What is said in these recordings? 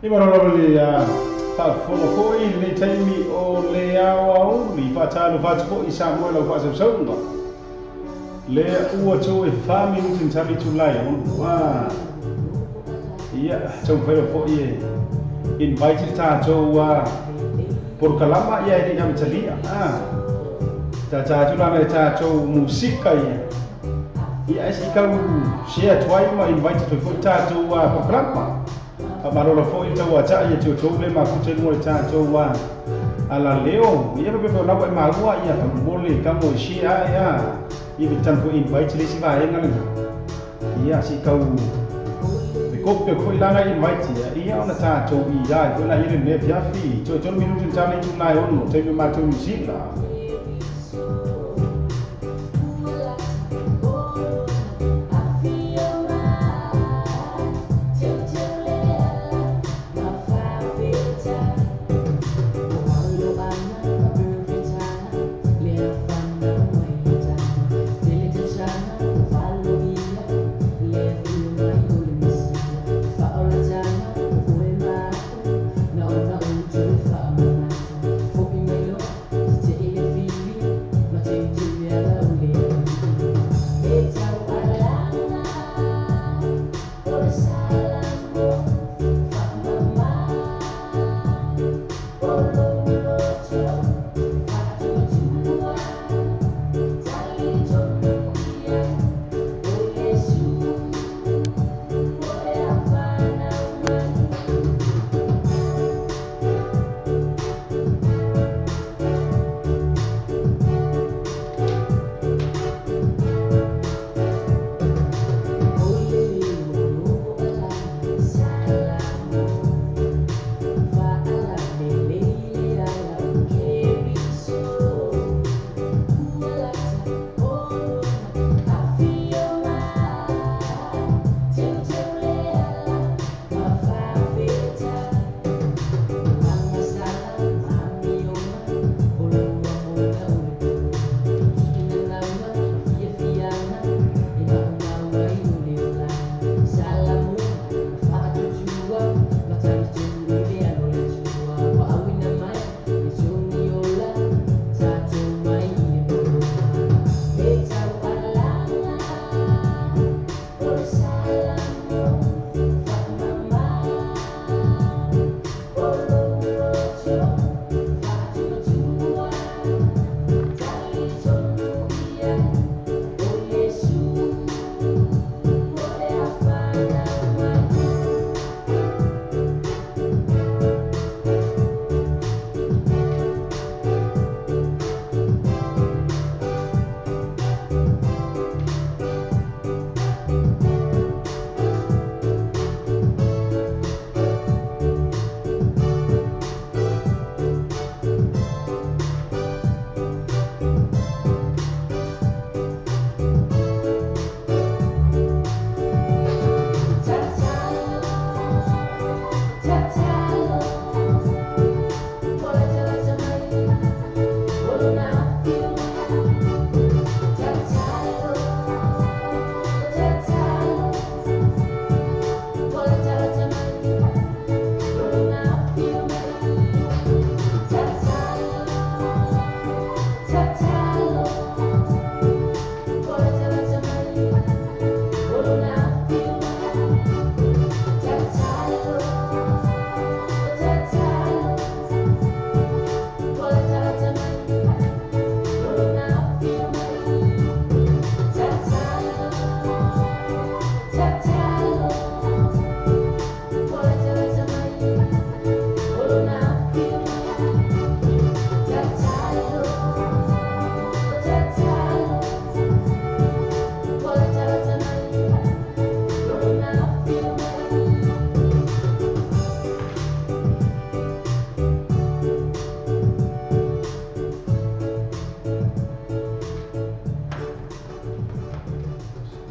Ibarololi ta fono ko I le taimi o le awa li fatalo fatko I Samuel o kwasa saunga le ua to e fami mutin tabi tulai on wa ia to fero fo ie invite ta to por kalama ia ni am talia ta tulana ta to musika ia si kau share twai ma invite to fo ta to por kalama Amarola foi tau ata ia tio tau le makute mo ta tau wa ala leo ia pe pe na wa malua ia pa mole kamo shi ia bitan ko invite le si va enga le ia si kau be ko pe ko langa invite ia ona ta tau ia ko la ia me pia fi to minuto ta le tu na ono te me matu musika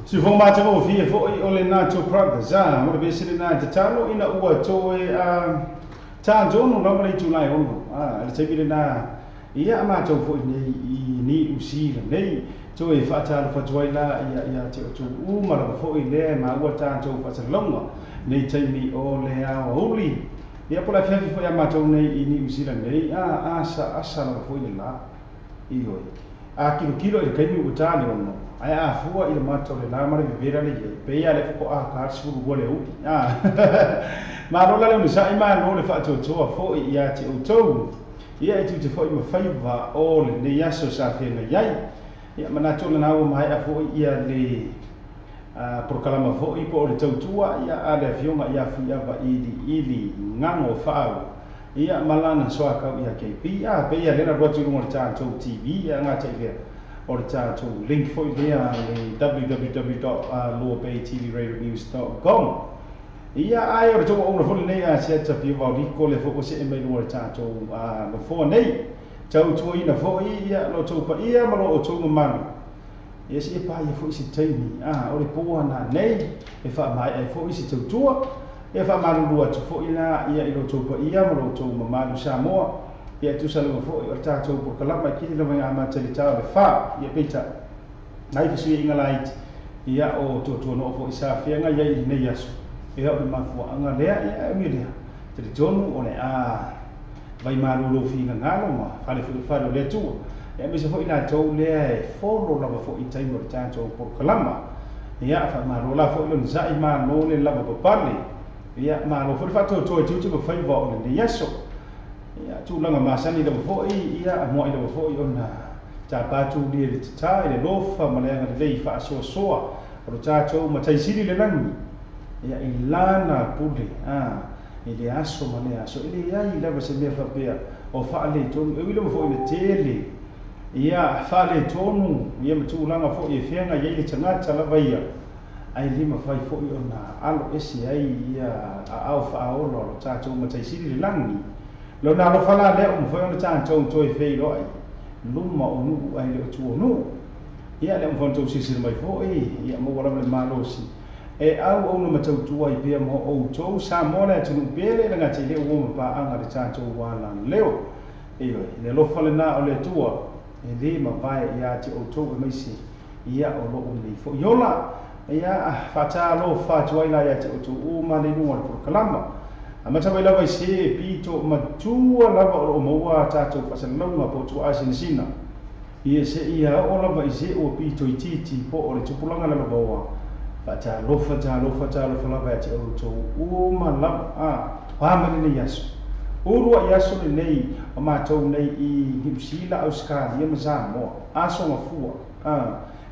Si fo mata o fi fo o le na to prada za mo be sile na talo ina ua to e ta jono no mai tu lai ono le te bile na ia ma to fo ni usila nei to e fa ta fa to ila ia te to u ma fo ile ma ua ta to fa sa longa nei te mi o le a holi ia pola fiafi foi amatou nei i New Zealand nei asa na foi la io a kilo i kai mi utani ono ai a fua i matou le la mara vivera le pe ia le ko a ka su gole u ma rola le sa ima no le fa to foi ia ti utou ia tu te foi ma faiva o le yaso sa fena yai ia mana tu na o mai a foi ia le prokalama foi po le tautua ia ale aviona ia fiava ili ngango fao ia malana so aka ia KP pe ia le na rotu mo tanto TV ia nga te ia o tanto link foi ia le www.lowerbaytvradionews.com ia ai o to o fo nei a se tapi va di ko le fo se e mo tanto no fo nei tau tu ina fo ia lo to pa ia ma lo to man ia se pa ia fo se taimi o le po na nei e fa mai e fo se tua e fa malu lua tu fo ina ia i lo to pa ia ma lo to malu Samoa ia tu sa lo fo o tanto por kala mai ki le mai ama te ta le fa ia pita nai fi inga light ia o to no fo isa fianga ia i nei aso ia o mafu anga lea ia mi lea te tonu o le vai malu lo fi ngalo ma fale fa le tu e mi se foi na tau le folo la fo i tai mo tanto por kalama ia fa malu la fo lo zai ma no le la ba pale ia ma lo fo fa to tu mo fai vo le yeso ia tu langa masani le fo ia mo i le fo ona ta pa tu le ta le lo fa ma le le fa so o tato ma tai siri le langi ia ilana pule ile aso mane aso ile ai lava se me fa pea o fa le tonu e wile mo fo ile tele ia fa le tonu ia mtu langa fo e fenga ia ile tangata lava ia ai lima fai fo ona alo esi ai ia au fa o lo tato ma tai siri le langi lo na lo fala le o mo fo ona tato to e fei lo ai luma o nu ai le tu nu ia le mo fo si sir mai fo ia mo wala le malosi e au o no matau tua i pia mo o tou sa mona tunu pele nga te le o pa anga de tanto wala leo e le lo fale na o le tua e le ma vai ia te o tou e maisi ia o lo o le fo yola ia fata lo fa tua ila ia te o tou o ma le no por kalama amata vai lava se pito matua lava o moa tato pasalonga po tu asinsina ia se ia o lava ise o pito i titi po o le tupulanga la lava ta lo fa la va te o to o ma la ma ni yaso o ro yaso ni nei o ma to nei i gipsila Australia ma za mo aso ma fu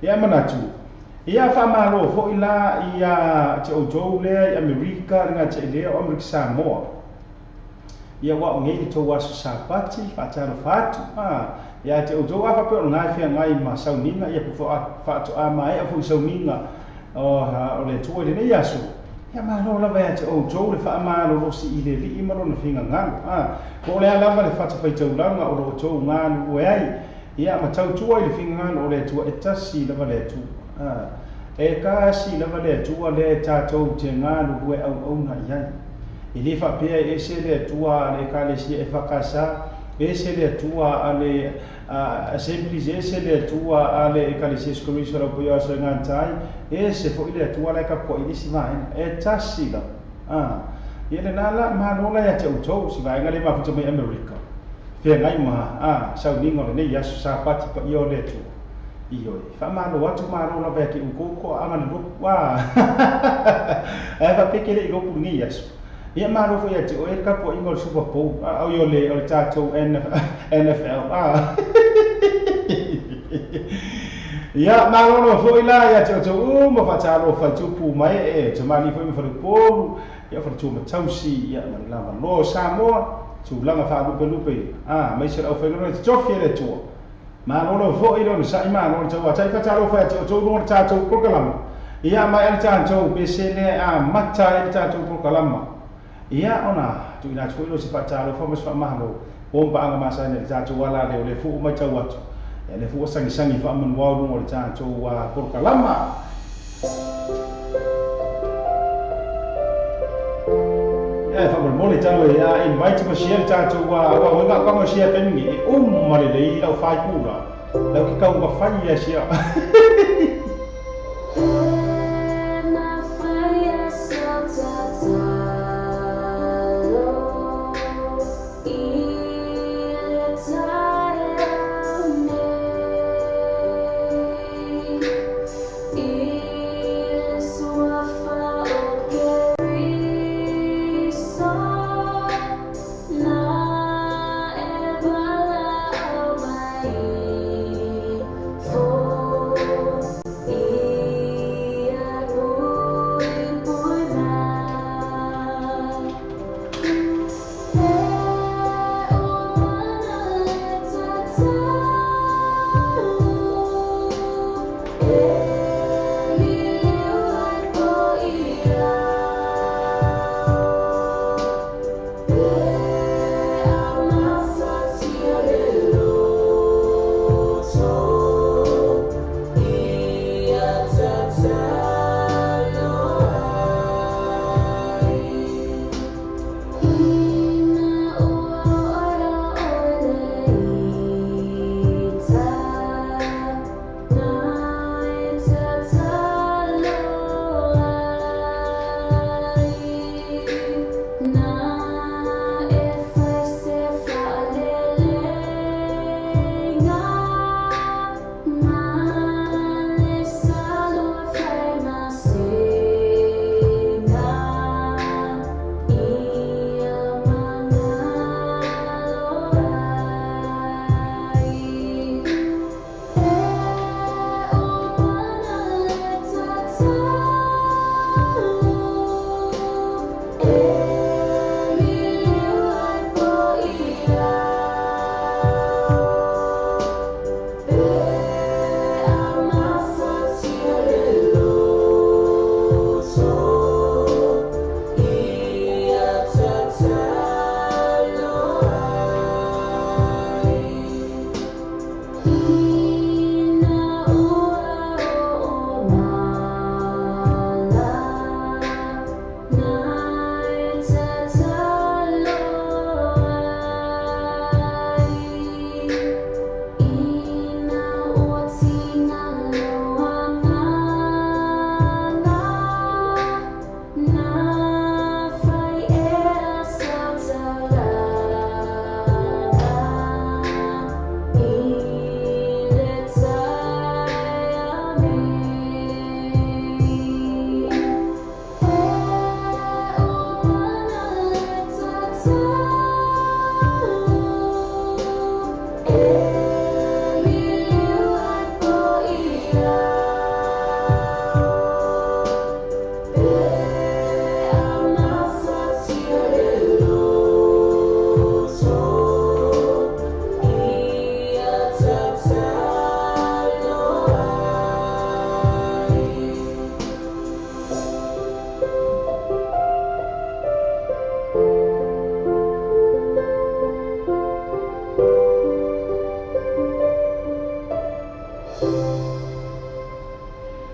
ia manatu ia fa ma lo fo ila ia te o to le America nga te le o America Samoa ia wa ngai to waso sapati fa ta lo fatu ia te o to fa pe o ngai fia ngai ma sauninga ia fo fa to mai a fu sauninga o le tu le nei aso ia ma no la vai o jo le fa ma lo si ile li ma no finga ngal ko le ala le fa fa tau langa o lo jo ngal o ai ia ma tau tu le finga ngal o le tu e tasi la le tu e ka si la le tu le ta to te ngal o au na ia ile fa pe e se le tu le ka le si e fa kasa e se le tu ale assembly se le tua ale ecclesiastic commission o poi aso ngantai e se fo ile tua le ka po ile si vai e tasila ile nala ma no la ya tau si vai ngale ma fu mai America fe ngai ma sau ningo le nei yasu sa pati pa io le tu io fa ma no watu ma no la ba ki ko anga lu wa e va pe ke le go pu ni yasu ia maro foi ati o e ka po ingol Super Bowl au yo le o tato NFL ia maro no foi la ia te o mo fa talo fa tupu mai e te mali foi mo fa polu ia fa tu mo tausi ia ma la lo Samoa tu langa fa lupe mai se au fa no te tofie le tu maro no foi lo sa ima no te wa tai fa talo fa te o no tato ko kalama ia mai al tato be se le mata il tato ko kalama ia ona tu ina tu lo si patalo fa mas fa mahlo o ba anga masa ne ta tu wala le fu ma ta watu ya le fu sangi sangi fa man wa no ta tu wa por kalama ya fa mo le ta ya invite ma share ta tu wa nga ka ma share pe mi ma le au fa ku la la ki ka wa fa ya share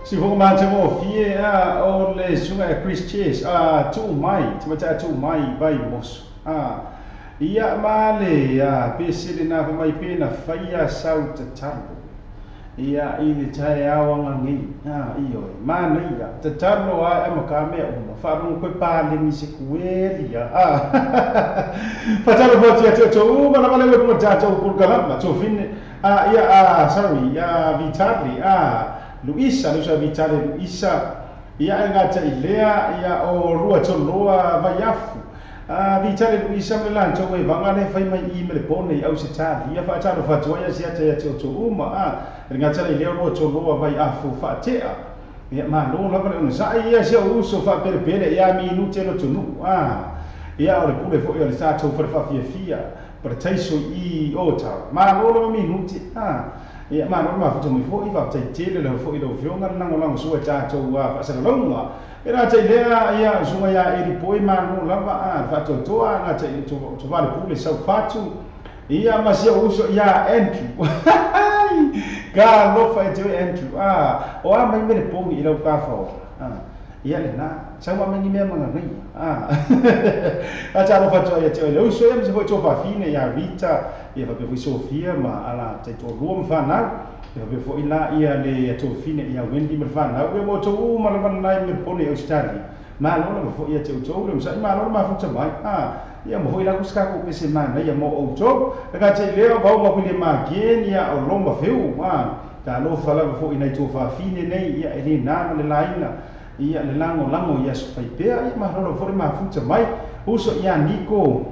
si ho ma te mo fie o le sunga Chris Chase tu mai te mata tu mai vai mos ia male pesile na mai pena faia sau te talo ia I le tai awanga ngi iyo mana ia te talo ai makame o fa ru ko pa le ni se kueli fa talo bo ti to ma na male ko ta to ko kala to fin ia sorry Vitali Luisa Vitali Luisa ia ngata ilea ia o rua toloa vai afu Vitali Luisa me lan to we vanga le fai mai I me le pone au se tali ia fa talo fa to ia sia te to uma ngata ilea rua toloa vai afu fa tea ia ma no la pa sa ia sia uso fa pere ia minute no tunu ia o le pule fo ia le sa to fa fia per taiso I ota ma no minuti ia ma no ma futo mi fo I va tai tele le fo I do fionga nango lango sua tato fa sa longa era tai lea ia suma ia eri poi ma no lava fa to na tai to vale pule sau fatu ia ma sia uso ia Andrew ga lo fa te Andrew o mai me le pongi I lo ka fa ia le na sa ma ni me manga ngai cha lo fa ia te lo so ia se to fa fine ia Rita ia fa pe Sofia ma ala te to ruam fa na ia pe fo ila ia le to fine ia Wendy me fa na we mo to ma lo nai me pone Australia ma lo fo ia te to le sa ma lo ma fu mai ia mo ila ku ska ko pe se ma ia mo o to ka te le ba mo ku le ma ke ia o lomba feu ka lo fa la fo ina to fa fine nei ia ele na le laina ia le lango ia so pai pea ia ma ro fo ma fu mai uso ia Nico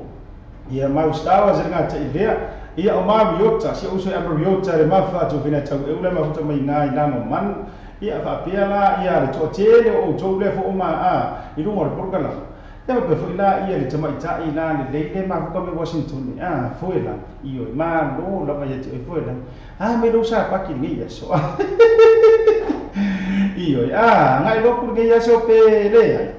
ia mau stawa zenga te idea ia o ma biota si uso ia biota le mafa to vina tau e ule ma fu mai ngai lano man ia fa pea la ia le to tele o to le fo ma I lungo le porkala ia pe fo ila ia le tama ita ila le ma fu ka me Washington fo ila io ma no la vai te fo ila me lo sa pa ki ngi ia so io ngai lo kur ngi ia so pe le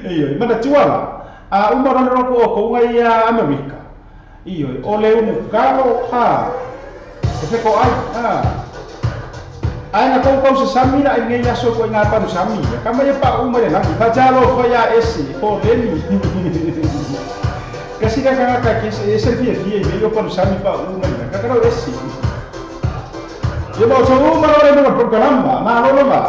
io ma da tuala umara ro ko ngai America io o le un kalo e fe ko ai na ko se samira ngai ia so ko nga pa no samira kama ia pa umare na fa jalo fa ya esi po leni kasi ka ke se fie me yo pa no sami pa umare ka ka esi yo mo so umara no ko kalamba ma lo ba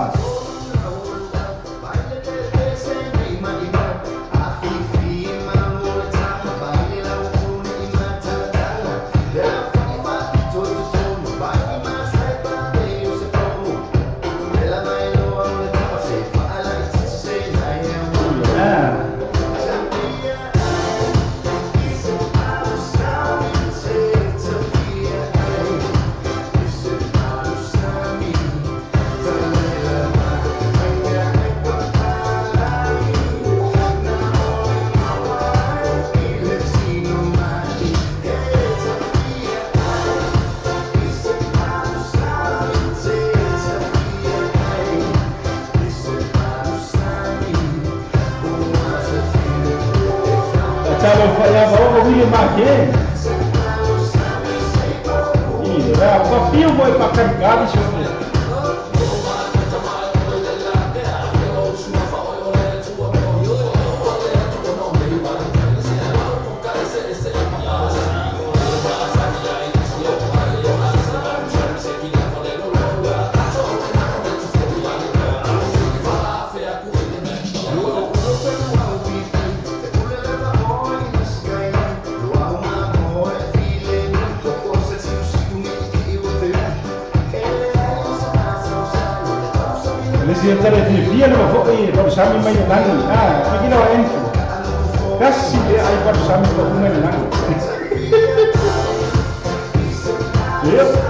Fio voi pa caricare se Tare di via no fo ro sami mai nani pigi no entro kasi e ai par sami ko nani nani yes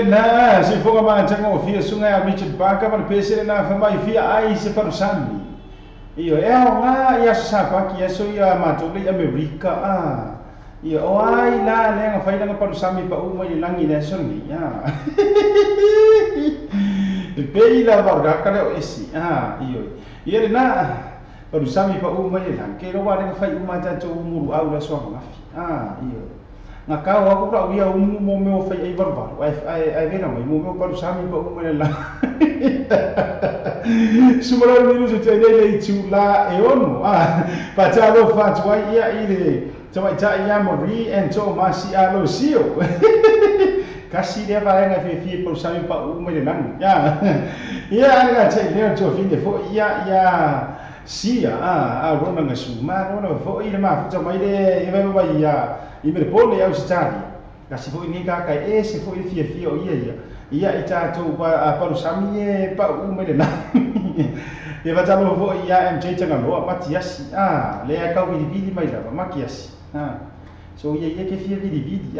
na si fonga macam fia sungai Richard Parker pada pese na famai fia ai se parusami iyo nga ia sapa ki so ia matuli Amerika iyo ai na le nga faida nga parusami pa umay langi na soni pe ila barga kale esi iyo ia na parusami pa umay lang kero wa nga fai umata to umuru au la so ngafi iyo nga kau aku pra ia mo me fai ai barbar ai vena mai mo parusami pa umay lang sumara minu se tene le chula e ono patalo fatwa ia ile tama ta ia mori en to masi alo sio kasi dia vai nga fi parusami pa umay lang ia nga chai le to fin de fo ia sia rona nga suma rona fo ile ma fo mai de e vai ia i me pole au stadi kasi fo ini ka kai se fo fi o ia ita to pa parusami e pa umele na e va talo fo ia MJ tanga lo matiasi le ka vidi mai la makiasi so ia ke fi vidi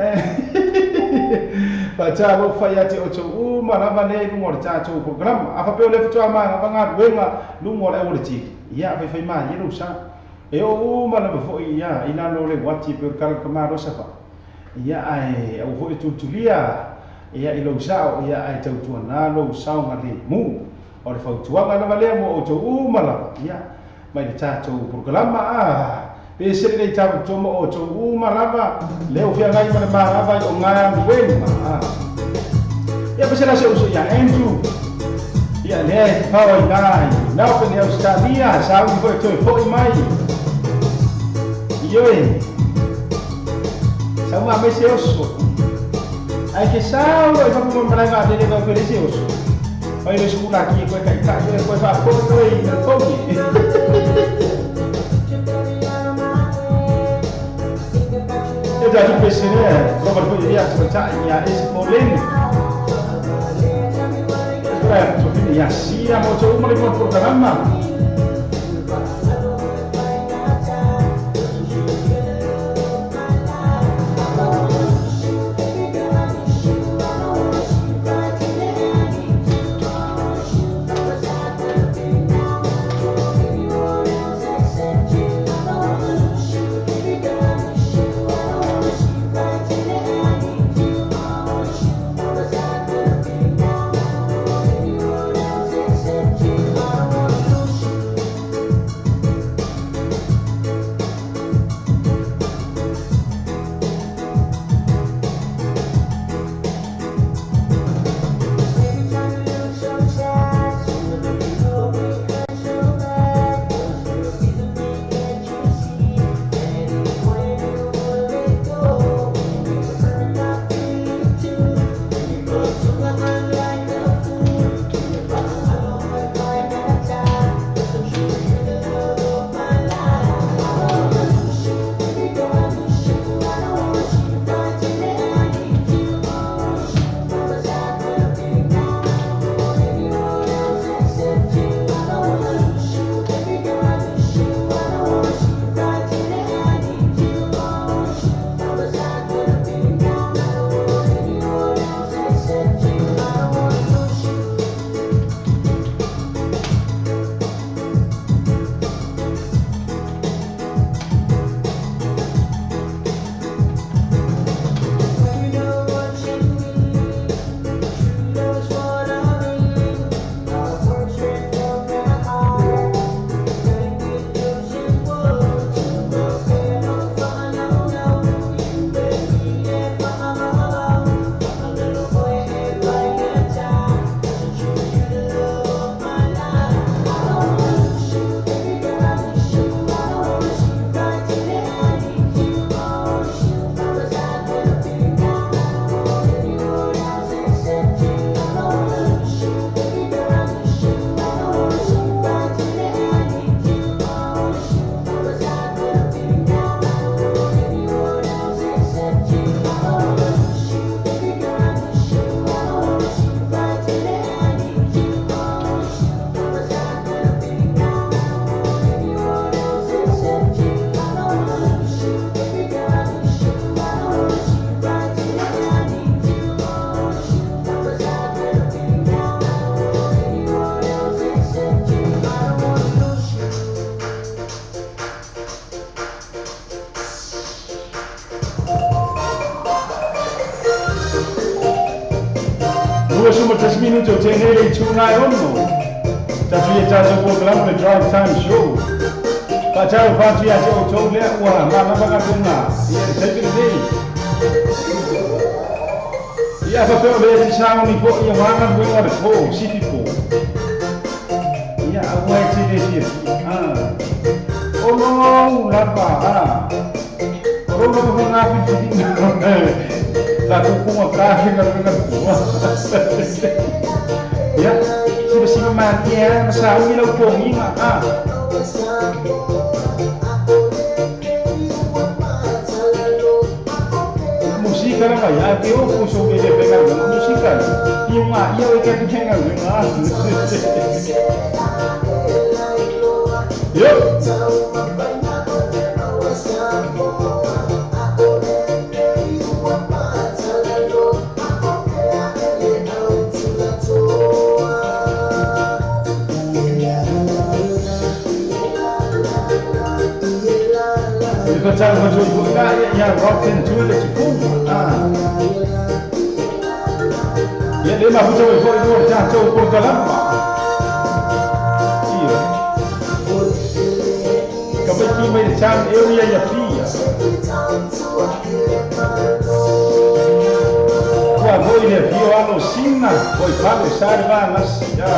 pa talo fa ia te o to mala vale lu morta to program afa pe le fo ma nga wenga lu mo le o ti ia fa ma ia lu sa e o mala fo ia ina lo le wati per kal kamaro sa pa ia ai o fo tutulia ia ilo sao ia ai tau tuana lo sao ngale mu o le fau tuanga na vale mo o to mala ia mai le tato programa pe se le tato tomo o to mala le o fia ngai mana mala vai o ngaya wenga ia pe se la se uso ia Andrew ia le pau ai nai na pe ne Australia sao ni foi to foi mai Ioi, sama me se oso. Ai que sao, ai vamos comprar a dele vai per esse oso. Vai le scuola aqui, poi kai kai, poi fa foto e il pochi. Eu já pensei, né? Como eu poderia tratar esse problema? Certo, quindi assim, a moto uma le programa. suma 3 minutos eu tenho ele tunai ono. Já tinha já o programa de drive time show. Pacar o fato já o show le wa ma na banga tunga. E sempre dele. E a papel le de chão ni po e wana boi wa po city po. E a wa ti de ti. Ah. Oh no, lapa. Oro no ko na fi la kuku kafe na kuwa. Ya, siapa mati ya, masawi lau pongi mah. Musika na ya, que eu puxo ele pegar na música. E uma, e eu quero pegar na. Yo. Cara macam yang rock and roll itu pun, ya dia mah bukan itu jangan pun dalam, iya. Kebetulan macam area yang pia, gua boleh view anu sina, boleh pakai sarva nasi, ya.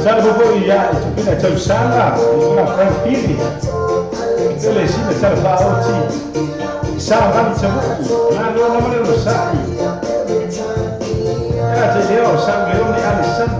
Sabe por ya itu kita cakap salah, itu nak Frank Pili. Itu lesi nak cakap bahawa si salah kan cakap, nak dua nama dia bersai. Ya jadi orang sang leon ni alisan.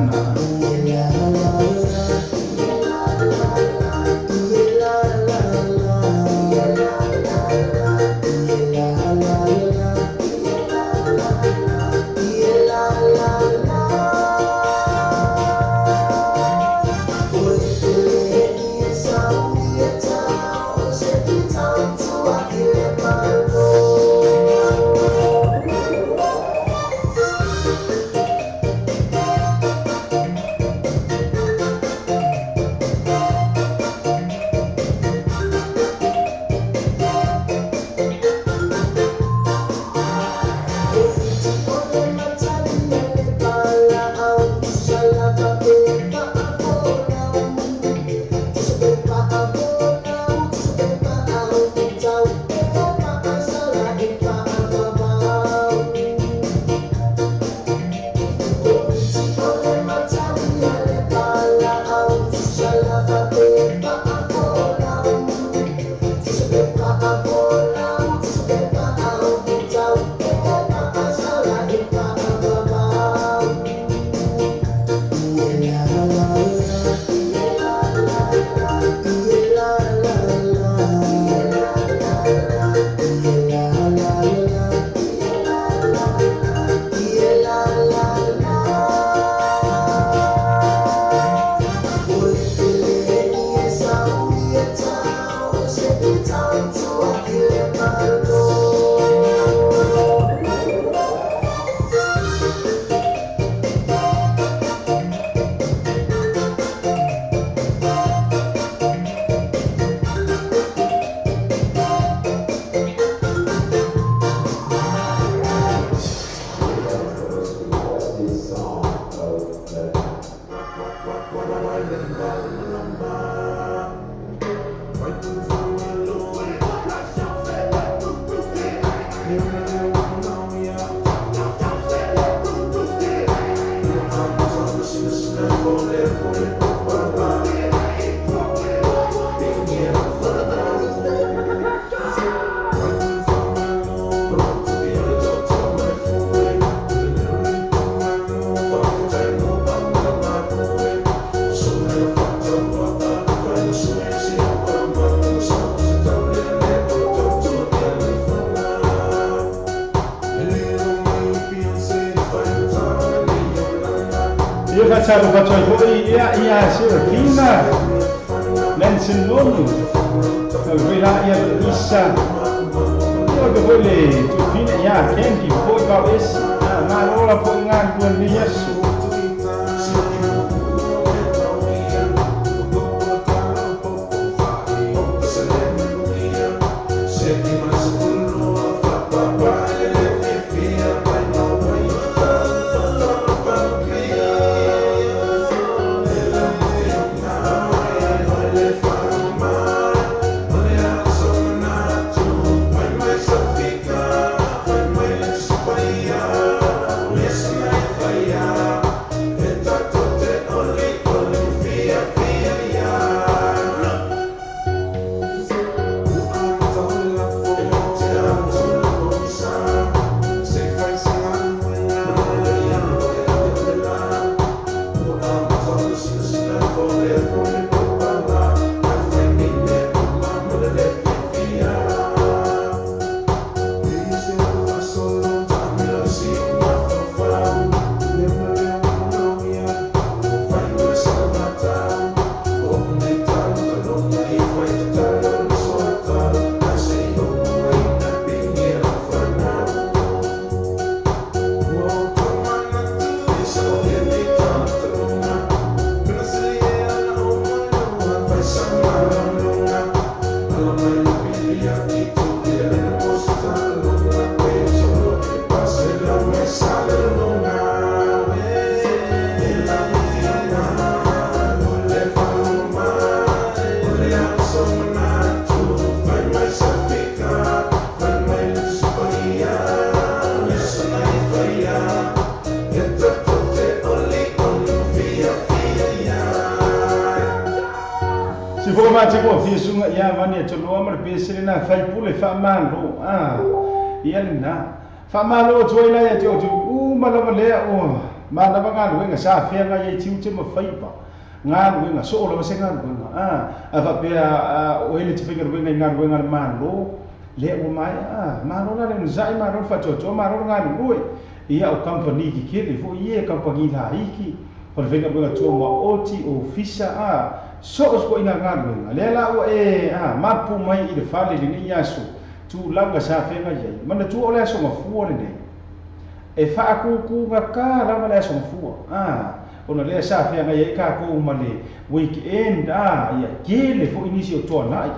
Patalo patoi foi ia Serafina Nansen Nono Vela ia Isa Ia bole tu fina ia Kendi foi talvez na hora foi ngan ni Yesu Matiko fisunga ya mani tolo amar pesina fai pule famalo ia lina famalo toila ya jojo malawale o mana banga wenga sa fenga ya tiute ma faipa ngan wenga so lo senga wenga ava pe o ele tifinga wenga ngan wenga malo le o mai malo la le zai malo fa jojo malo ngan lui ia o company ki kele fo ia company la iki por venga wenga toma oti ofisa so os ko ina ngan lela o mapu mai i de fale ni yasu tu langa sa fenga ye mana tu ole so ma fuore ne e fa ku ka la mala so fu ona le sa fenga ye ka ko male weekend ya kele fo inisio to nai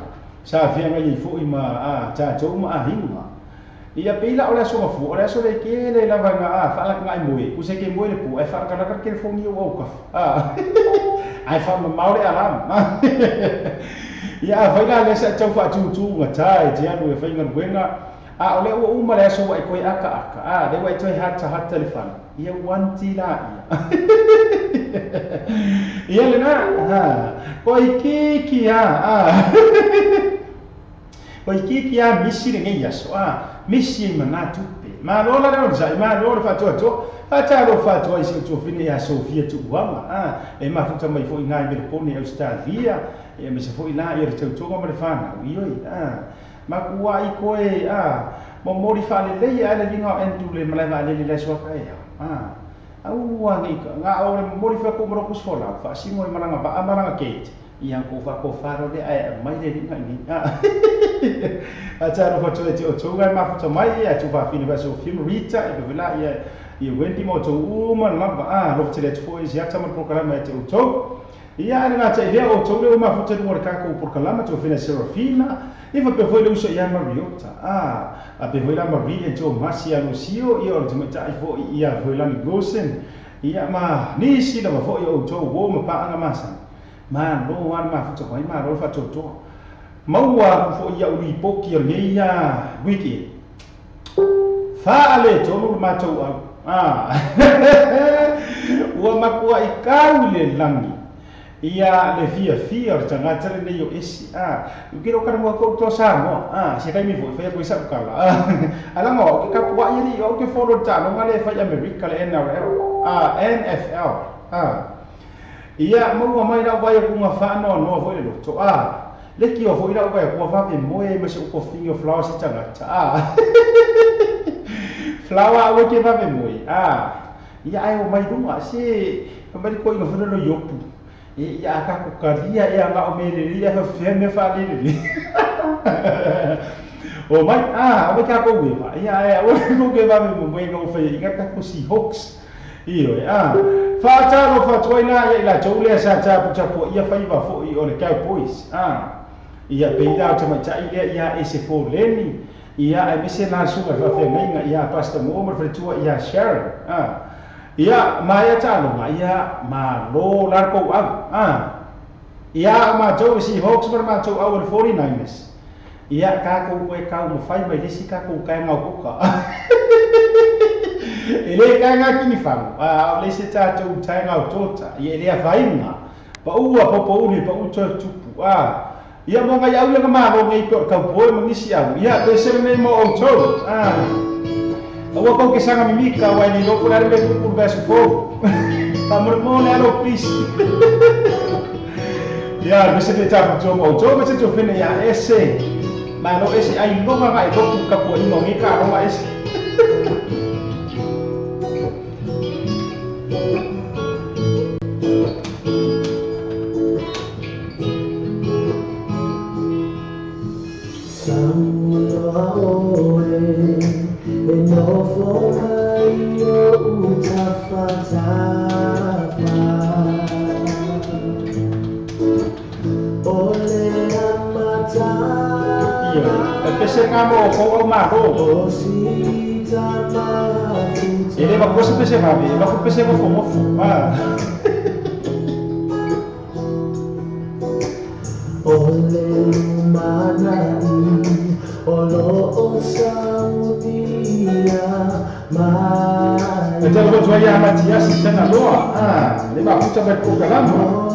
sa fenga ye fo ima cha cho ma hinga ia pila ole so ma fu ole so le kele la vanga fa la ngai moe ku se ke moe le pu e fa ka la ka ke fo ni o ka ai fa ma maure alam ia vai la le sa chau fa chu ngatai je anu e fa ngar wenga ole o uma le so ai koi aka de wai toi hat telefon ia wanti la ia le na koi kiki koi kiki misi de ngai yaso misi manatu pe ma lo la no sai ma lo fa to Ataro fato ai se fine ya Sofia tu wanga e ma futa mai foi ngai be poni Australia e me se foi lá e te tonga me fana ioi ma kuai koe mo mori fale le ya le dinga entu le mala le so kai au wangi nga ore mori fa ko moro kusola fa simo e malanga ba amaranga kate yang ko fa ko faro de ai mai le dinga ni ataro fato e te tonga ma futa mai ya tu fa fine ba so film rita e be la ia wendi mo to uma lava lo tele foi já tama programa e te uto ia na te idea o to le uma futa no ka ko programa to fina Serafina e va pe foi le uso ia Mariota a pe foi la Maria e to Masia no sio ia o te mata i foi ia foi la negosen ia ma ni si la foi o to wo ma pa anga masa ma no wan ma futa mai ma ro fa to maua foi ia uri poki o ia wiki fa ale to no ma to ua makua i kau le langi ia le fia o tangata le nei o esi kiro kana mua kou toa Samoa se kai mi foi fai koe sa ukala alanga o ke kapua i ri o ke foro tano ngale fai Amerika le NFL ia maua mai na vai ku nga whano no foi le loto le ki o foi na vai ku va pe moe me se ko fingo flower se tangata flower o ke va pe moe ia ai o mai dunga se mai ko ina fana no yopu ia ka ko karia ia nga o mere ia fa me fa ni o mai o mai ka ko we pa ia o ko ke va me mo ko fa inga ka ko si Hawks io fa talo fa toina ia la chole sa cha pu ia fa iva fo i o le Cowboys ia peida te mai tai ia ese fo leni ia ai bese na suga fa fe menga ia Pastor Momer fa tua ia Sharon ia mai talo mai ia ma lo lar ko ia ma jo si Hawks per ma jo our 49ers ia ka ko e ka mo fai mai desi ka ko ka ngau ko ka ele ka nga kini fam le se ta to tai ngau tota ia le vainga pa ua po ni pa u tupu ia mo ngai au nga ma mo ngai ko ka boy mo nisi au ia pe se me mo o to awa ko ke sanga mimika wa ni lo pular be ku ba su po pa mo na lo please ia be se ta to mo to be se to fene ya ese ma no ese ai no nga ngai ko ka po ni mo ngai ka ro ese pese ngamo ko ma ro ele va ko se pese va ko pese ko mo fu ole mana olo o saudia ma então eu vou ir a Matias sana loa le va puta ba ko kalamo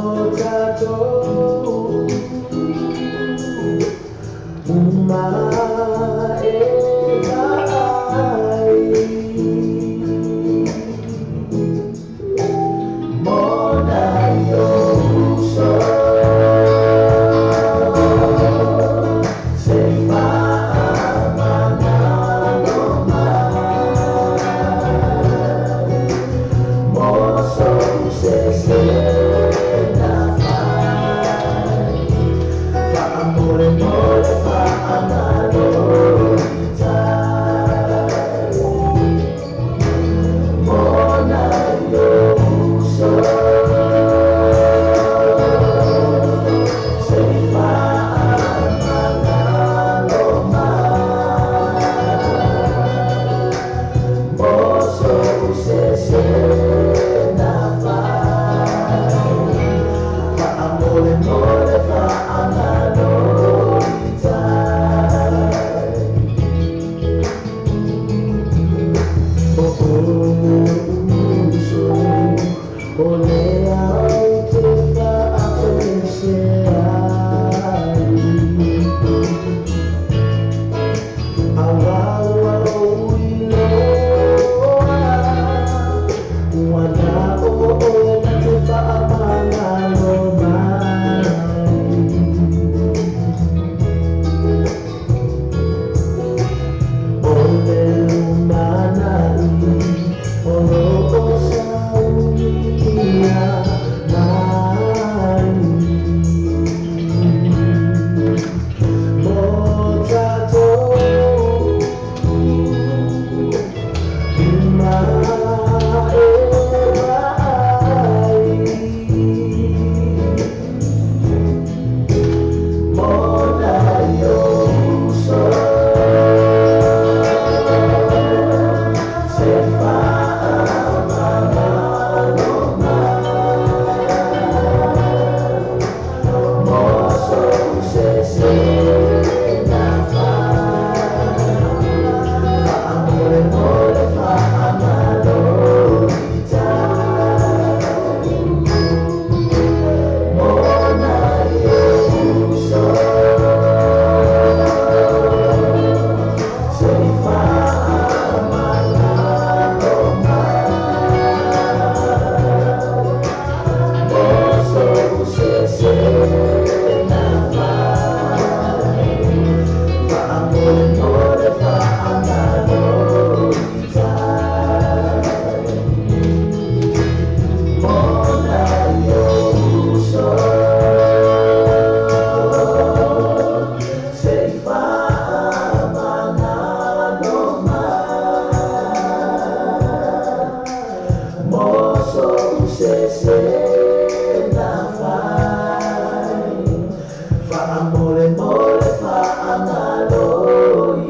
amore mole fa amaloita.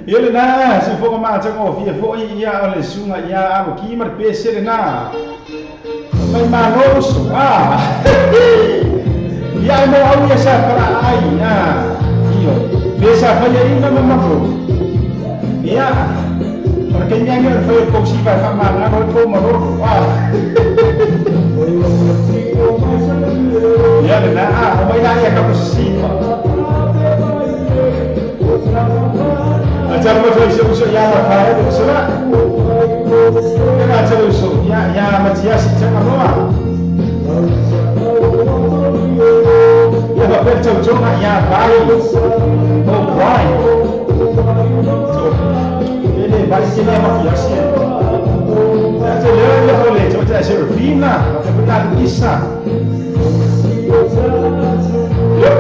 Ele na se for ma chango fie fo ia ole sunga ia alo ki mar pese na. Mai manoso ia mo au ia sa para ai io pesa fa ia inga mamako. Ia porque nyanga foi pouco vai fa ma na ko maro ia na mai na ia ka positiva. Acara macam isu yang apa itu semua. Kan acara isu yang macam si cakap apa? Ya apa macam yang baik, oh baik. So ini baik ini macam si. Jadi dia boleh coba saya film lah, tapi benar bisa. Yep.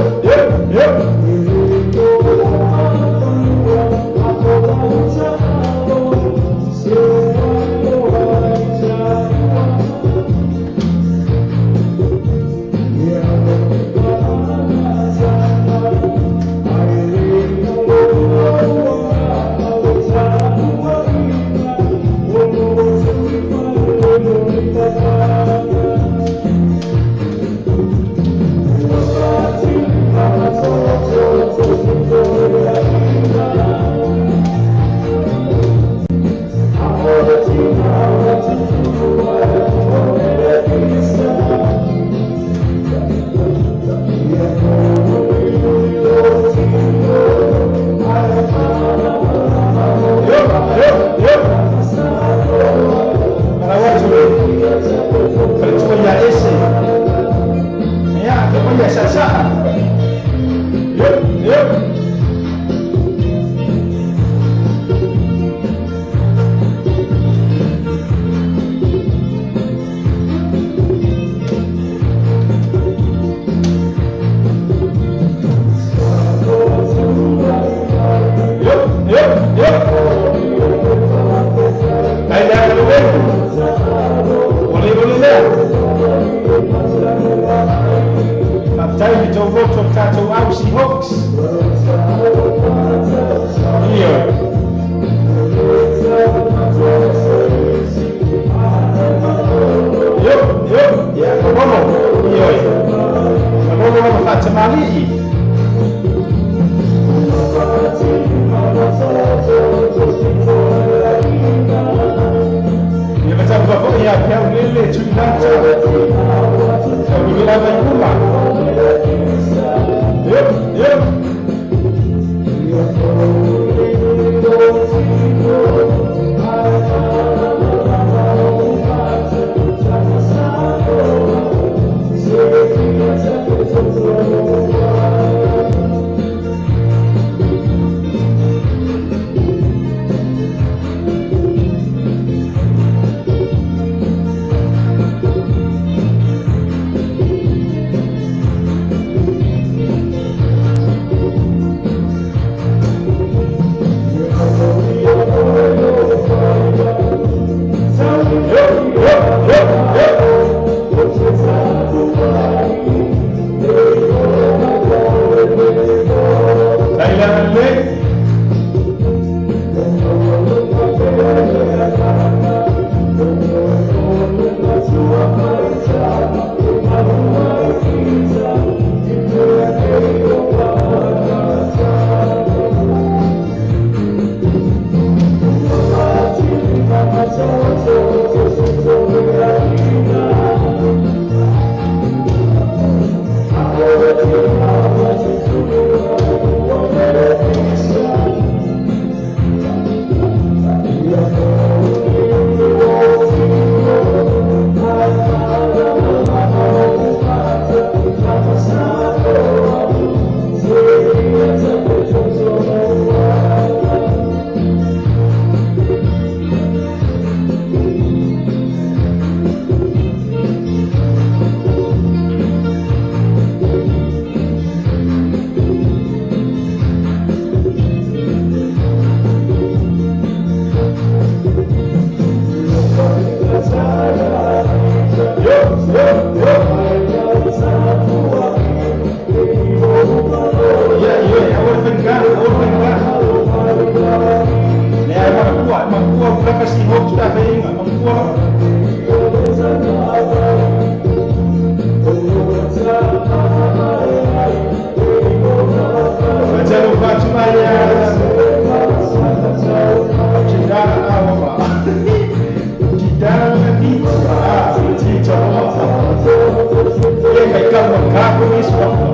swapa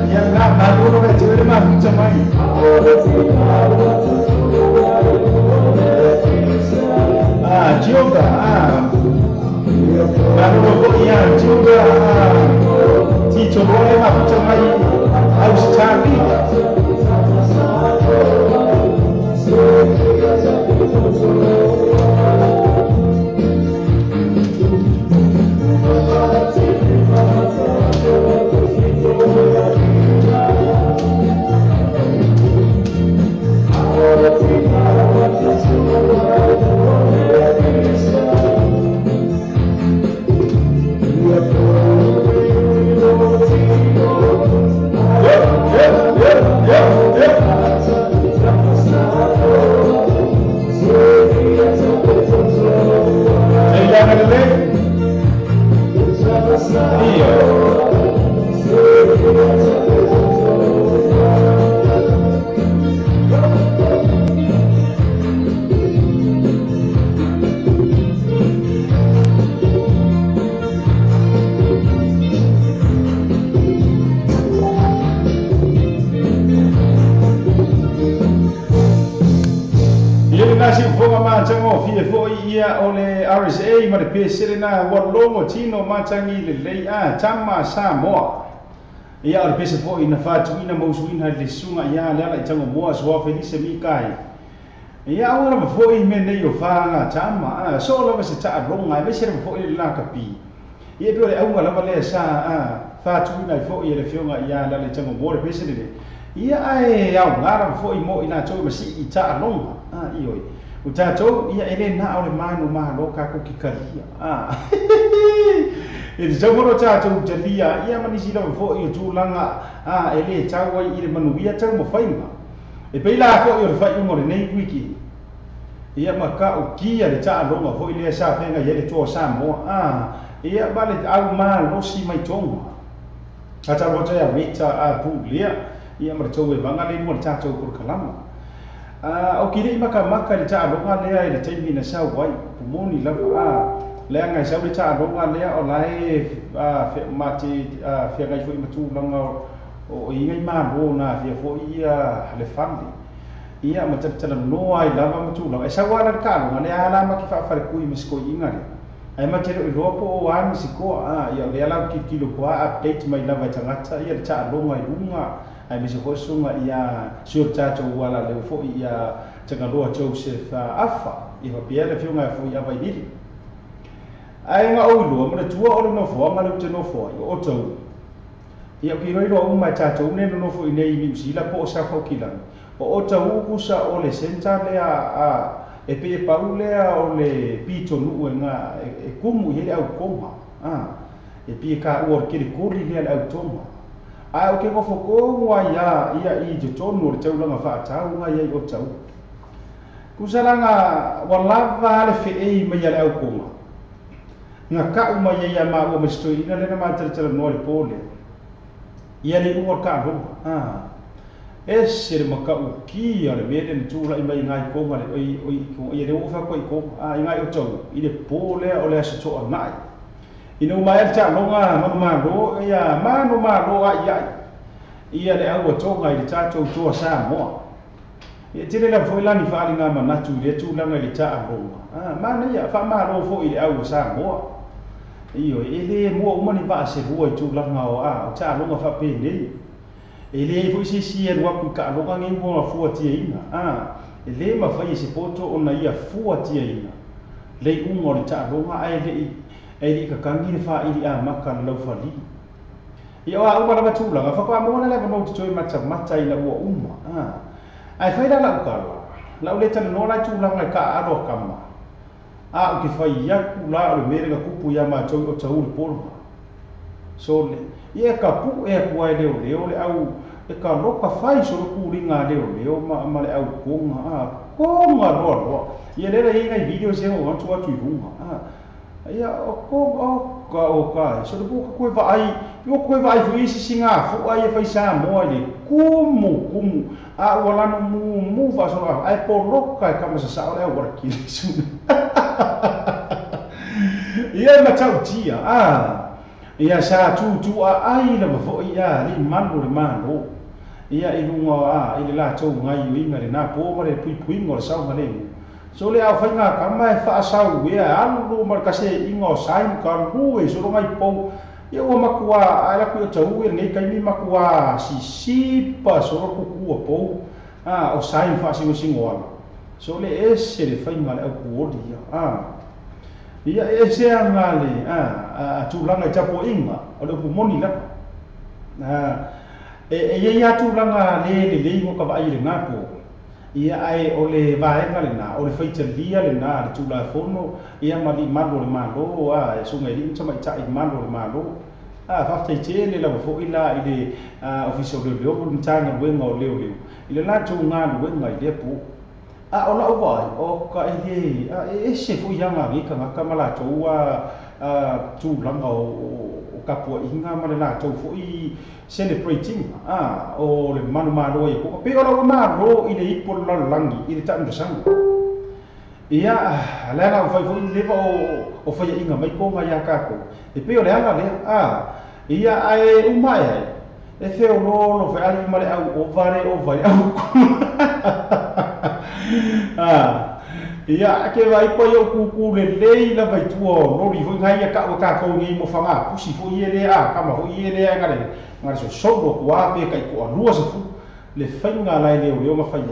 yang nggak malu lo kayak cewek mah sama ini juga malu lo ya juga si cowok mah sama ini harus cari ole RSA ma de pesirina wat longo tino machangi le lei chama Samoa ia ole pese fo ina fatu ina mausuina le sunga ia le ala tango moa so felice mi kai ia ora fo i me nei o fanga chama so lo se ta longa me se fo i la kapi ia pe ole au la le sa fatu ina fo i le fionga ia le tango moa pese le ia ai au ngara fo i mo ina cho ma si i ta longa ioi utato ia ele na ole manu mahalo ka ko kikaria ele jamoro tato jalia ia manisi lo fo i tulanga ele tawa i le manuia tau mo fainga e peila ko i fai mo nei wiki ia maka o kia le ta longa fo i le sa fenga ele to Samoa ia bale au ma lo si mai tonga ata rota ya mita pulia ia marto e banga le mo tato ko kalama o kiri maka le ta longa le ai le taimi na sa wai pumoni la le nga sa le ta longa le o lai mate fe ga foi matu longa o ingai ma bo na fe fo ia le fandi ia mata tala no ai la matu longa sa wala ka longa le ala ma ki fa fa ku i misko inga le ai ma tere ropo o an siko ia le ala ki kilo ko update mai la va tangata ia ta longa i lunga ai me se ko sunga ia sur tato wala le fo ia tanga loa Joseph afa i va piele fiunga fo ia vai dili ai nga o lo mo tua o no fo nga le no fo o to ia ki roi ro mai tato ne no fo i nei ni sila po sa fo kila o to ku sa o le senta le e pe paule o le pito nu nga e kumu ile au koma e pi ka o ki le kuri le au toma ai o ke ko foko wa ia i te tonu o te ulanga fa tau nga ia o tau kusalanga wala le fe e mai ia au koma nga ka uma ia ma o mestoi ina le ma tele no le pole ia le mo ka ro ese le maka u ki ale meden tula i mai ngai koma le oi ko ia le o fa ko ngai o tau i le pole o le se to nai ino mai ta longa ma lo ia manu ma lo ia le au to ngai le tato to Samoa ia tele la foi la ni fa ali nga manatu le tu la ngai le ta longa ma ia fa ma lo fo i au Samoa io ele mo mo ni va se vo tu la nga o ta longa fa pe nei ele fo si e wa ku ka longa ngi mo fu ti ina ele ma fa se poto ona ia fu ti ina le ungo le ta longa ai le ai ka kangi fa i maka lo fali ia wa uma la batula fa ko mo na le no tu mata ila wa umma ai fa ila la kala la le tan no la tu la ka aro kama o ki fa ia ku la le mere ka kupu ia ma tu o tau pol so le ia ka pu e ku ai le au e ka lo ka fai so ku ringa le ma le au konga ro ia le ngai video se o tu runga ia o ka so ko vai fu isi singa fu ai fa Samoa le kumu wala no mu va so ai por roka ka ma sa ole wa ki su ia ma tau tia ia sa tu ai la fo ia ri manu le manu ia i lunga i le la tau ngai uinga le na po ma le pui ngor sau ma le so le au fainga ka mai fa sau ia alu mar ka se ingo sain ka lu e so ngai po ia o makua ala ku tau e ngai kai mi makua si pa so ko ku po o sain fa singo so le ese le fainga le au dia ia ese ngale tu langa tapo inga o le moni la ia tu langa le mo ka vai le ngapo ia ai o le vaenga le na o le faitalia le na le tu la fono ia mali malo le malo e sunga i tama tai malo le malo fa te le la fo ila i le official le o mtanga wenga o leo i le la tu nga wenga i le pu o la vai o ka e se fu yanga vi ka mala tu tu langa o kapo inga ma le la tu fo i celebrating o le manu malo e ko pe o la malo i le ipo la langi i le tan sang ia la la fai fo le o fai inga mai ko mai ka ko e pe o le ala le ia ai umai e fe o no fe ali male au o vare au ia ke vai po yo ku le lei la vai tuo no ri fo ngai ka ko ngi mo fanga pusi fo ie le ka ma fo ie le ngare so wa pe kai ko lua se fu le fainga lai le o ma fai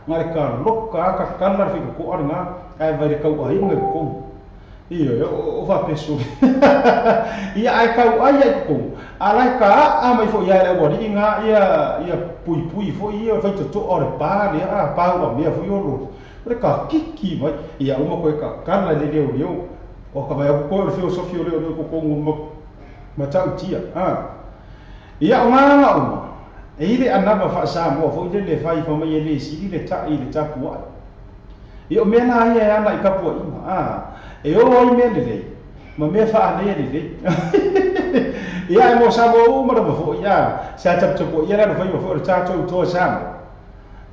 ngare ka loka ka kala fi ko arna ai vai ka ai ngai ko ia o va peso ia ai ka ai ko ala ka mai fo ia le o ri nga ia pui fo ia vai to ore pa le pa o me fo yo ore ka kiki mai ia uma ko ka kala le leo o ka vai ko le filosofia le ko ma tau tia ia uma e ile anava fa sa mo fo ile le fai fa mai le si le ta ile ta pu ia me na ia ana i ka pu e o i me le ma me fa le ia mo sa mo ma do fo ia sa tap tap ia la fai fo ta to sa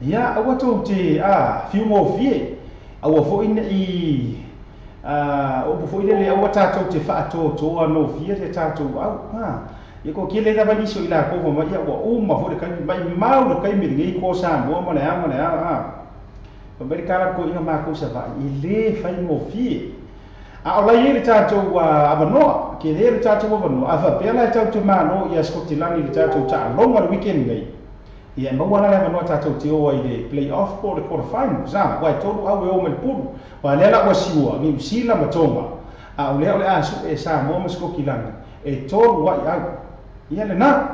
ia awa to te fiu mo fie awa fo ina i o fo ina le awa ta te fa to no fie te ta to ia ko kile da bani so ila ko ma ia wa ma fo de kai mai mau de kai mi ngi ko sa mo ma le ko beri kala ko ina ma ko sa va i le fai mo fie ola ia le ta to avano ke le ta to avano ava pela ta to ma no ia skotilani le ta to ta longa weekend nei ia mo wala le no ta to te o i le playoff ko le quarter final za wa to au e o me pu wa le la wa siwa ni sila matonga o le asu e sa mo me skokilani e to wa ia le na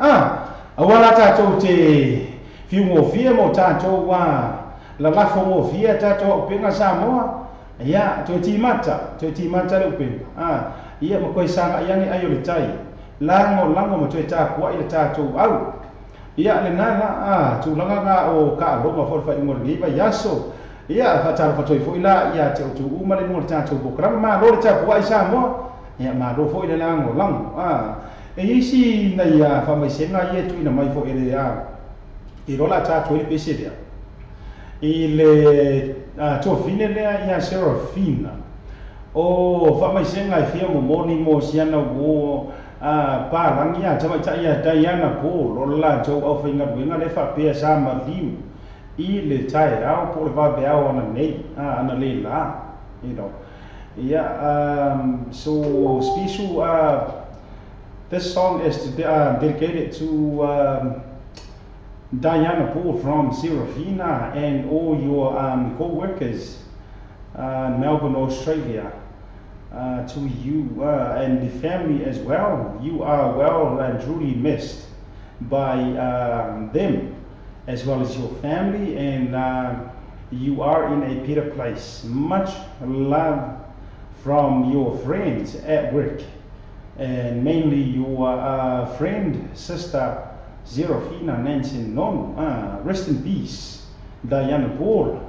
wala ta to te fiu mo fie mo ta to wa la la fo mo fie ta to penga sa mo ia to ti mata le pen ia mo koi sanga ia ni ayo le tai lango mo to ta ko ile ta to au ia le nana tu langa ga o ka lo ma fo fa ngor ngi ba yaso ia fa ta fa to fo ila ia te tu uma le mo ta to bo kram ma lo ta ko ai sa mo ia ma lo fo ile lango e isi na ia fa mai senga ia tu ina mai fo ile i rola ta to ile pese dia ile to fine le ia Serafina o fa mai senga i fia mo moni mo siana wo pa rangia chama cha ia Diana po lo la to au finga winga le fa pe sa ma lim i le tai au po va be au ana nei ana le la so special this song is dedicated to Diana Paul from Serafina and all your co-workers in Melbourne, Australia. To you and the family as well. You are well and truly missed by them as well as your family, and you are in a better place. Much love from your friends at work, and mainly your friend, sister Serafina Nancy Non. Rest in peace, Diana Paul.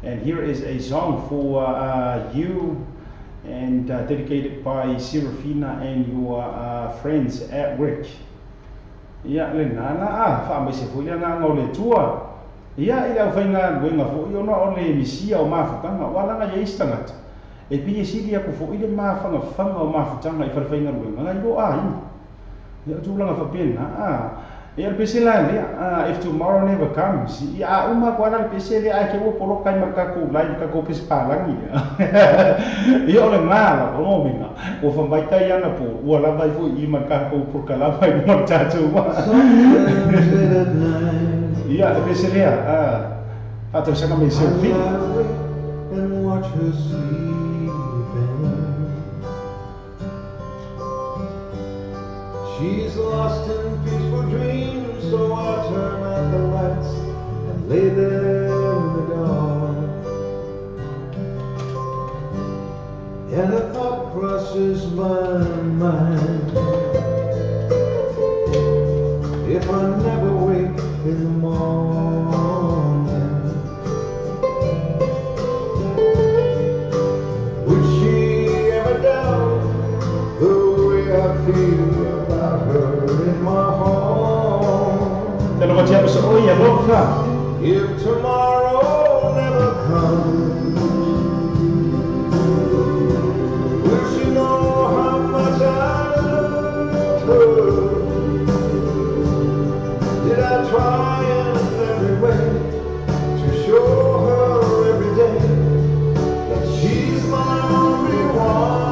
And here is a song for you, and dedicated by Serafina and your friends at work. Ia le nana fa mai se fuia nga ngole tua. Ia ila fainga wenga fu yo no ole misia o mafukanga wala nga yeistanga. e pia sili aku fo ile mafanga o mafutanga i farfainga ruenga ngai go ia tulanga fa pena ia pesela le if tomorrow never comes ia uma kwana pesele ai ke wo polo kai marka ko lai ka ko pespalangi ia ole mala o minga o fa mai tai ana po o la vai fo I marka ko por kala vai mo tato ia pesele atau sana me selfie and watch her sleeping. She's lost in peaceful dreams, so I turn out the lights and lay there in the dark. And a thought crosses my mind: if I never wake in the morning, would she ever doubt the way I feel about her in my home? Kalau macam apa oh ya boka. If tomorrow never comes, will she know how much I love her? Did I try in every way to show her every day that she's my only one?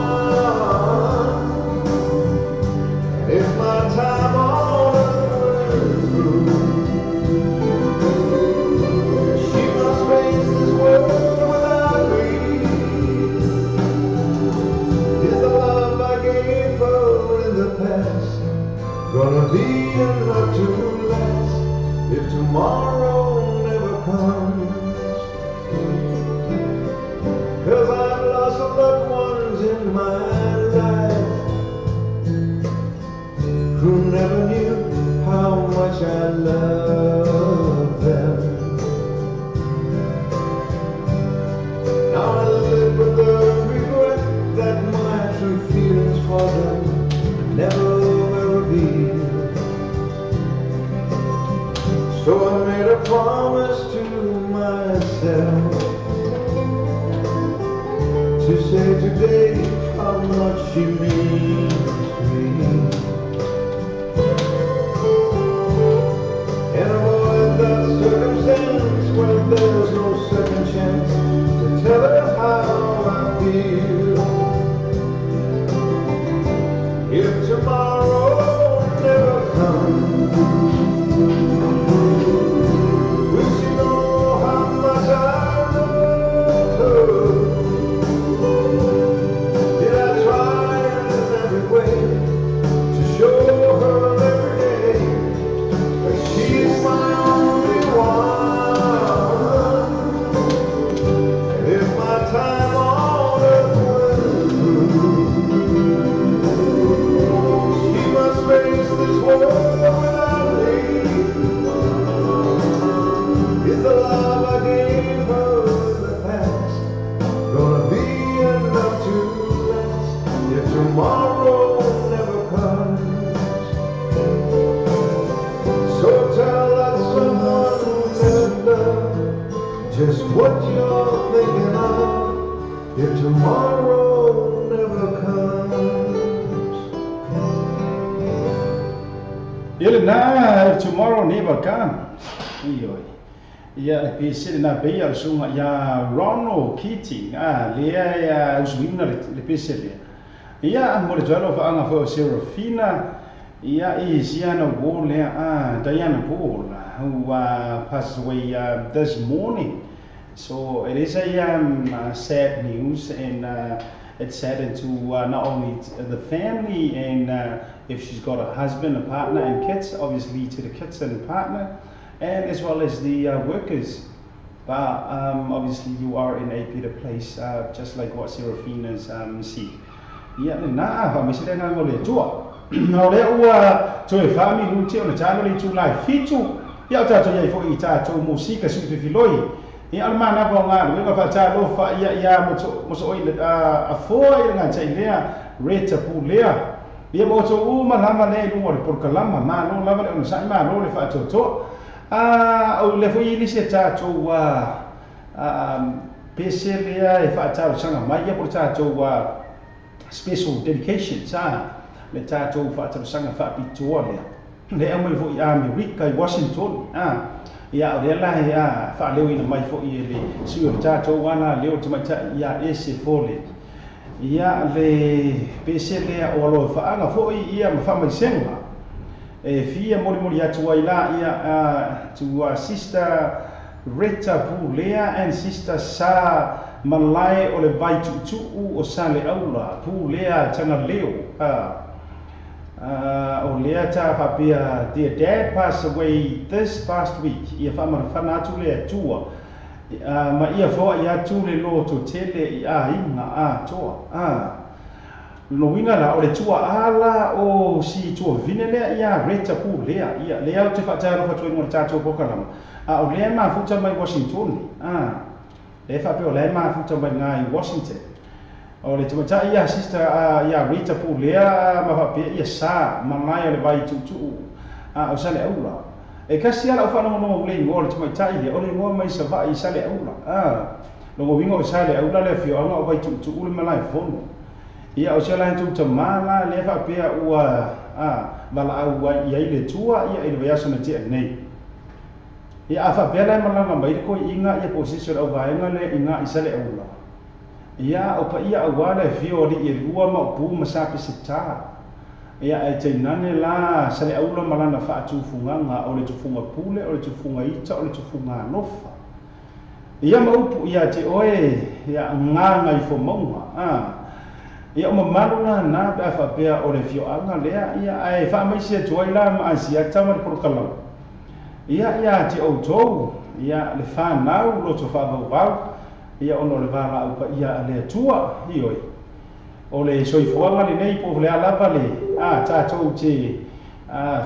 And if my time on earth is through, she must face this world without me. Is the love I gave her in the past gonna be enough to last if tomorrow never comes? 'Cause I've lost loved ones in my life who never knew how much I loved them. Now I live with the regret that my true feelings for them never will reveal. So I made a promise to myself to say today how much she means to me, and avoid that circumstance when there's no second chance to tell her how I feel. If tomorrow never comes, will she know how much I love her? Did I try in every way to show her every day that she's my only one? And if my time on earth was through, she must face this world without me. Is the love I gave her in the past gonna be enough to last if tomorrow never comes? So tell that someone who doesn't love just what you're thinking of if tomorrow never comes. Ele na tomorrow never come. Ioi. Ia pesele na beia sunga ya Ronald Keating lea ya uswina le pesele. Ia mo le jalo fa anga fo Serafina ia isiana wo le Diana Paul who passed away this morning. So it is a sad news, and it saddened to not only the family and if she's got a husband, a partner, and kids, obviously to the kids and the partner, and as well as the workers. But obviously you are in a better place, just like what Serafina's see. Yeah, na fa misile na ngole tua. Na le ua to e family lu te ona tano le tu life fitu. Ya ta to ye fo I ta to musika su te filoi. Ia almana va nga le ka fa ta lo fa ya mo so oi a fo ia nga tai lea reta pu lea. Ia mo to u malama le lu mo por kalama ma no lava le sa ma no le fa to. O le fo I se ta to pese lea e whaatau sanga mai ia po tātou special dedication le tātou whaatau sanga whaapitoa lea mai fo i Amerika i Washington ia o lea lahe whaaleo ina mai fo i le siu le tātou ana leo te maita ia ese fole ia le pese lea o aloa whaanga fo i ia ma whamaisenga e fia mori atu ai la ia to sister Rita Pulea and sister Sa Malai o le vai tu o sa le aula Pulea tanga leo o lea ta papia their dad passed away this past week ia whamana atu lea tua ma ia foa ia tu le lo to tele ia inga toa no winga la o le tua ala o si tua vinele ia Rita Pulea ia lea te whaataro whatu ingo tātou pokalama o lea mafuta mai Washington le whape o lea mafuta mai ngai Washington o le tumata ia sister ia Rita Pulea ma whape ia sa mangai o le vai tutu o sale aula e kasi ala o whanongo ule ingo o le tumata ia o le ingo mai sa vai sale aula longo wingo o sale aula le fio anga o vai tutu ule malai fono ia o sala tutu mala le whape ua vala au ia ile tua ia ile viaso na tia nei ia afa bela malanga mai ko inga ia position o vaenga le inga isale aula ia o pa ia awala fio li i rua ma pu masapi sita ia e te nane la sale aula malanga fa atu funganga o le tufunga pule o le tufunga ita o le tufunga nofa ia maupu ia te oe ia nganga i fo maunga ia o mamalunga na pe afa pea o le fio anga lea ia ai fa mai se tuai la ma asia tama le prokalau ia te outou ia le whanau loto whavau ia ono le vara au pa ia le tua ioi o le soifoanga le nei po le alapa le tātou te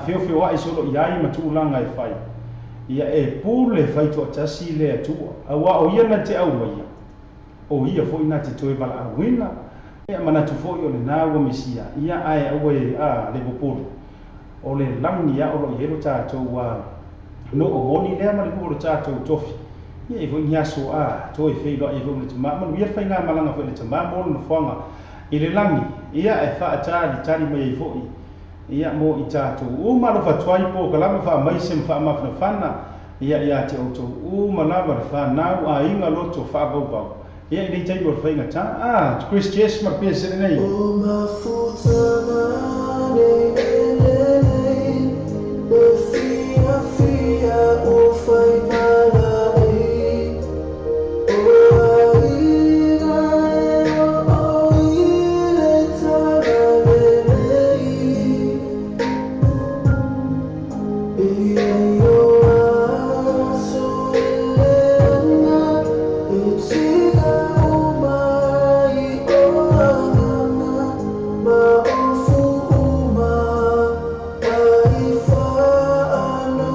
whio ai solo iai matulanga e whai ia e pū le whaitu atasi le atua awa o ia na te au ia o ia fo ina te toe bala awina ia manatu fo i o le nāua mesia ia ai au le popolo o le langi ia o lo iero tātou no o moni lea mali ko tātou tofi ia e foi nyaso toi fei lo e foi le tama man ia fai nga malanga foi le tama mo no fonga i le langi ia e fa atali tali mai foi ia mo i tātou o malo fa twai po kalama fa mai sem fa ma fana ia te auto o malama fa na inga loto fa bau ia i tai mo fai ngata Chris Jess ma pese nei o ma futana o fai para aí o aí o ele tá aí e eu acho ela e tira o mai o ama ma o fuma ai fa no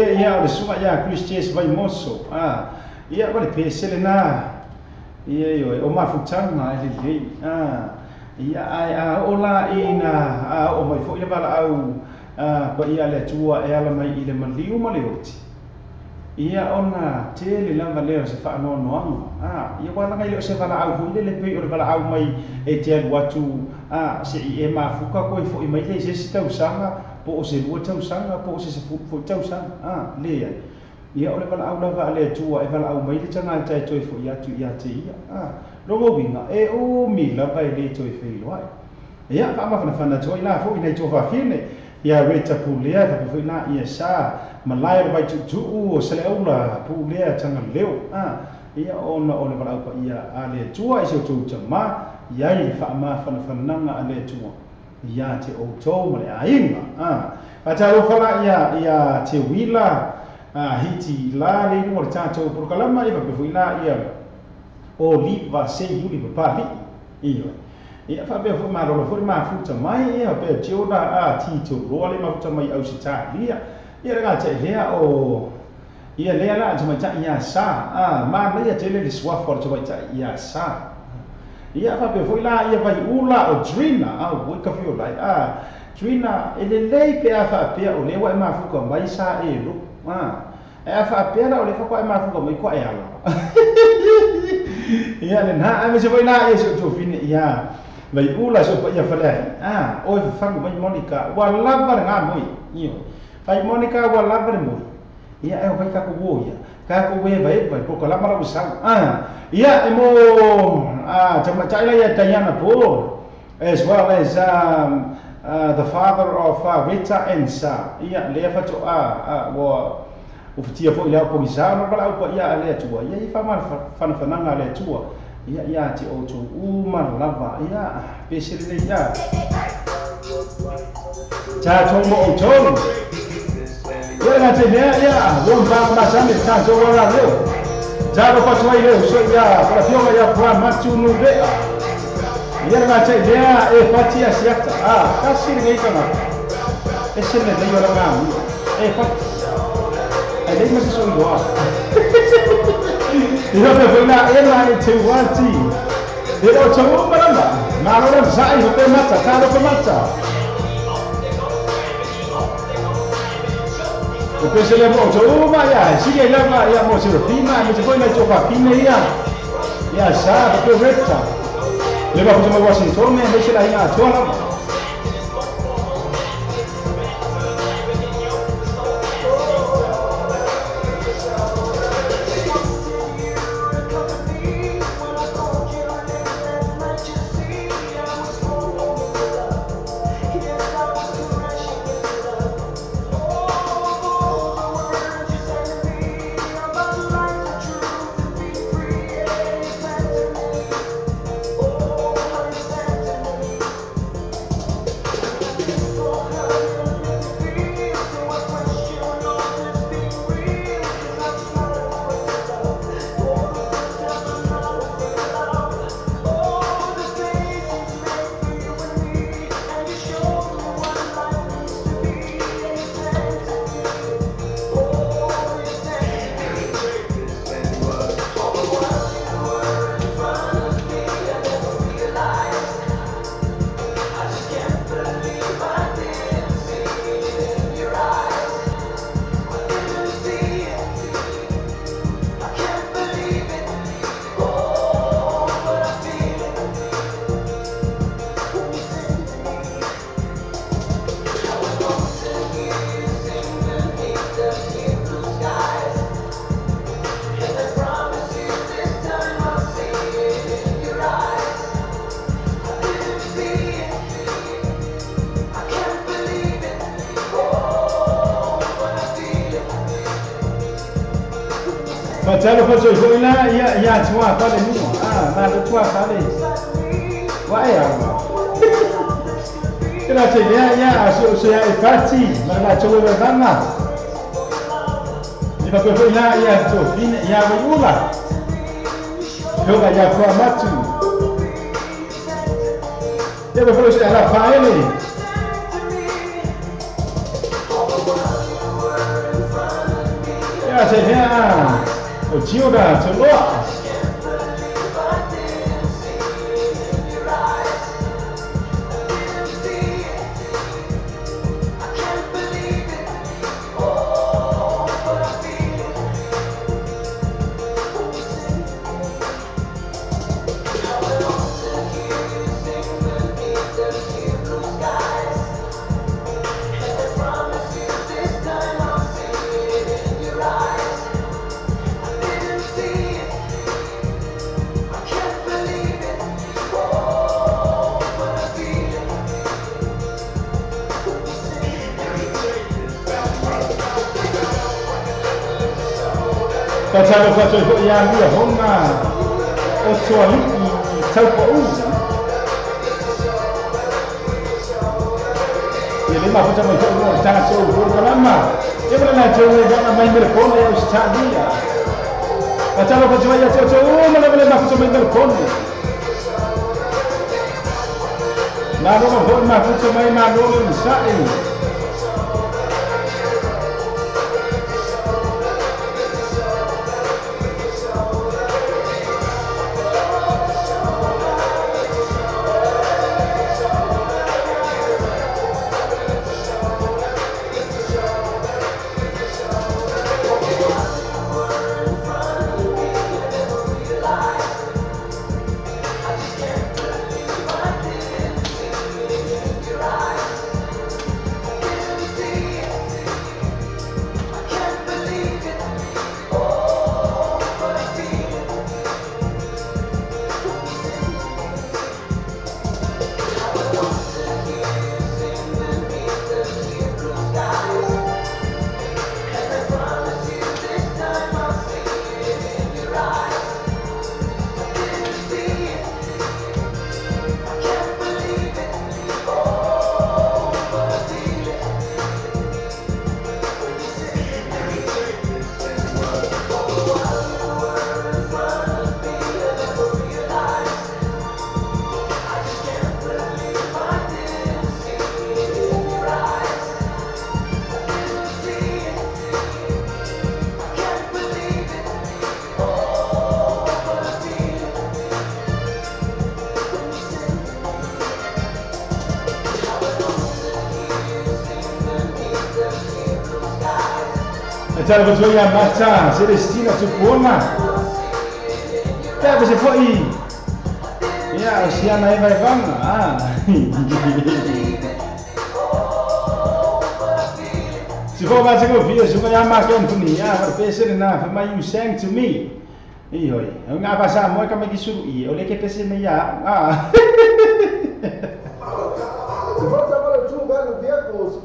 ia o le sunga ia Christians vai moso ia o le pesele na ia o mafutanga le ia ai ola ina o mai fo ia bala au pa ia le tua e ala mai i le maliu ma le oti ia ona tele lava leo se fa no ia wala ngai le se bala au fu le pe o le bala au mai e te alu atu se i e mafuka ko i fo i mai le se tau sanga po o se lua tau sanga po o se fo tau sanga le ia o le bala au lava le tua e bala au mai le tanga tai toi fo ia tu ia te ia logo winga e o mi lava le toi fe lo ai ia fa ma fa na toi la fo i nei to fa fine ia reta pulea ta fo na ia sa malai vai tu o se le aula pulea tanga leo ia ona o le bala au pa ia ale tua i se tu tama ia i fa ma fa nanga ale tua ia te o tau ma le ainga a tau fala ia te wila hiti la le mo le tatou por kalama i fa ila ia o liva se yuli pa li ia fa be fo ma ro fo ma futa mai ia pe tioda tito ro le ma futa mai au sita ia ga te lea o ia lea la te mai ta ia sa ma ia te le swaf for te mai ta ia sa ia fa be fo ila ia vai ula o drina o ka fio lai drina ele lei pe fa pe o le wa ma fuka mai sa e lu e fa pe la o le fa ko ma fuka mai ko e ala ia le na me se foi na e se to fine ia vai ula so pa ia fa le o fa mai Monica wa lava nga moi io fai Monica wa lava moi ia e vai ka ko wo ia ka ko we vai ko la mara usang ia e mo chama chaila ia Diana Paul as well as the father of Rita and Sa ia le fa to wo o fitia fo ia po isa no bala po ia le tua ia I fa ma fa nanga le tua ia ti o to uma lava ia pesele ia cha to mo o to ia na te ia won ba ma sa me ta so ora leo cha ro pa toi leo so ia para fio ia pra machu no be ia na te ia e fatia siata kasi ngai kana ese me dei ora nga e fatia lei ma si sono doa io per una era te wati io c'ho un maramba ma non sai per mazza caro per mazza o penso le mo c'ho ma ya si che la ma ya mo si prima mi c'è poi la gioca fine ya sa per retta le va facciamo Washington e invece la ina c'ho Facciamo faccio là ia tua fare nuo ma la tua fare vai grazie ia so ia infatti ma la tua donna di proprio là ia to fine ia vaiula gioca ia qua matu deve fare se la fare ta sẽ thế ở chiều đã cho lo ta cha lo fa cho ko ya ni hon na o so li sau ko u ye le ma fa cho mo cha so ko ko ma ye bra na cho ne ga na mai mer ko ne o sta dia ta cha lo fa cho ya cho o ma le ma fa cho mai mer ko ne na no ma fa cho mai ma no le sa e Cara betul yang baca Celestina Cukuona. Tak bisa foi. Ya, usia naik baik banget. Si kau baca kau video suka yang makan tu ni, berpesan na, firman you sang to me. Iyo, ngapa sah mau kami disuruh oleh kita sini ya.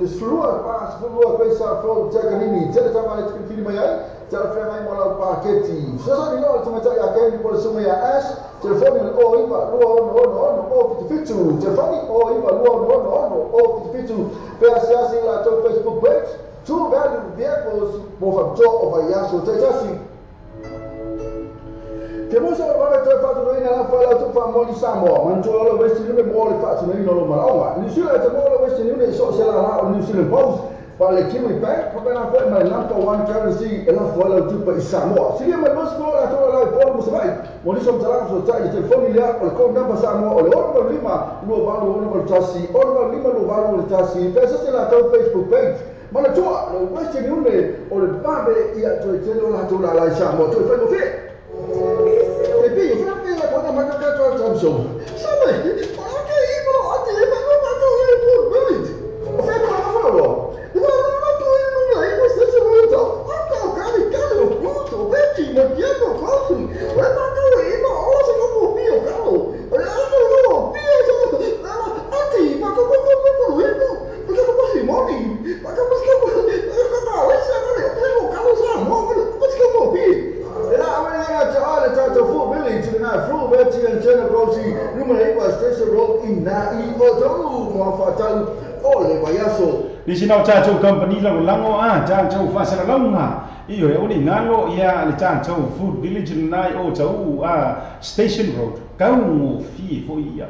Slua pas slua pesa flow jaga ini jadi sama itu film ya cara frame mai mola paketi so ni no sama cara ya kan por semua ya as telefon ni oh iba no oh fitu telefon ni oh iba no oh fitu pesa assim lá to Facebook page tu velho vehicles por favor over ya so just assim temos agora que faz no ina fala tu fa moli samo manjo lo vesti ni moli fa no ina lo mala ni sila te moli vesti ni so se la ni sila post para que me pega porque na foi mais number one currency ela fala tu pa samo se me mas no la toda la forma se vai moli so tala so ta telefonelia o com number samo o lo lima lo valo lo tasi o lo lima lo valo lo tasi pesa se la to Facebook page mana tu lo vesti ni une o le pabe ia to te lo la to la samo to fa mo fe e poi io fra me la cosa ma che cazzo al Samsung sai ma che io oggi ma non faccio il o fai ma farlo ma tu non hai questo momento ho caricato tutto vedi ma dietro così ma tu io ora se non può più caro no ma come perché non posso modi ma come si può di sini cha chou company la lango cha chou fasara longa iyo ya uli ngalo ya le cha chou food village nai o chou station road kau fi fo ia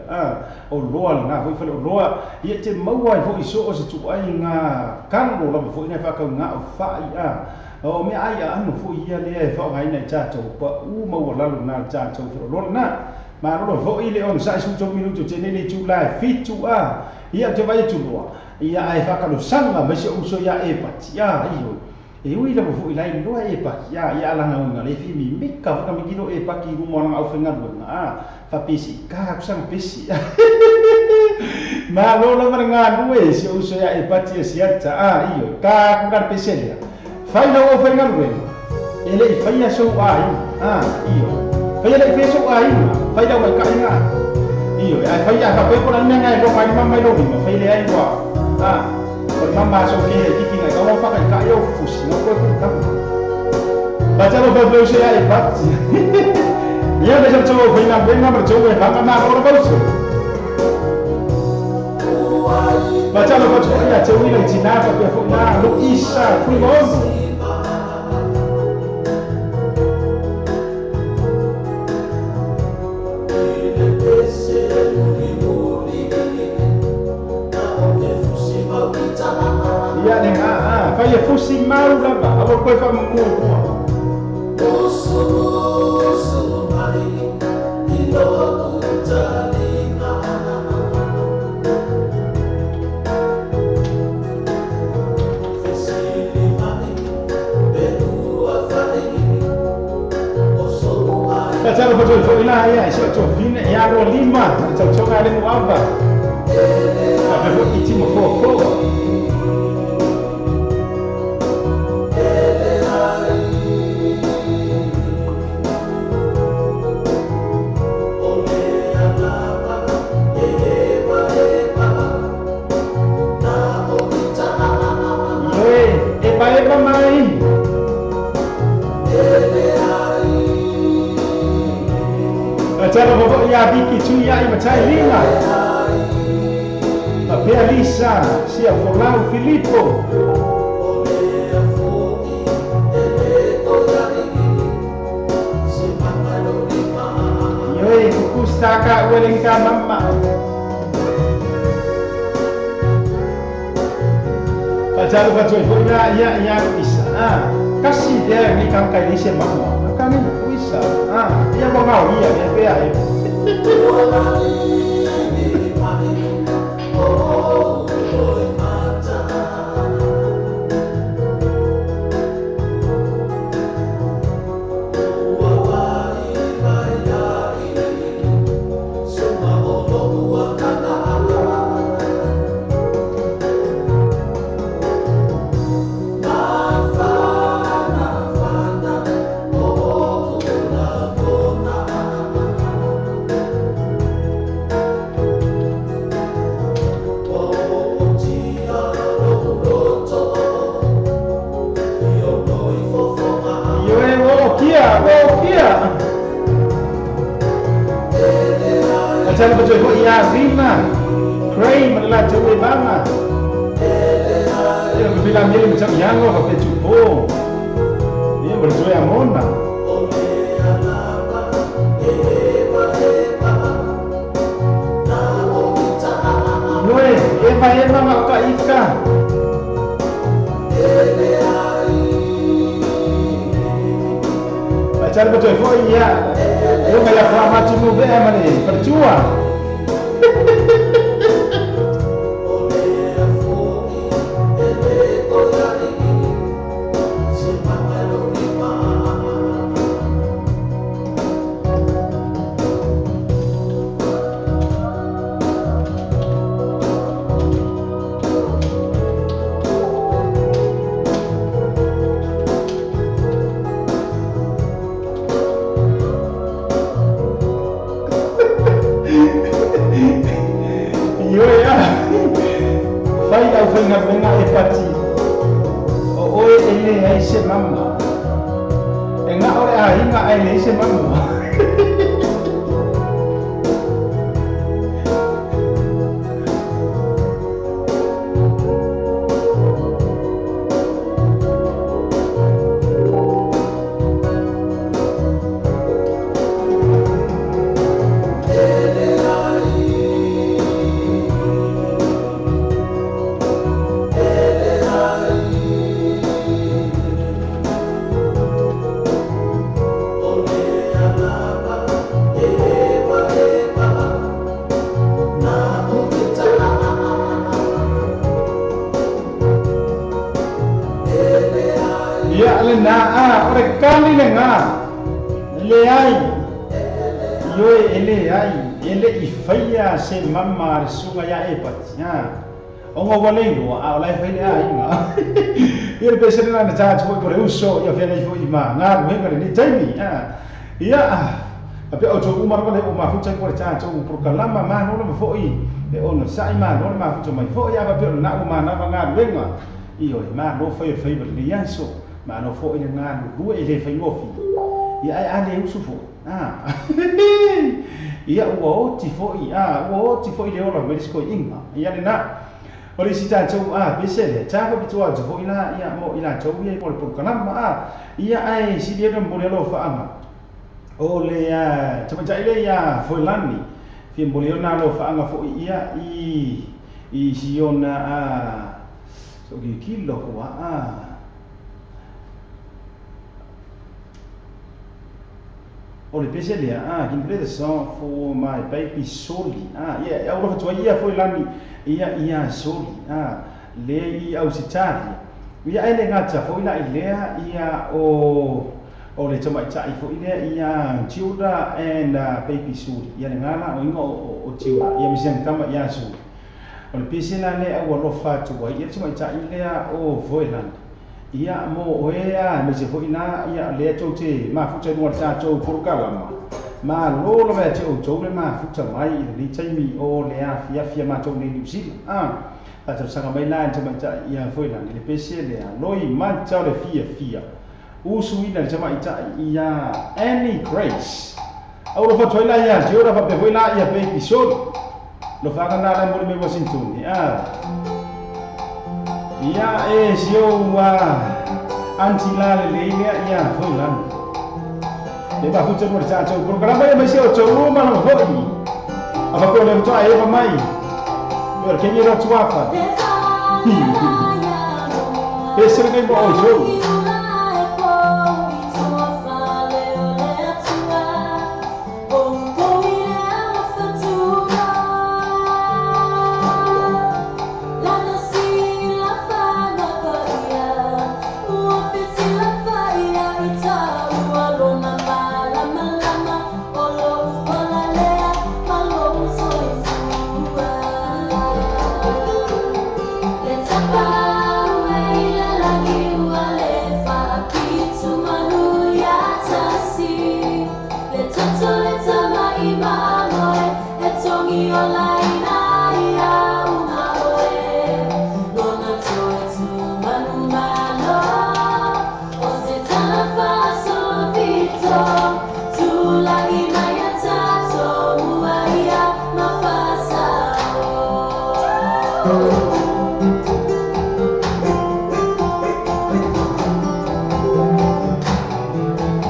o loa na fo fa loa ia te maua fo iso o se tu ai nga kan lo la fo ina fa ka nga fa ia o me ai anu fu ia le fa ngai nei chato pa u mo la lu na chato lo na ma lo vo ile on sa su to minuto tene le tu la fitu a ia te vai tu lo ia ai fa ka lo sanga me se uso ya e patia io e ui la vo ile lo e patia ia la nga le fi mi mika ka mi kilo e paki ru mo na au fenga lo na fa pesi ka sang pesi ma lo la nga due se uso ya e patia siata io ka ka pesi fai na o fenga lo ele fai a so ai io fai le feso ai fai da ka ina io ai fai a ka pe ko na nga lo mai mai lo ma fai le ai wa ko mama so ke kiki nga ka fa ka yo fusi no ko ka ba ta lo ba se ai pat ia de so fai na ben ma so e ha ma lo ba so ba ta lo ba so ya te wi le tina fa pe fo na lo isa ku mo ia le fai e fusi mau lava alo koe fa mu Cara betul betul ina ya sio tu vine ya ro lima tau tau ka le mu amba apa lo iti mo fo Cara bawa ya biki tu ya macai lima. Tapi Alisa sia Forlao Filippo. Yoi kustaka welengka mama. Pacar betul ya bisa. Kasih dia ni kan kai ni sia mama. Kan ni bisa. Dia mau iya dia ya. Cara betul kok ya Rima Crane adalah cewek banget. Dia bilang dia macam yang lo pakai cupo. Dia berjuang mona. Noe, ema mak ka ikan. Cara betul kok ya. Yo me la fama tu be amane perjuang. Venga de pati. O ele ai se mama. Enga ore ai nga ai se mama. rekali le nga le ai yo ele ai ele I faia se mama sunga ya epat ongo wale lo a lai fai ai nga ia pe se na ta ko ko uso ia fe nei fo ima nga ru henga ni taimi ia ape o to umar ko le o ma fu chai ko ta to pro kalama ma no le fo I e ona sai ma no ma fu to mai fo ia ba pe na o ma na ba nga ru nga io ma no fai fai ba ni ya so ma no fo I nga ru e le fai ngo fi ia ai ale usu fo ia o ti fo I o ti fo I le ola me sko inga ia le na Oli sita chau besele chapa bitua jo ina ia mo ina chau ia por kanama ia ai si dia dom boleh lo fa ama ole chapa ile ia foi lani fi boleh na lo fa anga fo ia I siona so ki kilo wa Ole besele kin play the song for my baby Soli ia eu lo fa ia foi lani ia soli le I au sitali ia ele ngata fo ina ilea ia o le tama tai fo ia Tilda and baby soli ia le ngala o ingo o Tilda ia misen tama ia soli o le pisina le au lo fa tu ia tama tai ilea o Voiland ia mo oea me se fo ina ia le tote ma fu te no ta to porkala ma lo lo me te o tole ma futa mai ni taimi o le afia ma to ni usi ta sanga mai la te mai ia foi la le pese le loi ma ta le fia usu ina te mai ta ia any grace au lo fa toila ia je ora fa pe foi la ia pe episode lo fa kana la mo me Washington ia e sio anti la le ia foi la le ba hutu mo sa cho programa ia mai se o cho uma no hoi apa ko le to ai ba mai per che mi ro tua fa essere nei bo show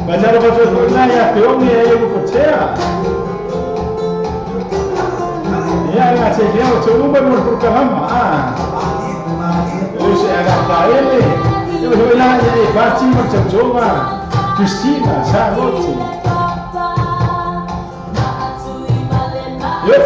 Bacara baca sekolah ya, peong ya yang berpercaya. Ya, ya saya dia coba berpercaya Terus ada kain ni. Itu sekolah ya, baca macam coba. Christina, Charlotte. Yep.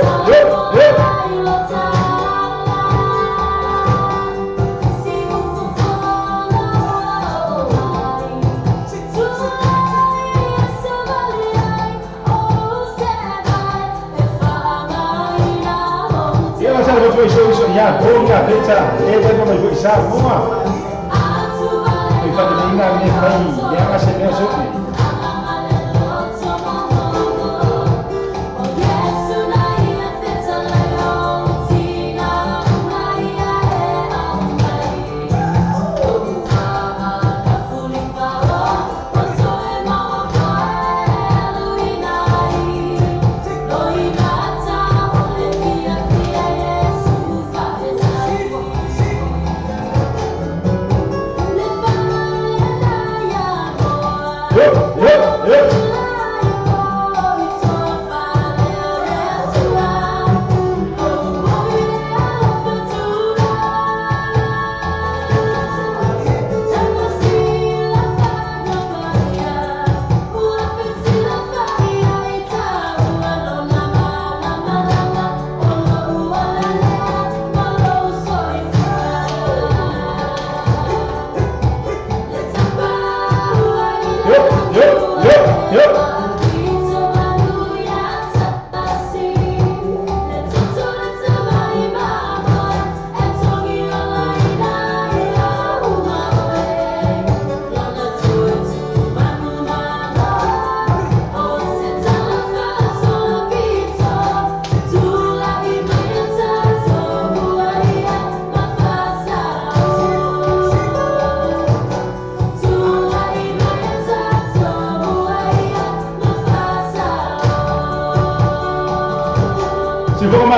Ya, bola, beta, ela não vai jogar uma. E para terminar, me vai, já vai ser meu sonho.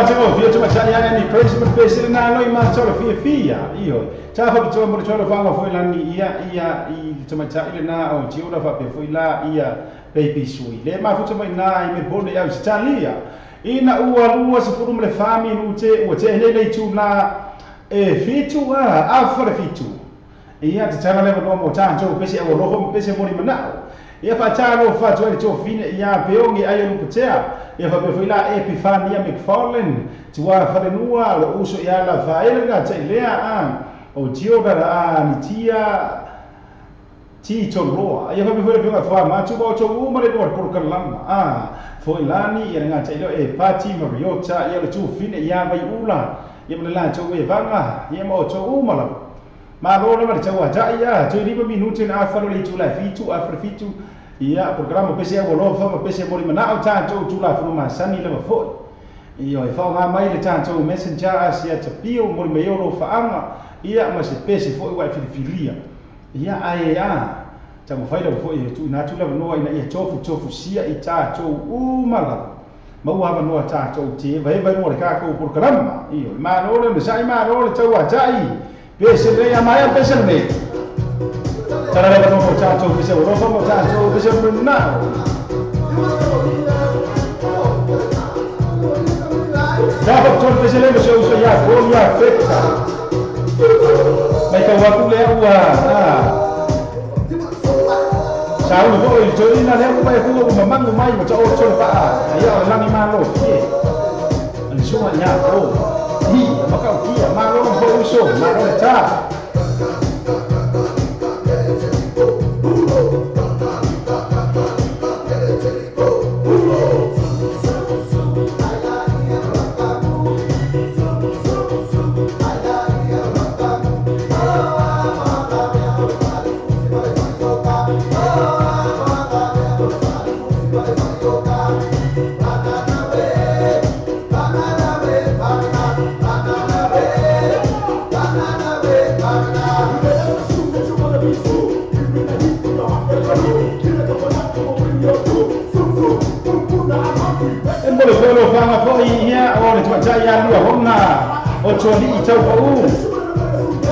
Fatima via tuma chanya ni principal base na no ima chola fia iyo cha fa bitwa mo chola fa foi la ni ia I tuma cha ile na o chiura fa pe foi la ia baby sui le ma fu tuma na I me bone ya stalia ina ua se fu le fami nu te o te le tu na fitu a fa fitu ia te tana le mo ta jo pese o roho pese mo ni mana ia fa tano fa tu to fine ia peongi ayo nu putea ia fa pe foi la Epifania McFarlane tua fa nua lo uso ia la vaile nga te lea o tioga a ni tia ti to loa ia fa pe foi pe fa ma tu ba to u ma le por kalama foi lani ia nga te lo Pati Mariota ia le tu fine ia vai ula ia me la to e vanga ia mo to u ma la ma lo le marcha ja ia to riba minuti na fa le tu la fitu afra fitu ia programa pese a lo fa pese mo mana o ta tu la fa ma sani le fo io e fa nga mai le ta tu messenger asia te pio mo me yo lo fa anga ia ma se pese fo wa filia ia ai ta mo faida fo ia tu na tu la no ina ia tofu sia I ta tu mala ma wa va no ta tu te vai mo le ka ko programa io ma no le sai ma no le tu a jai pese le ia mai pese le Tara le no mo cha tu pese ro mo cha tu pese na Dapat betul pese le pese uso ya ko ya feta mai ka wa ku le wa Sao lu ko I chơi na le ko mai ku ko mamang ko mai mo cha o chol pa ya la ni ma lo ki Ani suwa nya ko hi ma ka ki ma lo ko uso ma lo cha Polo fanga foi ia o le tuacha ia lua hona o toli I tau pau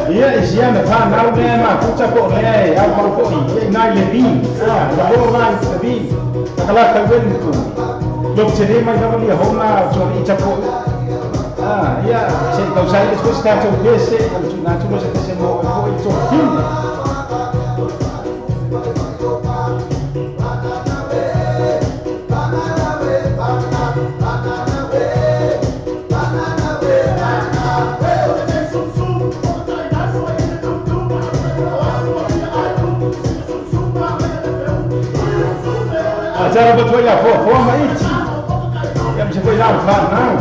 ia isia me fa nau ne ma puta po le au pau po I nai le bin la ho nai le bin kala ka wen ku lo tele mai va ia hona o toli I tau po ia se kau sai después sta to pese na tu no se pese mo ko I to fin Cara betul ya, forma iti. Yang bisa kau lihat kan?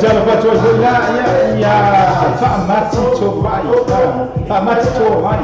Jangan lupa cuci bola ya Pak Mati cobai Pak Mati cobai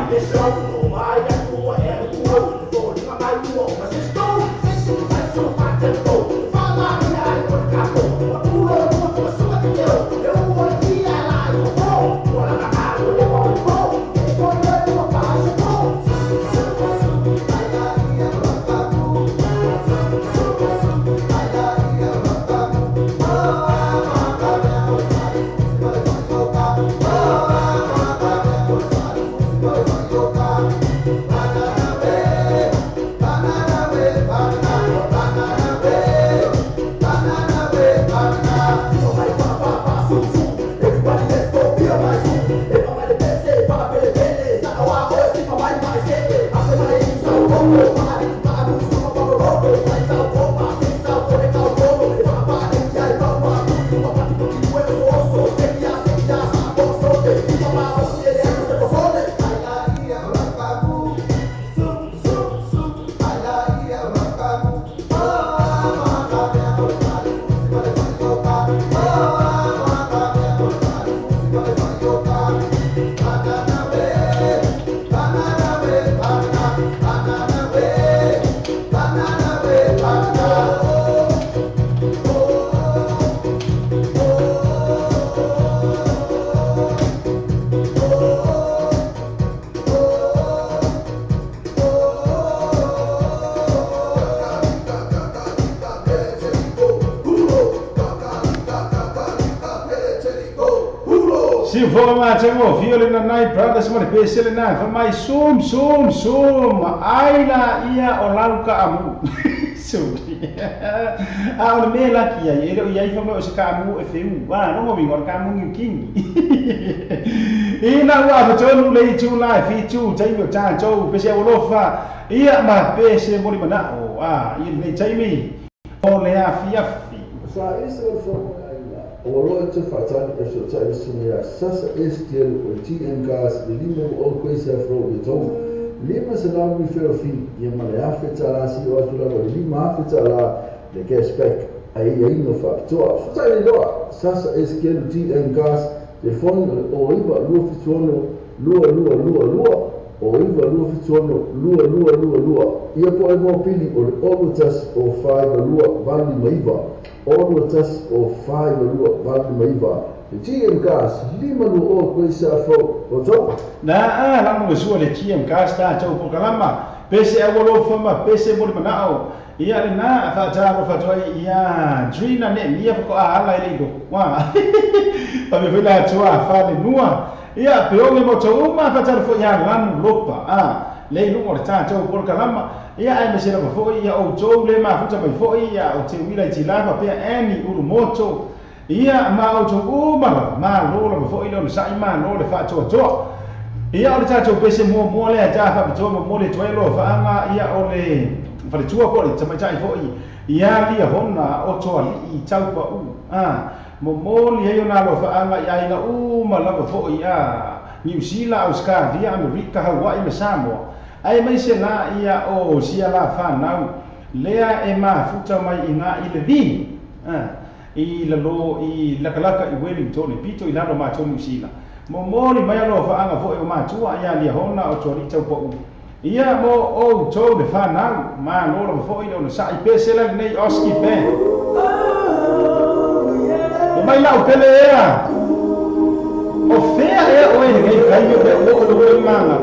Chango, Violin Night Brothers, my Pesel and for my soom, Aila ia or Lauka Amu. So, I'll be lucky. I from Osakamu if you are moving or Kamu King. In our John late to life, he too, take your time, Joe, Pesha, Ia, my Pesha Molimana, you may take me. Only a fiafi. So I used to from Oro to Fatan, if you tell us to me, Sasa Estiel, or TN gas, the Lima always have rolled the home. Lima Sanami Ferrofi, Yamala Fetala, or Lima Fetala, the gas back, a Yaino factor. So I know Sasa Estiel, TN gas, the phone or even Lufitono, Lua. O iwa lua fitono, lua. Ia po mo pili o orutas o 5 lua vali maiva. Orutas o 5 lua vali maiva. Le TM gas, 5 lua o koisa fo o topa. Na la mo sua le TM gas ta tau po kalama. Pese awolo fama, pese mo manao. Ia le na fa ta fa toi ia drina ne ia ko ala ile do. Wa. Pa me vela tua fa le nua. Ia peonge mo tau ma fatar fo ia lanu lopa le lu mo ta tau por kalama ia ai mesera fo ia o tau le ma futa mai fo ia o te wila ti lava pe ani uru moto ia ma o tau ma lo lo fo ia no sai ma lo le fa to ia o ta tau pese mo le ta fa to mo le to lo fa anga ia o le fa le tua ko le tama tai fo ia lia hona o to ali tau pa Momoli heo na lo faanga ia ina malava fo ia New Zealand, Australia, Amerika, Hawaii me Samoa. Ai mai se la ia o sia la whanau lea e ma futa mai i ngā i le vini. I lalo i lakalaka i Wellington, i pito i lalo mātou New Zealand. Momoli mai alo whaanga fo e o mātua ia lia hona o tori tau po ia mo o tau le whanau ma lora fo i o sa i pesela nei oski pe. Mai lau pele ea o fea ea o e ngai kai me pe o lo manga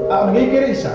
a ngai kere isa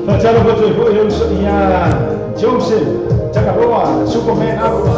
Pachalo po joy po yung ya Joseph Chakaroa Superman ako.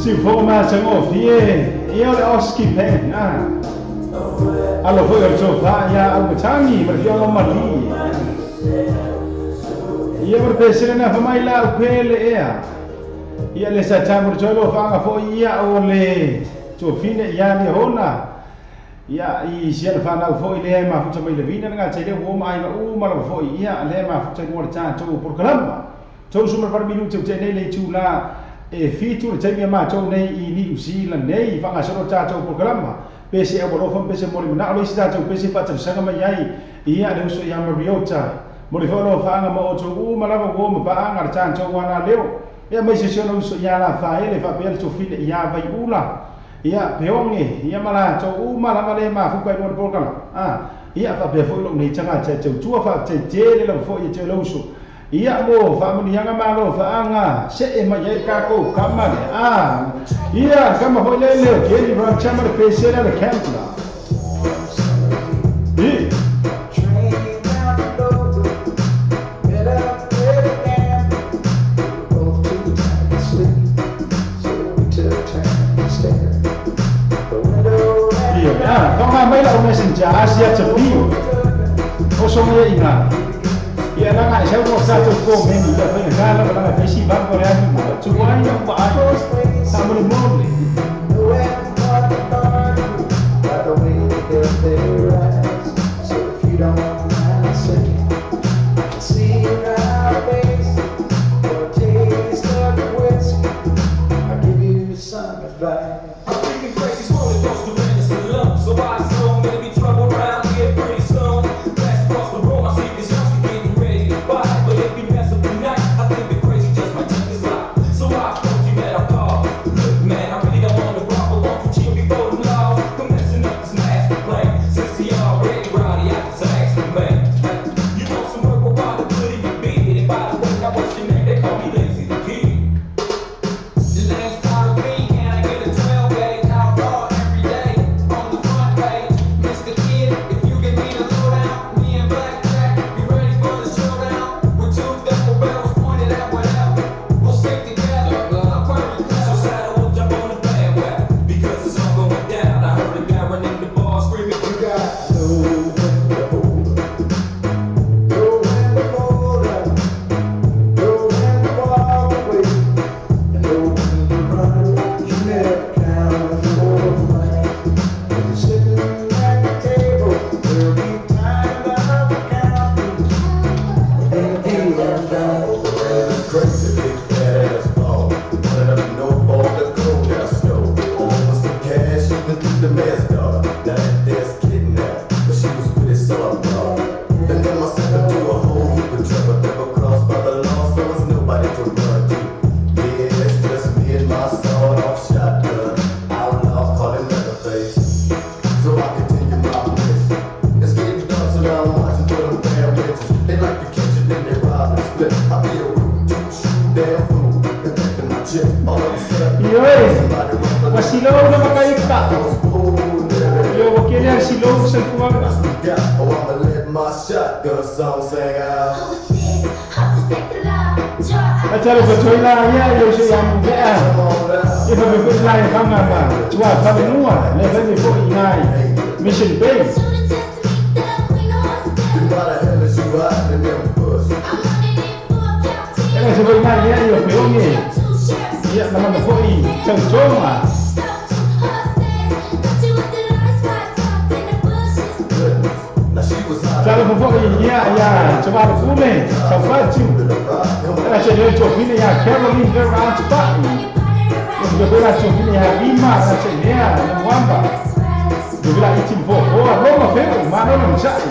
Si forma chango fie ia le oski pen allo foi al sofa ya al chami per io non mali ia per pesere na famai la pele ia le sa chamur cholo fanga fo ia o le to fine ia ni hona ia I sia fa na fo ile ma fu mai le vina nga chele wo mai ma u ma fo ia le ma fu mo cha to por kalamba to sumar par minuto chele le chula e fitu le taimi ma tau nei I ni usi la nei whanga soro tātou por kalama pese e walofan pese mori mana alo isi tātou pese whata sanga mai ai ia le uso ia mariota mori whalo whanga ma o tau malawa wo ma paanga le tātou wana leo ia mai se siono uso ia la whaele whapele to fine ia vai ula ia peonge ia mala tau malawa le ma fukai mori por kalama ia whapea fo ilo nei tanga tau tua wha te tere la fo ia te lauso ia mo fa mani yanga malo fa anga se e ma ye ka ko kamane ia kama ho le le ke ni ran chamar pesera le campla kama mai la messenger asia tepio o so me ina ia na ngai sau mo sa to ko me ni da pe na la la pe si ba ko ya ni mo tu wa ni ba sa mo ni mo ni so if you don't mind saying see my face or taste of the whiskey I'll give you some advice I'm thinking crazy slowly goes to witness the lump so I know maybe trouble around here pretty soon that's across the room I see this youngster getting ready to fight but if you mess up tonight I think the crazy Yoi, masilong na makayuta. Yo, wakili ang silong sa kuwaga. Acara betul lah ya, yo siya yang bea. Iba betul lah yang kama ba. Cua kami nuwa, level ni po inay. Mission base. Sebenarnya yo peongi. Iya nama po i, cengcoma. Kalau po i ya, coba kume, safaju. Saya dia cakap ini ya, Caroline Gerard cepat. Dia bilang cakap ini ya, lima saya dia yang wamba. Dia bilang itu oh, Roma Fero, mana orang cakap.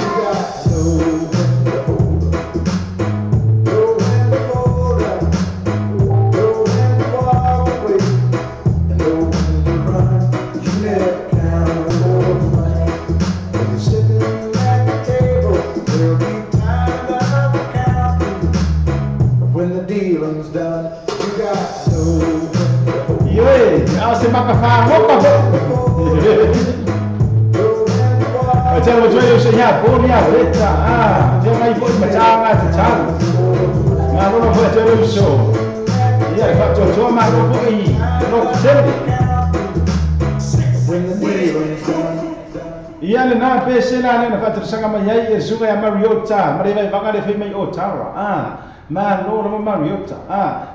Macam yo siya punya beta dia mai pun macam macam malu nak buat yo show ya kau coba malu pun ini rock seri iya na pesela na katersanga mayai sungai Mariota mereka bangar de mai Ottawa malu nama Mariota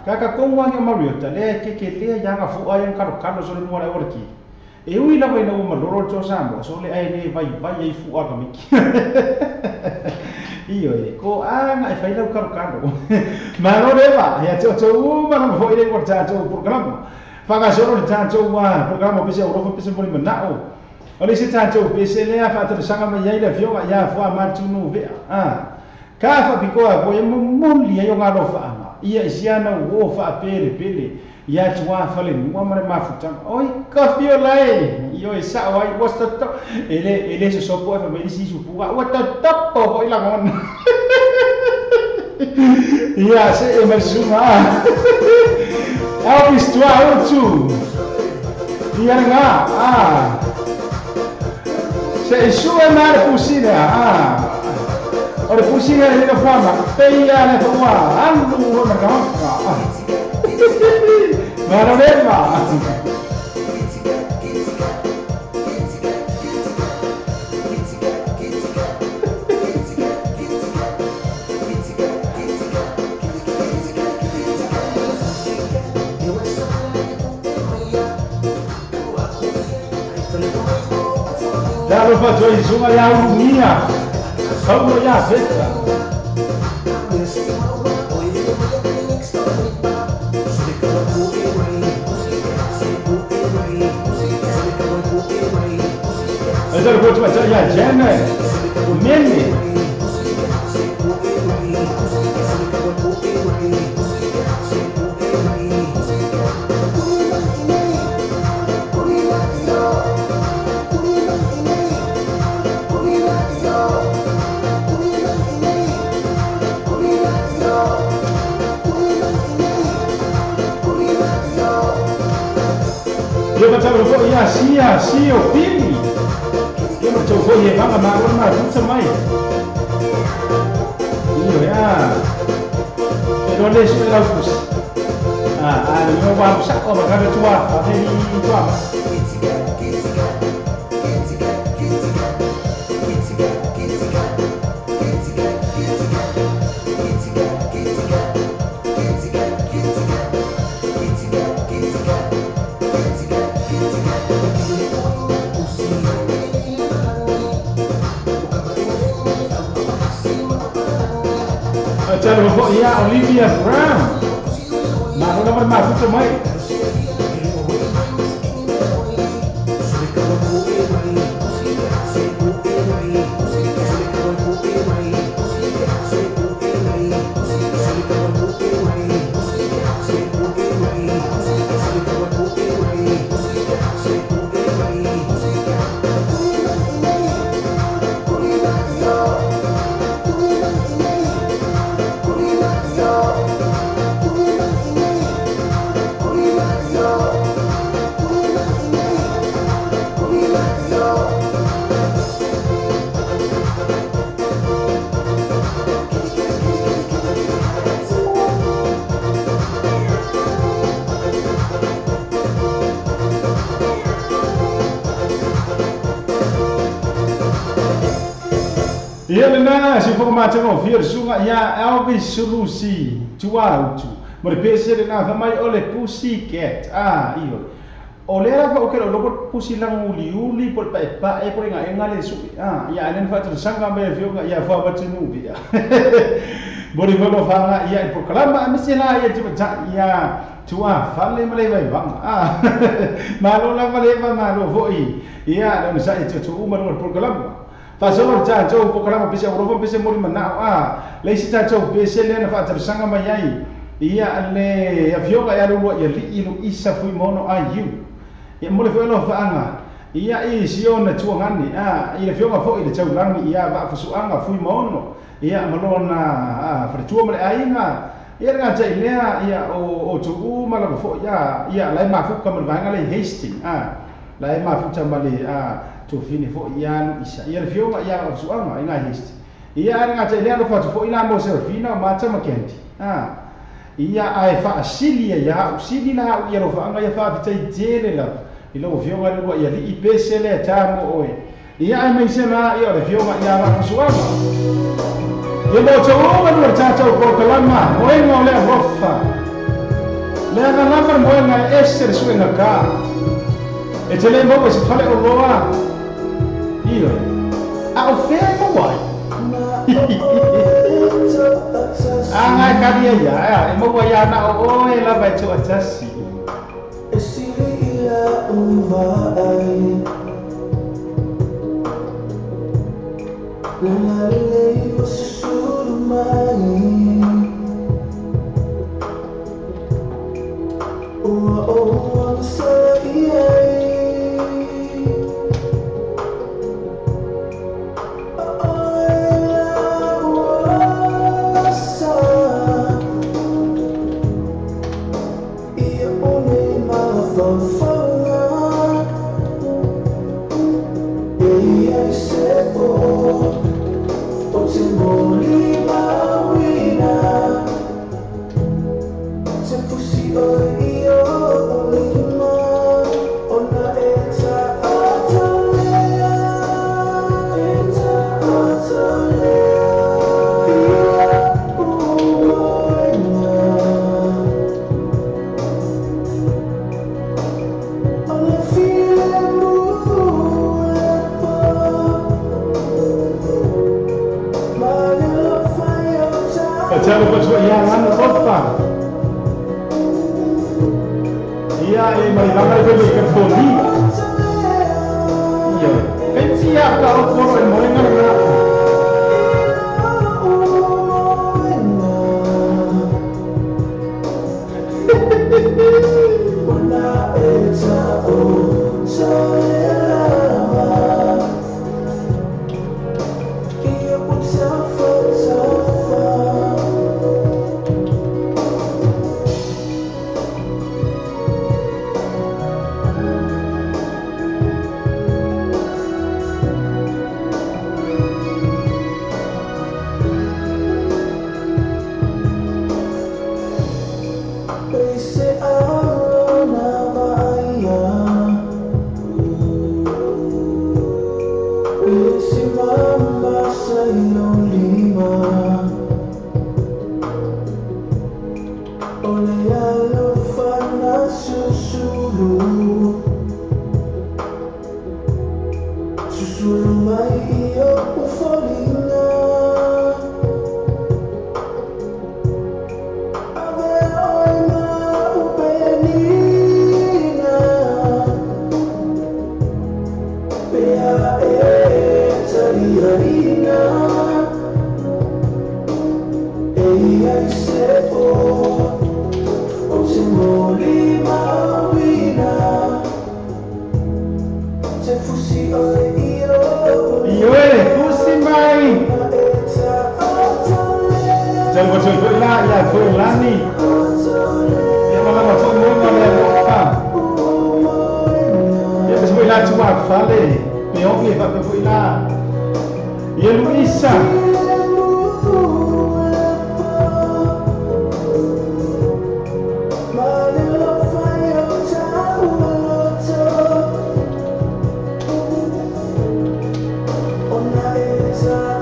kakak kongwang yang Mariota le ke le yang afu ayam karo so ni mora orki ui na vai na uma loro cho sambo so le ai ne vai ai fu aga mi iyo ko nga fai lau karo ma no deva ya cho ma no foi le por cha cho programa paga solo le cha cho wa programa pese Europa pese boli manao ole se cha cho pese le fa tra sanga ma yai le fio ya fu ma tu no ve ka fa biko ko ye muli yo nga lo fa ma ia isiana wo fa pele ya tua fale mua mare mafutang oi kafio lai yo isa wai was to ele se sopo fa me disi su puga wa to topo oi la ngon ya se emersuma Elvis tua utu dia nga se isu mare pusina ora pusina le fama peia le fama andu na kama Marabema. Lalu pasal sungai yang dunia, kau ya beta. Agora vou te passar a Jenna, o meme. Eu vou te falar, assim, o Pini. Eu não estou vou levar a mágoa na junta mais. Iyo ya. Pero le sudah lakus. Yo vamos a colocar a tua, a ver tua. Cara bawa ya Olivia Brown. Malu nomor maju semai. Ia lena si whakamatango whia sunga ia Elvis Sulusi tuautu. Ma le pese lena whamai o le Pussycat. Iyo. O le rafa o kera loko pusi langu uli por pa e por nga enga le sui. Ia nen fatu sanga me fionga ia fa batinu ia. Bori volo fanga ia por kalamaamisela ia tuwa ia tua fale male vai bang. Malo la male va malo voi. Ia no sa itu tu umar por kalama. Ta so cha cho por kalama pise ro pise mori mana le si cha cho pise le na fatu sanga mai ai. Ia le ia fionga ia ro ia li inu isa fui mono ayu. Ia mole foi lo faanga ia I siona tuangani ia fionga foi le chau langi ia va fusuanga fui mono ia malona fretua male ainga ia nga chai lea ia o tu mala fo ia lai mafu kamar vanga le hasting lai mafu chamale tu fini fo ia isa ia fionga ia fusuanga inga hasting ia nga chai lea lo fo ina mo se fina ma chama kenti ia ai fa silia ia silina ia lo faanga ia fa vitai jele la ilo fionga le ia li ipesele tamo oe ia ai mai sema ia le fionga ia la fusuanga ia mo tau ma cha cha ko kalama moe ngo le rofa le na lama moe nga eser suenga ka e tele mo ko se fale o loa ia au fe mo wai Anga kadia ya, emo wa ya na o la vai to atasi. Esilia umai, la lei musulmai, o sai.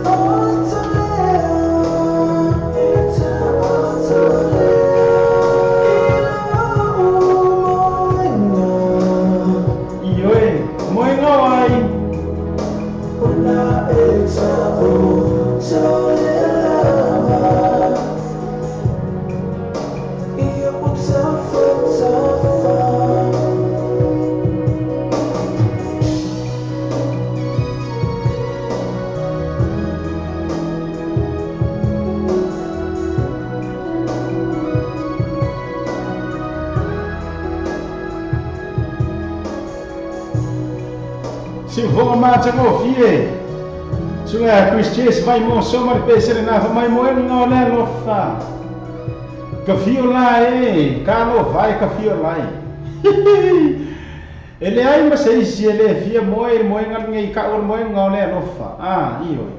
Oh Si vou mata mo fie. Sunga Christians vai mo so mar pesere na mai mo no na no fa. Ka fio lai, ka no vai ka fio lai. Ele ai ma sei si ele fia mo ngal ngai ka or mo ngone no fa. Ah, io.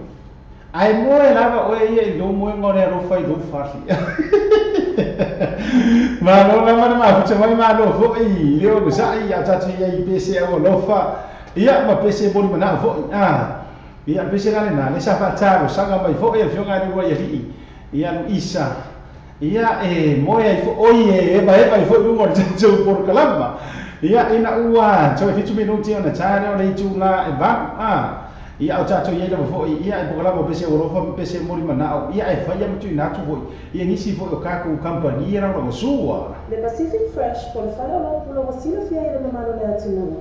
Ai mo lava o e do mo ngone no fa do fa. Ma no ma futa mai ma no fo i leo sai ya tatu ya i pese o no fa. Ia ma pese boni mana fo. Ah. Ia pese na le sa fa taro sanga mai fo e fio ngani wa ya hi. Ia no isa. Ia mo e fo oie e ba fo lungo tsu por kalamba. Ia ina ua so fitu minuti ona tare o le tu na e ba. Ah. Ia o tatu ye le fo ia e por kalamba pese o rofa pese boni mana. Ia e fa ya mutu na tu fo. Ia nisi fo o kaku company era no sua. Le Pacific Fresh por fala no pulo wasila fia ile mano le atu.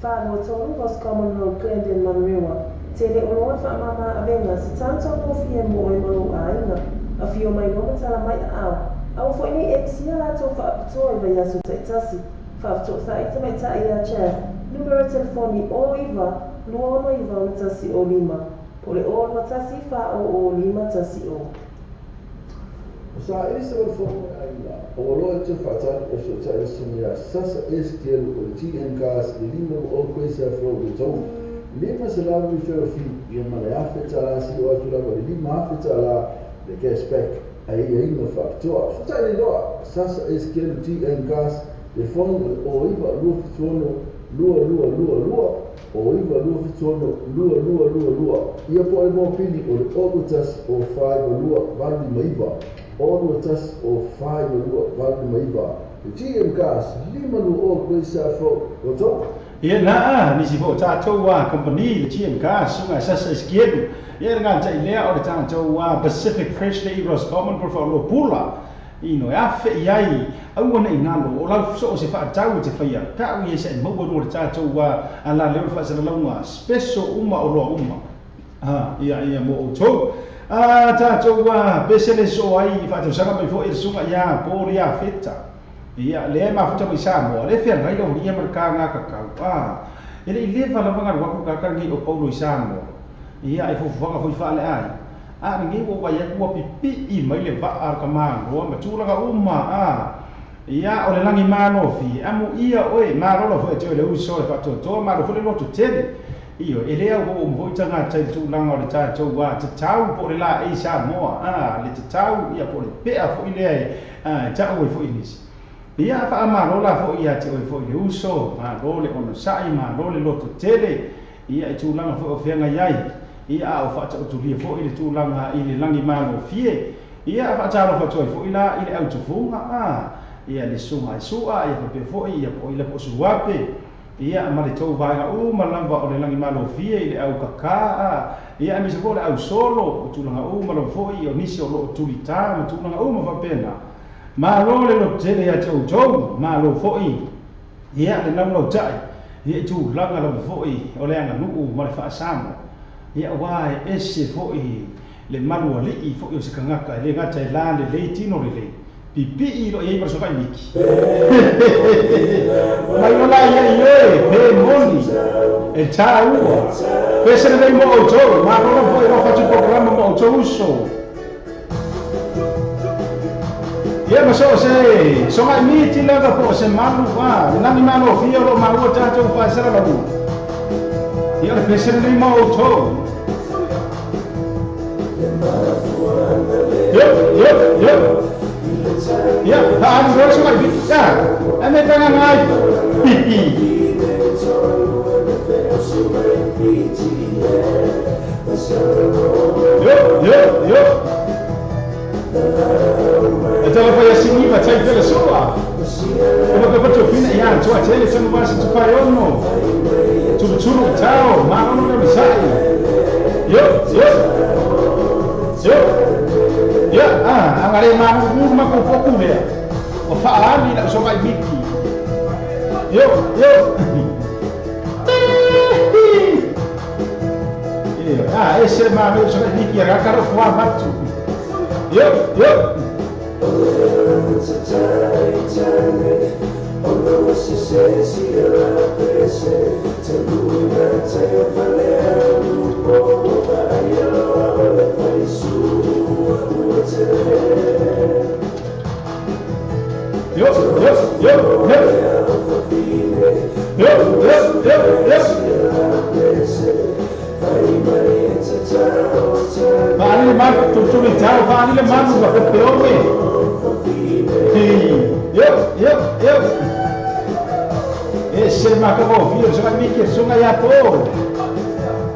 Fa no tonu was common no Glendon Manrewa. Tele o fa mama avenga se tanto no fia mo e mo ainga. A fio mai no tala mai au. Au fo ni e sia la to fa to e ya so tasi. Fa to sa ita mai ta ia che. Numero telefoni o iva, luono iva tasi o lima. Pole o tasi fa o lima tasi o. Sa esse o fogo ainda. O lote fatal o so tsa sumia sasa esquerdo o TNCAS lima o coisa flow do lima se lá no fi e uma afeta lá se o atura com lima afeta lá de cashback aí no factor. Só tá indo sasa esquerdo TNCAS de fundo o iva lua fundo lua o iva lua fundo lua e a pode bom pini o outras o fai lua vale maiva all tas o fai lua vale maiva o TNCAS lima no o coisa flow do Ia na ni si fo tatou wa company le TNCAS sunga sasa esquerdo. Ia nga tai lea o le tatou wa Pacific Fresh Day Roscommon por favor pula. Ino ya fe yai au na ingalo o la so se fa tau te fa ya. Ka u ye se mo bo le tatou wa ala le fa se la lunga special uma o lo uma. Ah ia mo o to. Ah tatou wa pesele so ai fa te sanga mai fo e sunga ya por ya feta. Ia le ma futa mai sa mo le fer ngai lo ia marka nga ka ka ele ile fa la vanga wa ka ka ngi o paulo sa mo ia ai fu vanga fu fa le ai ngi wo wa ya ku pipi i mai le va ar ka ma ro ma tu la ka uma ia o le langi mano fi amu ia oi ma ro lo fu te le uso le fa to ma ro fu le lo tu tele io ele o mo tanga tai tu langa o le ta to wa te tau po le la ai sa mo le te tau ia po le pe a fu ile ta o fu inis Ia fa amaro la fo ia te oi fo i uso ma role ono sai ma role loto tele ia i tūlanga fo o whianga iai ia o fa ta o tulia fo i le tūlanga i le langi malo fie ia fa taro fa toi fo i la i le au tufunga ia le sunga i sua ia pe fo ia po i le po suape ia ma le tau vanga ma lamba o le langi malo fie i le au kaka ia mi se fo le au solo o tūlanga ma lo fo i o nisi o lo tulita ma tūlanga ma fa pena ma lo le lo tele ya tau ma lo foi ia le nang lo tai ia tu langa lo foi o le anga nu ma le fa samo ia wa ese foi le malu ali I foi o se kangaka le ngata la le tino le pipi lo ia perso kai miki ma lo la ia pe moni e tau pese le mo o ma lo foi lo fa tu programma mo o so Ia ma so se so mai miti la po se malu wa na ni mano fio lo ma o tato fa sera la bu ia le pese ni mo to ia ta an ro so mai bit ta ane ta ngai yo Então foi assim, vai sair pela sua. Eu vou para o fim, já, tu até ele não vai se tocar eu não. Tu não tchau, mas não me sai. Agora mas uma com foco né. O falar ni só vai miki. Esse mano só vai miki, agora quero falar batu. Although she says she Fa'ale man tu le tau fa'ale man ba pe owe. Yo. Ese ma ka bo fio so mi ke so ya to.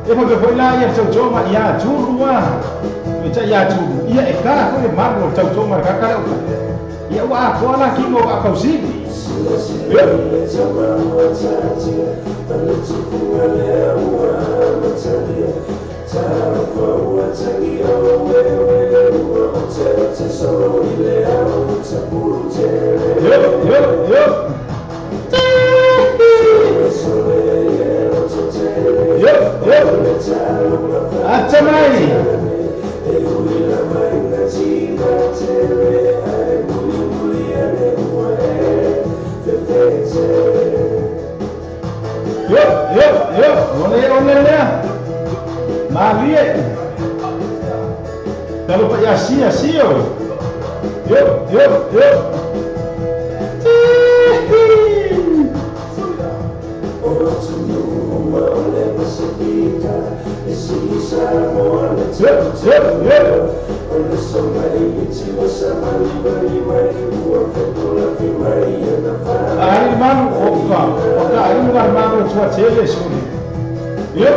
E mo ke foi la ya tau ma ya churua. Me cha ya chu. Ia e ka ko le man no tau ma ka ka. Ia wa ko la ki mo a kausi. Maria, kalau Pak Yasi, yo. Ari man oka ari lugar man tua tele suri. Yo.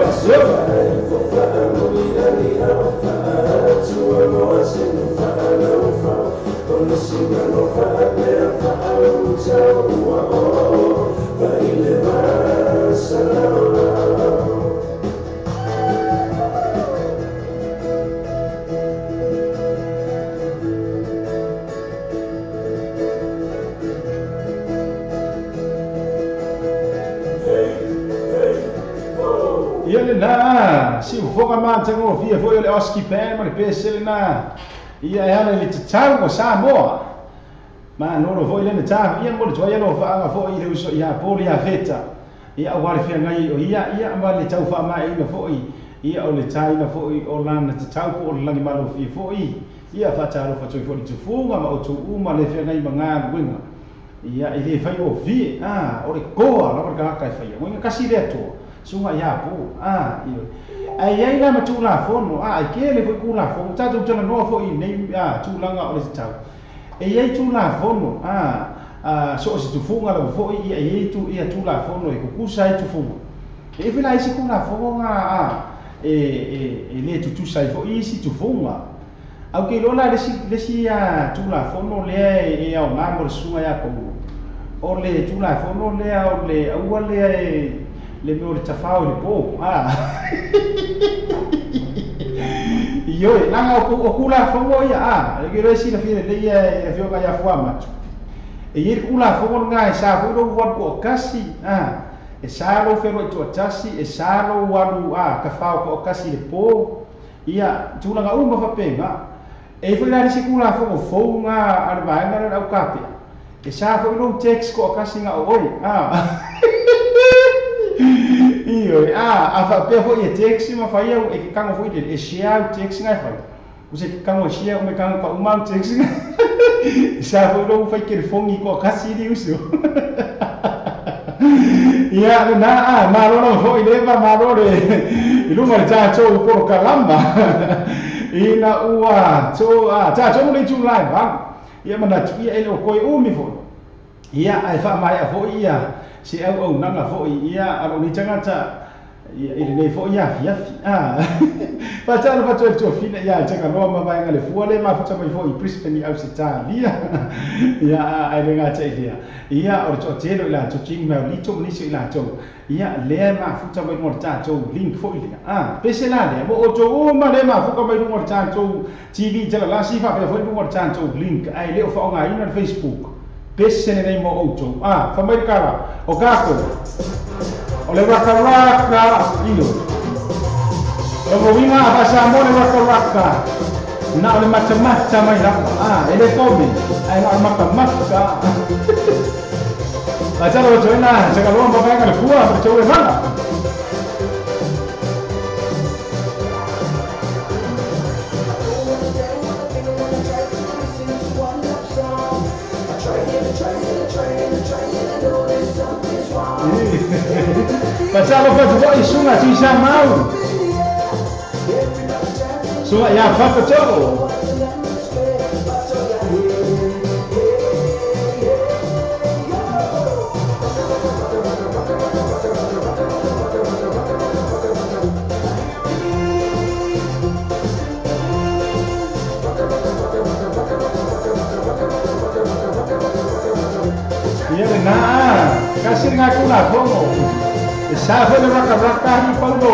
Ia le na si ufoka mantango fia foi le oski pen ma le pese na ia ana le tau ko Samoa ma no foi le tau ia mo le toia no fa foi le uso ia poli a feta ia wale fia ngai o ia ma le tau fa mai no foi ia o le tai na foi o lana tau ko o langi malo fia foi ia fa talo fa toi foi tufunga ma o tu uma le fia ngai manga winga ia ile fai o vi o le koa la ka ka fai winga kasi le to sunga ya pu io ai la ma tu la fono ke le fu la fono ta tu tana no fo i nei tu langa o le tau ai tu la fono so si tu funga la fo i ai tu la fono e ku sai tu funga e vela isi ku la fono le tu sai fo i si tu funga au ke lo la le si tu la fono le au ngamo sunga ya ko o le tu la fono le au le au le meo le tafao le po io langa o kula fongo ia le ke resi la fine le ia fio ka ya fuama e ir kula fongo nga sa fu do wan ko kasi e sa lo fe ro to tasi e sa lo walu ka fao ko kasi le po ia tu langa uma fa penga e foi la resi kula fongo fonga al vaenga au kape e sa fu lo text ko kasi nga oi io fa pe fo ye taxi ma fa ia e kango fo ide e share taxi ngai fa use kango share o me kango pa uma taxi sa fo lo fa ke fongi ko kasi di uso ia na ma lo fo ide va ma lo re ilu ma cha cho por kalamba ina ua cho cha cho le chu lai ba ia mana ia ele ko umi fo ia ai fa mai fo ia si au nanga fo ia alo ni tangata ile nei fo ia fa talo fa to fina ia tanga no ma vai ngale fuale ma fa mai fo I Brisbane au Italia ia ai renga tsia ia o to telo ila to king ma lito ni si ila to ia le ma futa mai mo ta to link fo ia pese la le mo o to ma le ma fuka mai mo ta to TV tela la si fa fo mo ta to link ai le fo nga ina Facebook pese nei mo auto fa mai kala o kako o le waka ino o mo winga fa sa mo le waka na o le mata mai la ele come ai na mata la chalo joina se calor va venga le fua per chove mala Try Pacalo Fatuai Sunga Tisa Mau Sunga Ya Papa Joe Kasih ngaku lah Bongo. Siapa yang raka-raka di Paulo?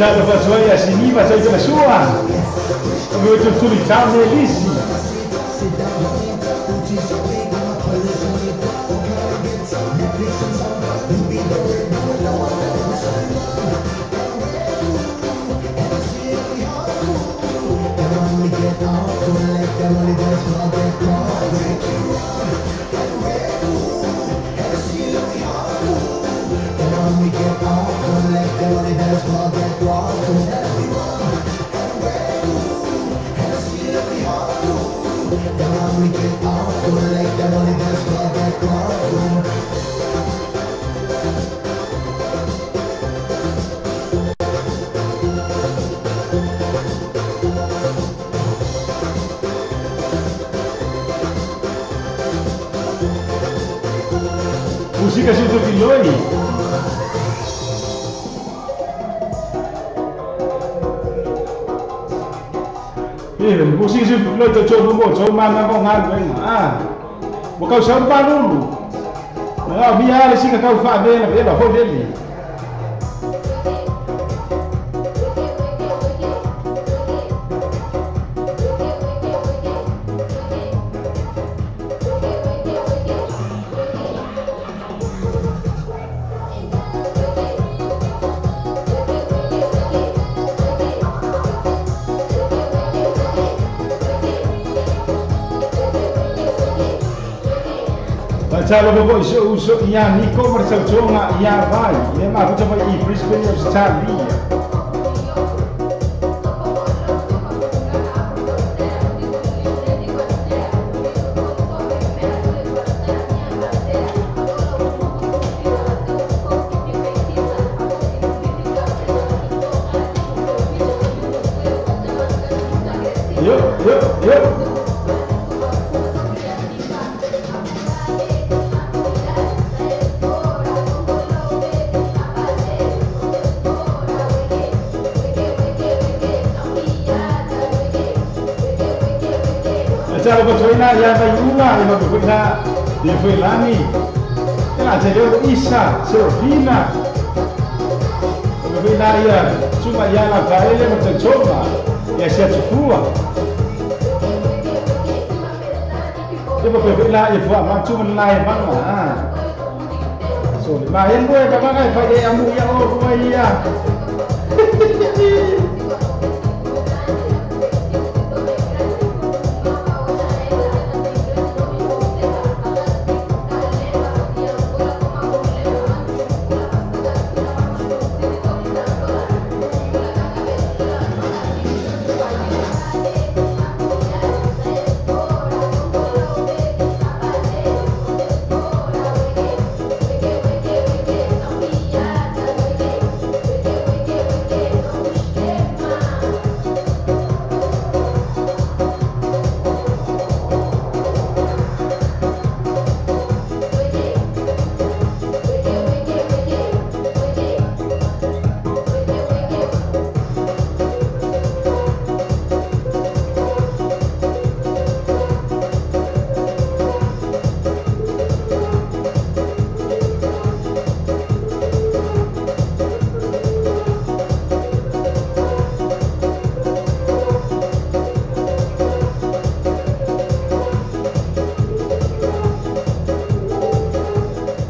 Ciao Fatuai sini baca itu semua. Begitu tulis tahu lisi. Música junto com Filoni. Música junto com Filoni, coba mau coba mana kau ngan bukan siapa dulu. Biar sih kau faham dia dah hodeli. Kalau bawa isu yang Nico bercakap yang baik, memang aku coba Brisbane Australia. Yuk. Cara betul na ya bayuna ya betul dia filani. Kena jadi Isa Serafina. Betul ya cuma ya la kaya macam coba ya saya cukua. Dia betul ya buat macam lain bang. So main gue memang ay pwede amu ya oh ya.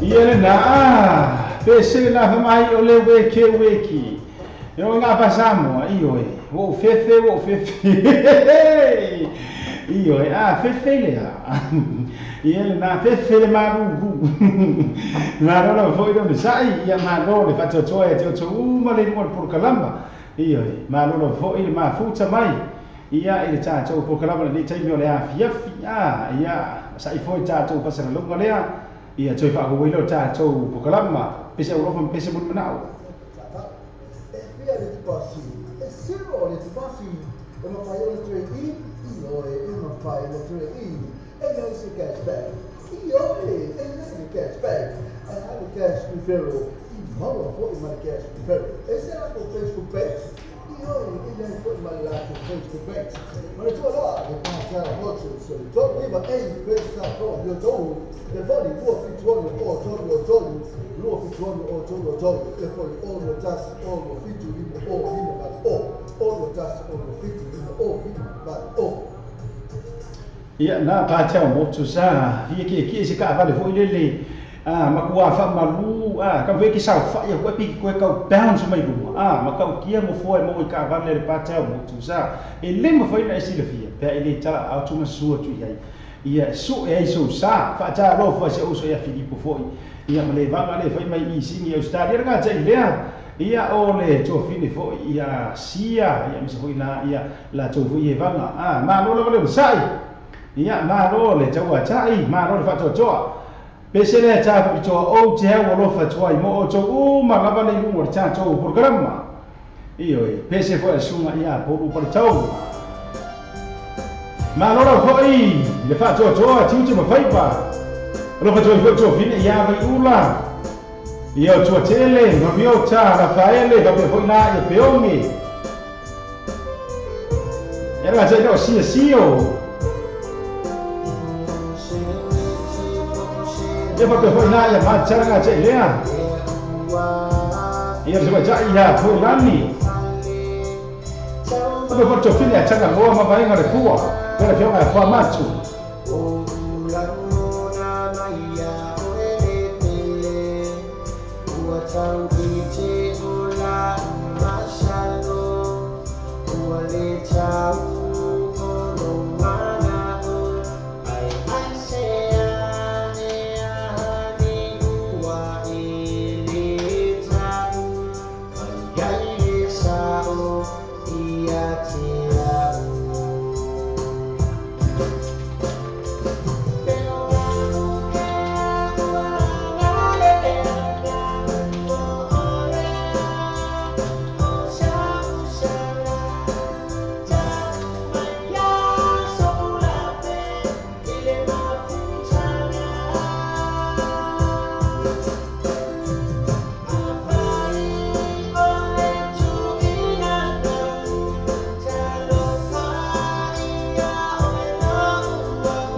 Ia na pese na mai ole weki. Yo nga pasamo io wo fefe. Io fefe le. Ia na fefe le maru. Maru foi do sai ia maru le faccio cioè uma le mo por calamba. Io maru foi ma futa mai. Ia ile cha por calamba le tai mi ole fiafi ia sai foi cha pasara lunga le. Ia coy fa ko wilo ta chou pokalama pese Europa pese mun menau. Via le passi. E sero le passi una fai le 3 io e una fai le 3 e non si cashback. Io e non si cashback. I have cash referral. Molo poi my cash referral. E se la con Facebook page io e non poi my live Facebook page. Ma tu allora che passa la voce sul giorno ma questa proprio tu le voli luo fituono o giorno e poi olio tas olio fitulino o limo bat olio tas olio fitulino o limo bat Ia na pa tau mo tu sa ia ki se ka vale foi lele ma ku fa malu ka ve ki sa fa ia ko pi ko ka bounce mai lu ma ka kia mo foi mo ka vale pa tau mo tu sa e le mo foi na silafia pe ele ta auto ma sua tu ia so e so sa fa ta lo fa se uso ia Filippo foi ia me leva le fai mai isi ni Australia ga tai lea ia ole to fini foi ia sia ia mi se foi na ia la to foi e vanga ma lo le sai ia ma lo le tau tai ma lo fa to pese le ta fa to o te ha lo fa to mo o to ma ga le lu ta to programma io pese foi suma ia po por tau ma allora poi le faccio ti ma fai pa lo faccio fine ia vai ula io tua tele ma mio ta Raffaele dopo poi là e peoni e allora c'è no io e poi là e ma c'era c'è lea io se già ia poi l'anni dopo faccio fine a c'era buona ma vai a fuoco Pero que vai for macho.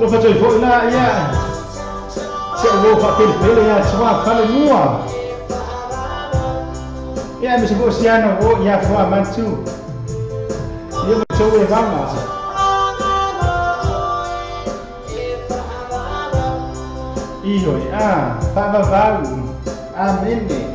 lo fa foi foi la ia se o fa pele ia swa fale mua ia me se go siano o ia fa manchu ia me so e vama iyo fa va amene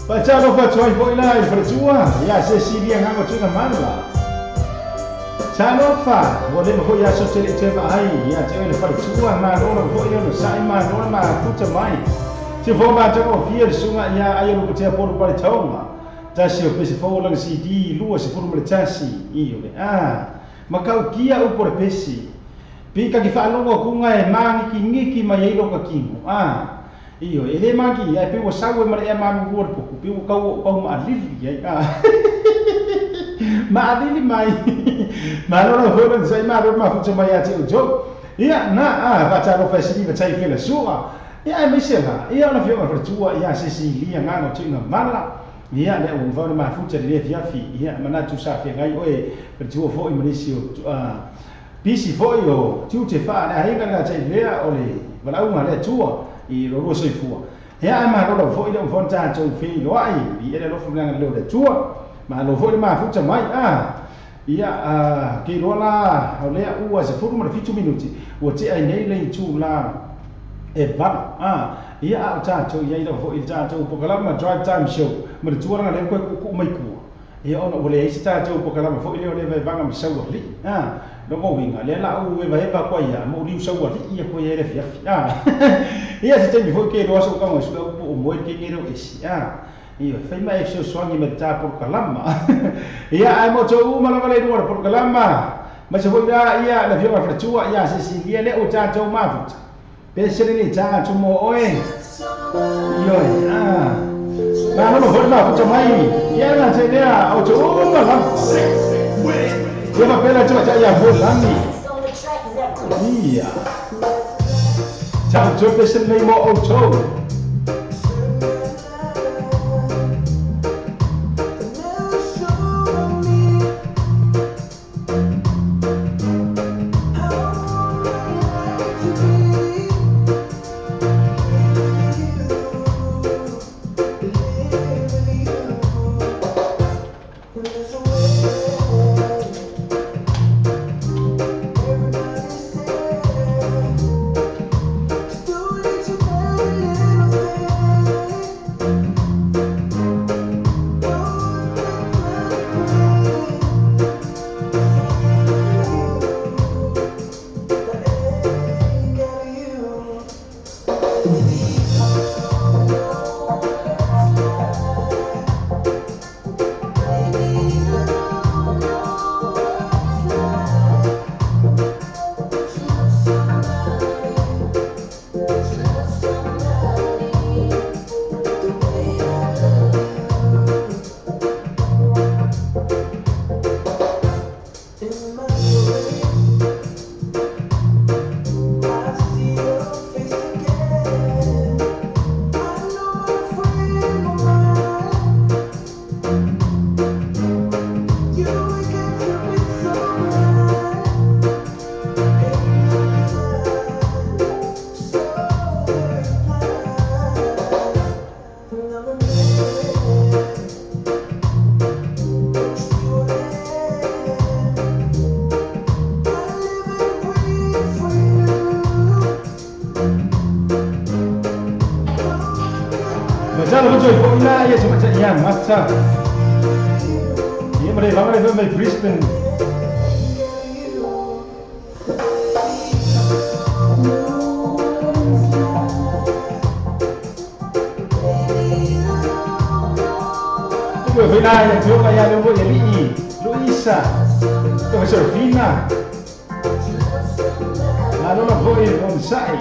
Pachalo pachoy boy la ifrechua ya se siria ngamo chuna manla chalo fa wole mo ya so tele teba ai ya tele farchua ma no ko yo no sai ma no ma pucha mai se fo ma to fier sunga ya ayo ko te por par choma tasi o pese fo lang CD lua se por mo tasi iyo makau kia u por pesi pika ki fa longo kunga e mangi ki ngiki ma yelo ka kimo iyo ele magi ya pe wo sawe mar e ma ngor po pe wo kau ma lili ya ma lili mai ma lo ho ron sai ma ro ma fu chama ya ti jo ya na ba cha ro fa si ba chai fe la suwa ya me se la ya na fio ma fa tua ya se si li nga no tinga mala ya le un va ma fu cha le via fi ya ma na tu sa fe ngai oe per tu fo i manisio bisi fo yo tu te fa na hinga na chai le ole ba la uma le tua i lo soi fu ya ma lo fo i fo cha chou fi lo ai i le lo fu nga le tua ma lo fo ma fu cha mai ia ke lo la o le ua se fu ma 5 minuti o te ai nei le tu la bang ia a chacho ia ilo fo il chacho pokalama drive time show ma tuara na le ko ku mai ku ia ona ole isi chacho pokalama fo ile ole vai banga mi sau li no mo winga le la u vai ba kwa ia mo liu sau li ia ko ia le fia ia se te fo ke ro so ka mo so po mo ke ke ro isi ia fai mai so swangi me ta pokalama ia ai mo cho u ma la le ro pokalama ma se foi ia la fia ma fratua ia se si ia le o chacho ma futa pensare ni chacho mo oe io ma non lo faccio mai ia na se ne a o cho ma la io ma per la già ia volani ia ciao ciao pensare nei mo o cho ia cuma cak ia masa ia mereka mai Brisbane tu vina yang tu kaya lumbu Eli Luisa tu Serfina lalu nak boleh bonsai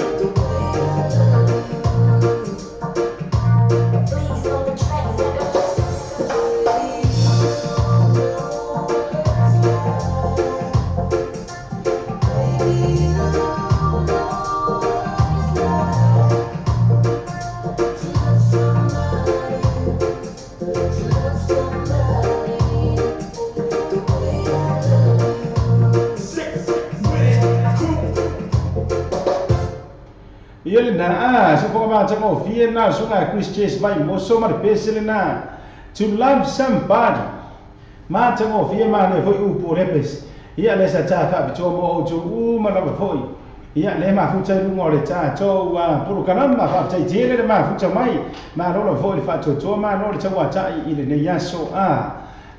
so po ma chamo Vienna so na Christians vai mo so mar peselena to love somebody ma chamo Vienna ne foi u po repes ia le sa cha fa bicho mo o chu u ma la foi ia le ma fu chai lu ngore cha cho wa puru kanam ma fa chai jele ma fu cha mai ma lo lo foi fa cho ma no le cha wa cha i le ne ya so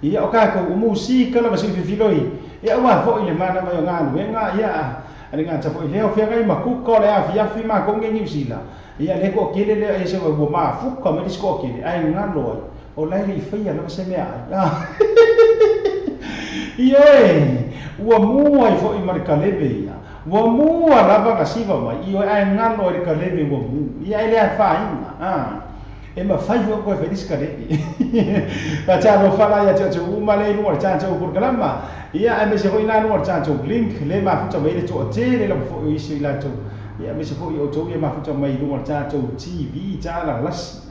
ia o ka ko musika la ba si filoi ia wa foi le ma na ma nga we nga ia ani nga cha foi leo fia kai ma ku ko le afia fi ma ko nge New Zealand ia le ko kile le e se wa ma fu ko me disko kile ai nga loi o lai ri fia no se me ai ie wa mu ai fo i marka lebe ia wa mu ala ba ka siva mai io ai nga loi ka lebe wa mu ia ile fa ina e ma fai ko fe diska lebe ta cha no fa la ya cha u ma le no cha cha ku kalama ia ai me se foi na no cha cha link le ma fu cha me le cho te le lo fo i si la cho ia me se foi o cho ia ma fu cha me no cha cha TV cha la las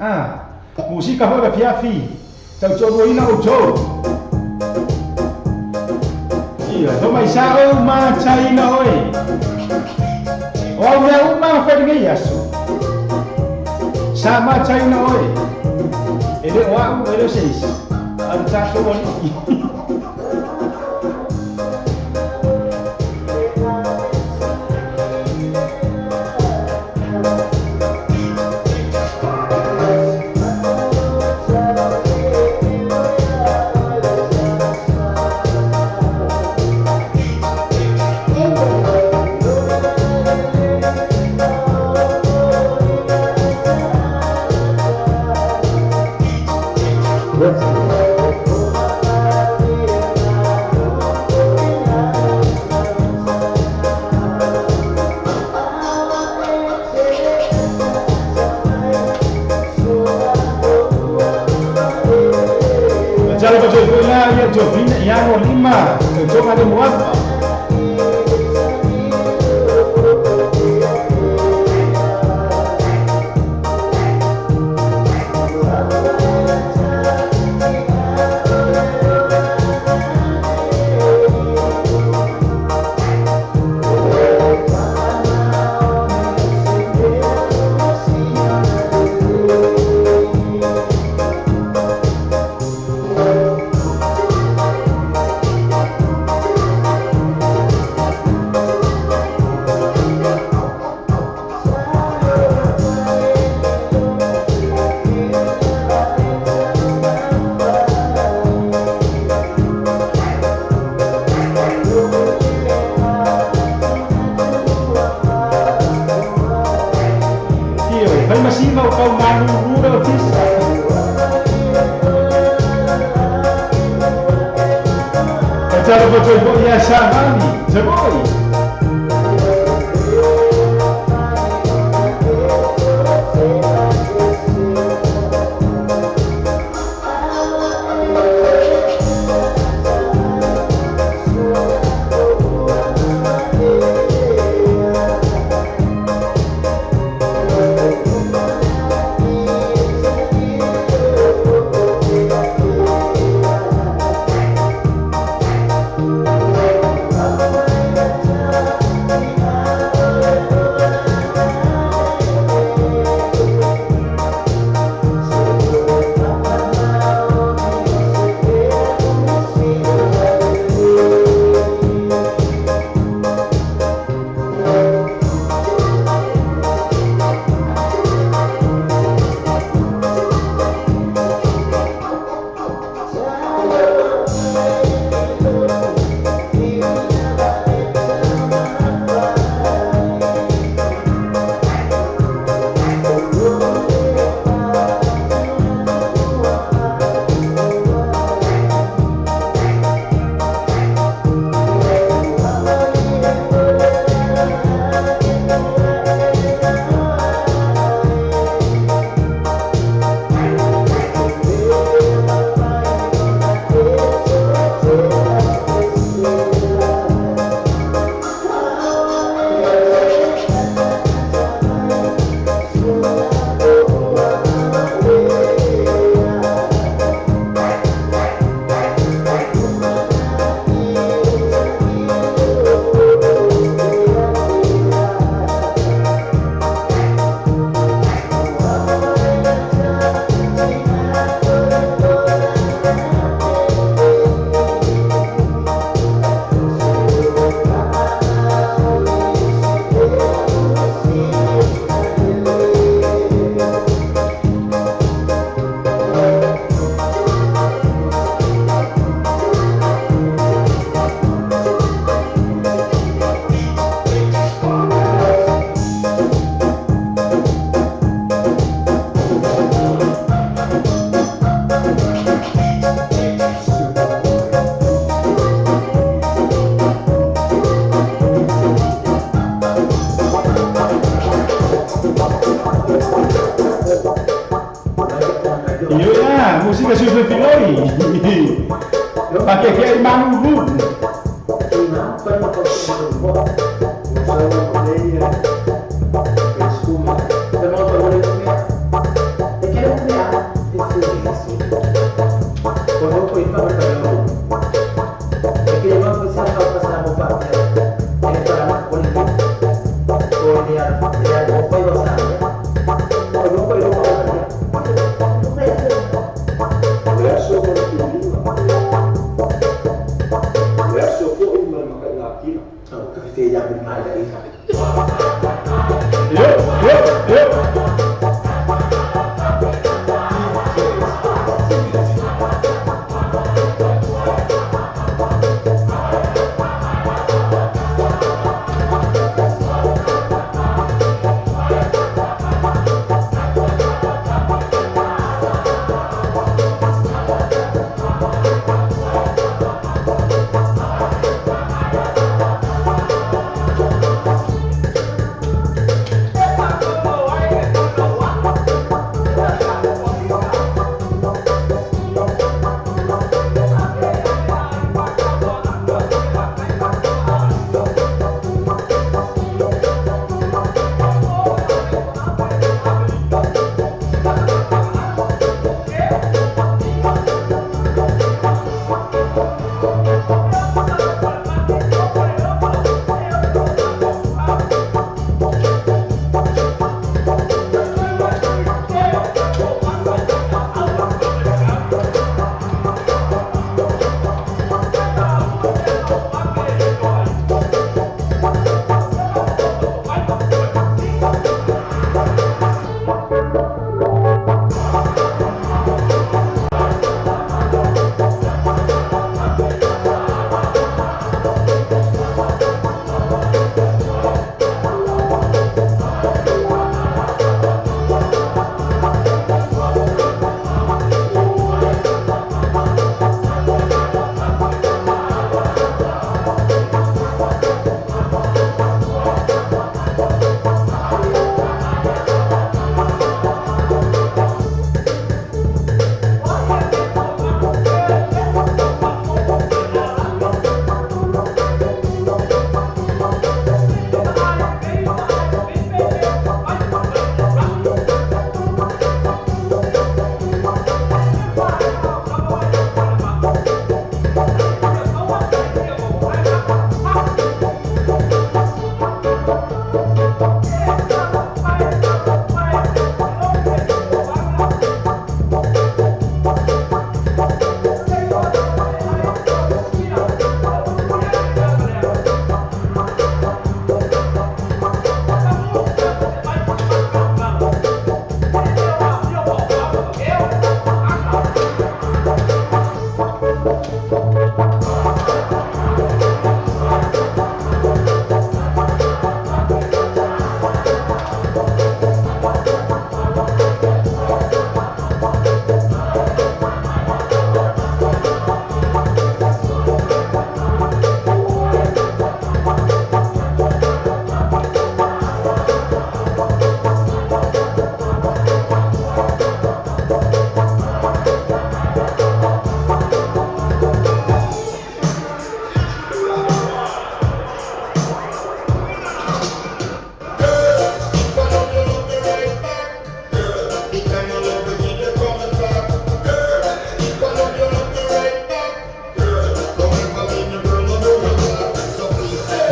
musica ho da piafi cha cho no ina o cho ia to mai sa o ma cha ina oi o me o ma fa de yaso sama cha ina oi ele o a o ele seis al cha so ni Mama, coba ada muat. Cara betul ya sahani, seboi. Música super filoi. Pakai kayak imam dulu.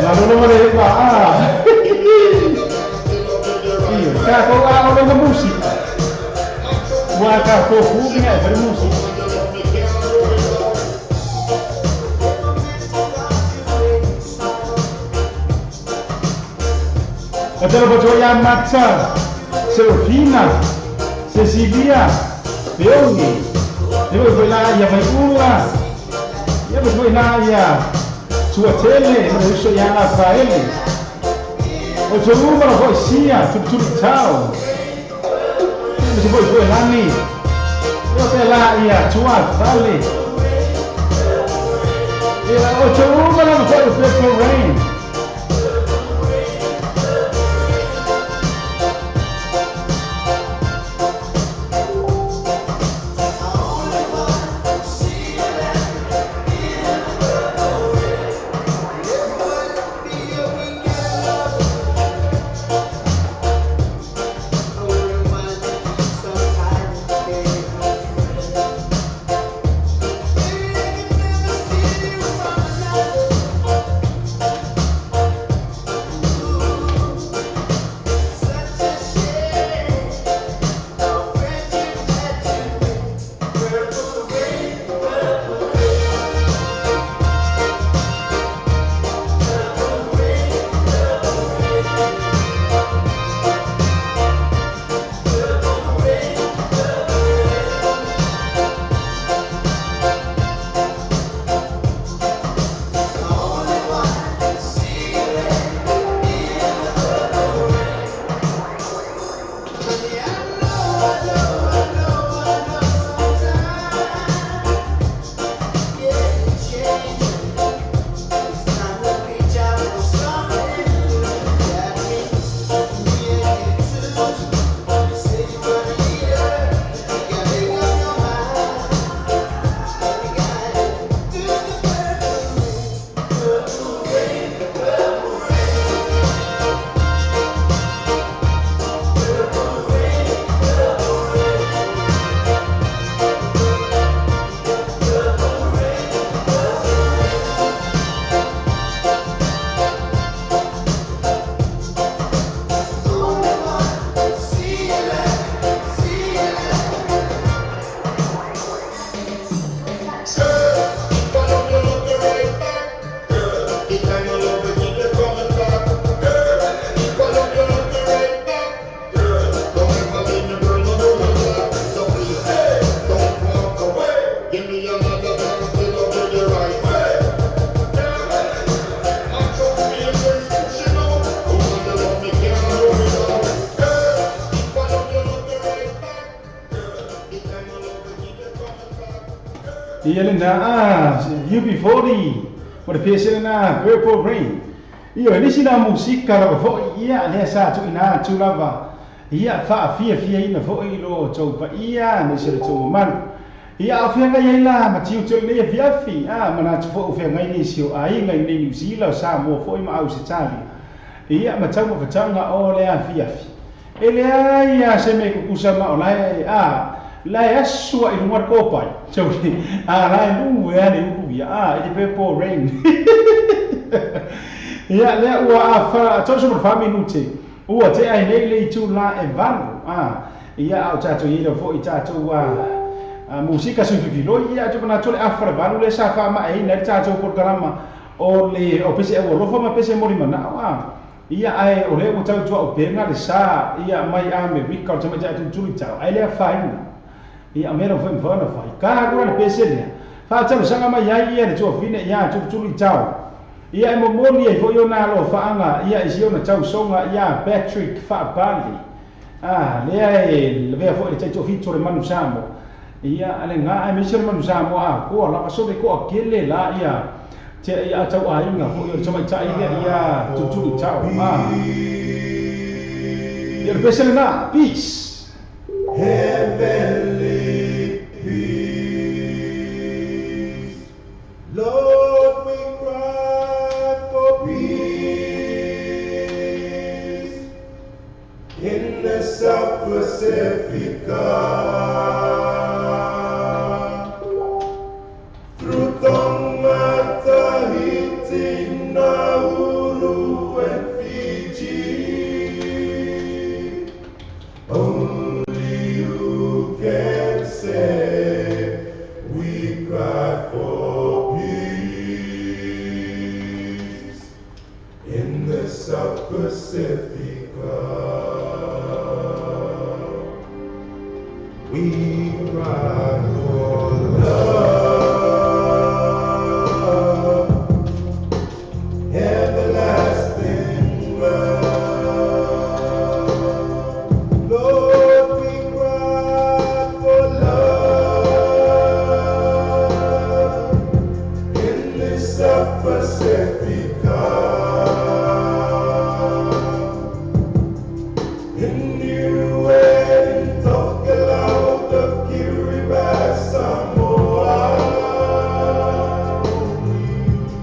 Lalu mana hebat Iya, kau orang musik. Buat kau punya bermusik. Ada beberapa yang macam Serafina, Cecilia, Leoni, dia bermain yang berguna, dia bermain yang Suatele, manusia yang Rafael. Ojo rumah kau sia, tutur tahu. Mesti boleh nani. Dia bela ia cuat balik. Ya ojo rumah kau Purple Rain. Iya na UB40 pada pesen na Purple Rain. Iya ini sih na musik kalau kau iya ni satu ina culava. Iya fa fia ina kau ilo coba iya ni sih coba man. Iya afia ngai lah macam tu ni fia mana coba afia ngai ni sio ai ngai ni New Zealand sama foi ma au secali. Iya macam nggak oleh afia. Ele iya seme kusama oleh lai asua i luar kopai. Jadi lai lu ya ni lu ya ini Purple Rain. Ya le ua afa to so fa minute. Ua te ai nei le tu la e van. Ia au cha tu ida fo i cha tu musika su tu lo ia tu na tu le afra van le sa fa ma ai nei cha tu programa o le o pese o lo fa ma pese mori mana. Ia ai o le o cha tu o penga le sa ia mai a me rika o cha tu tu cha ai le fa ina. Ia mera foi mfano fai ka agora pesele fa tsa sanga mai ai ia tu fine ia tu tu chao ia mo moni ai foi ona lo fa anga ia isi ona chao songa ia Patrick fa bali le ai le ve foi le tu fitore manu samo ia ale nga ai mesir manu samo ko la so de ko akele la ia te ia chao ai nga foi so mai chai ia tu tu chao ia pesele na peace heavenly peace. Lord, we cry for peace in the South Pacifica. Through Tonga, Tahiti, Nauru, Pacifica. We cry for love, everlasting love. Lord, we cry for love in this South Pacifica. In Niue, in Tokelau, the Kiribati, Samoa.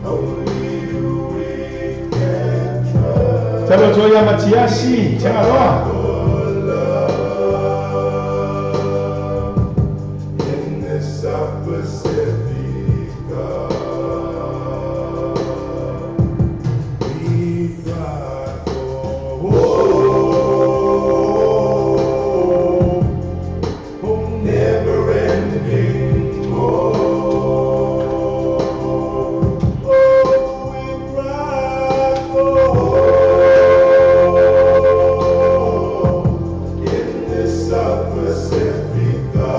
Only you we can trust. Talo Joya Matiasi, Changaroa. In this South Pacifica, we cry for never-ending hope. Oh, we cry for in this South Pacifica.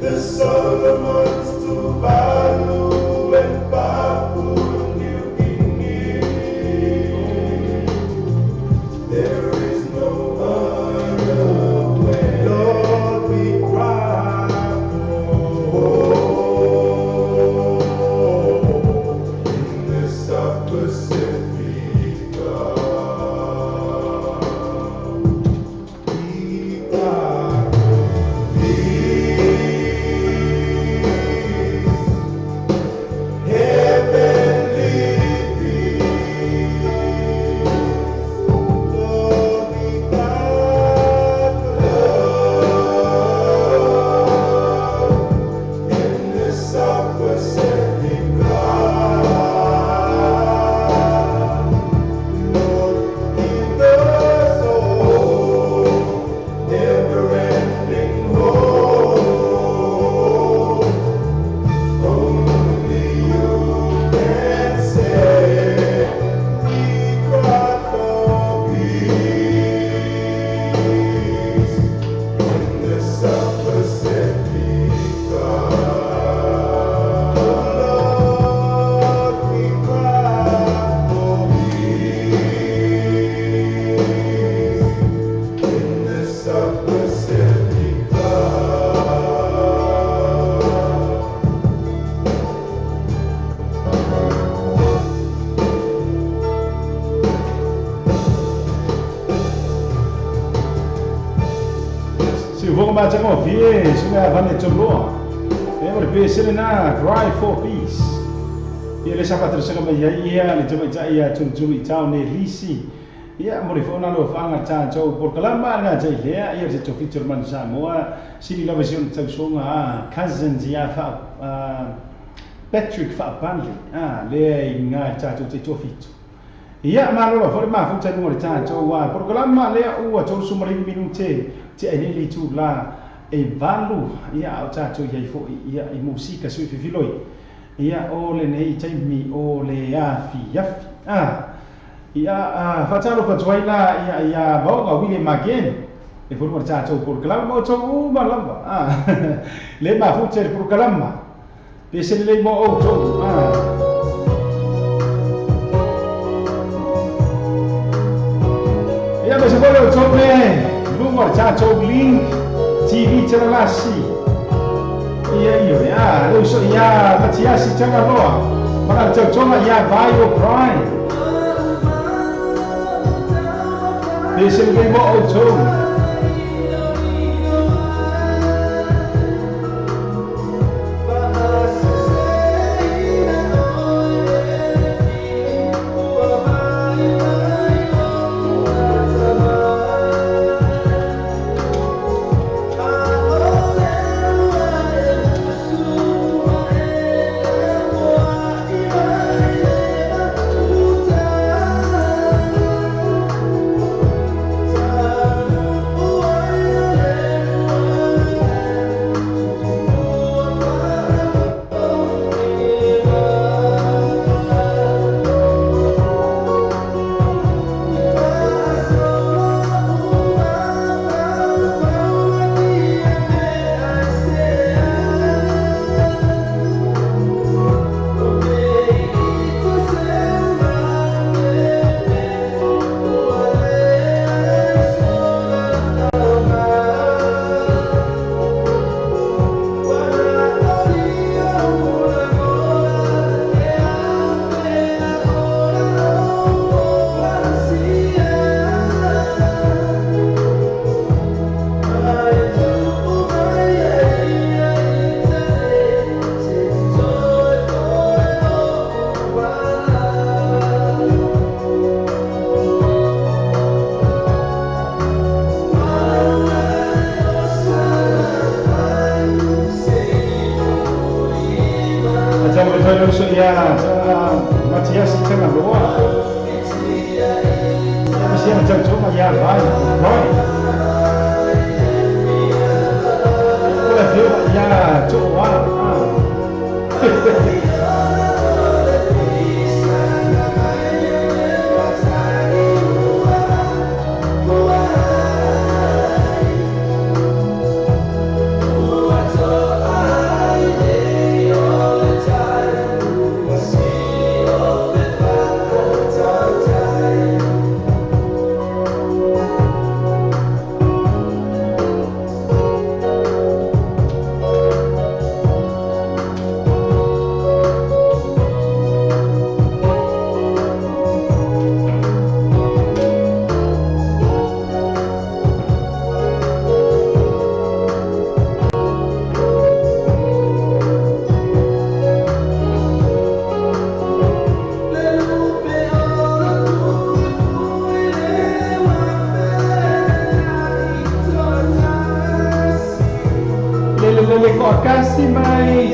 The Solomons, Tuvalu, and Papua New Guinea. There is no other way. Lord, we cry for in this South Pacifica. We cry peace, heavenly peace. Lord, we cry for love in this South Pacifica. Lord, give us hope, never-ending hope. Only you can say we cry for peace in this South Pacifica. Lord, we cry for peace in this South Pacifica. Si vou baca com vie, sudah vanne jomloa. Memang besar na cry for peace. Ia le sapa terus sama ia le cuma ia cuma tau ne lisi. Ia mo fona lo fanga cha cho por kalamba nga cha ia ia se chofi Jerman Samoa sini la version tau songa cousins ia fa Patrick fa Burnley le nga cha cho chofi. Ia malo for ma fu cha mo le cha cho wa por kalamba le u cho sumari minute te ene le tu la e valu ia au cha cho ia fo ia e musika sui filoi. Ia ole nei taimi ole afi yafi ia fatalo fatwaila ia boga William again e for marcha cho por kalamba cho malamba le ma fu cher por kalamba pese le mo o cho ia pese bolo cho me lu marcha cho link TV channelasi ia lo so ia Matiasi Changaroa para chonga ia vai o prime this is the mo to ya Matias tena loa. Siapa macam cuma ya baik, boy. Boleh dia ya cuma. Lele kok kasih mai.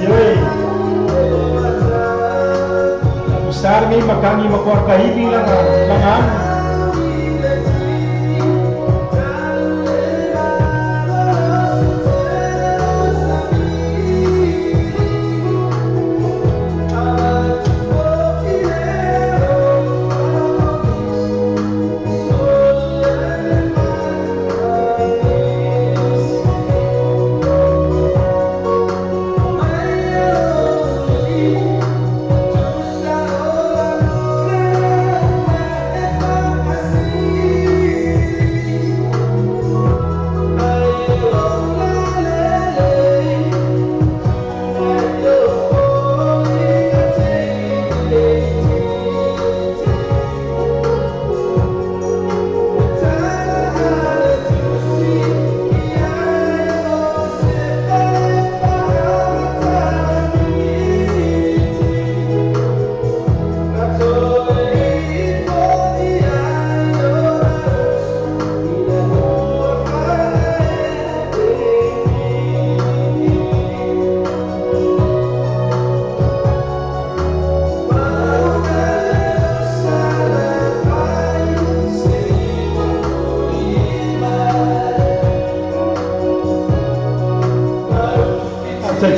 Yoi. Besar ni makangi makuar kahili lang langan.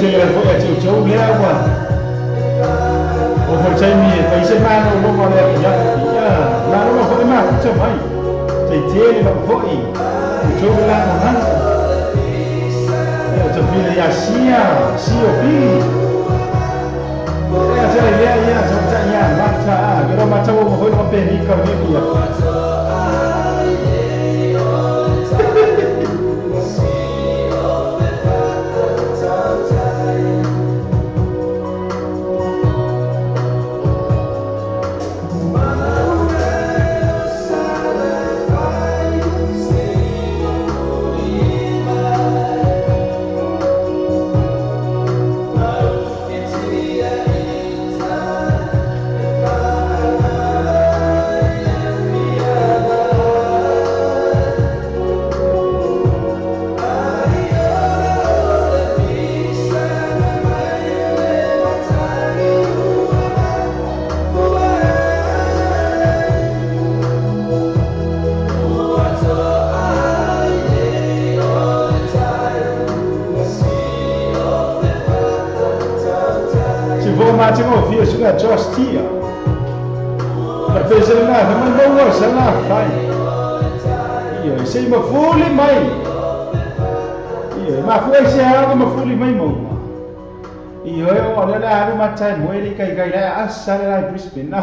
Chơi là có chịu chấu leo mà. Ôi chơi mì phải xem ma nó mà leo thì là nó mà phải ma cũng chậm ấy. Chơi chơi nó vội. Chấu là nó hăng. Chậm mì là ya xia pi. Chơi leo ya chậm chạy ya matcha. Cái đó matcha mà phải nó bền đi cầm đi kìa. Mas eu ouvi isso na Jostia. A fez ele nada, mas não gosta lá, vai. E sei uma folha mãe. E mas foi esse algo uma folha mãe mão. E eu olha lá no matai moeli kai lá asal lá Brisbane na.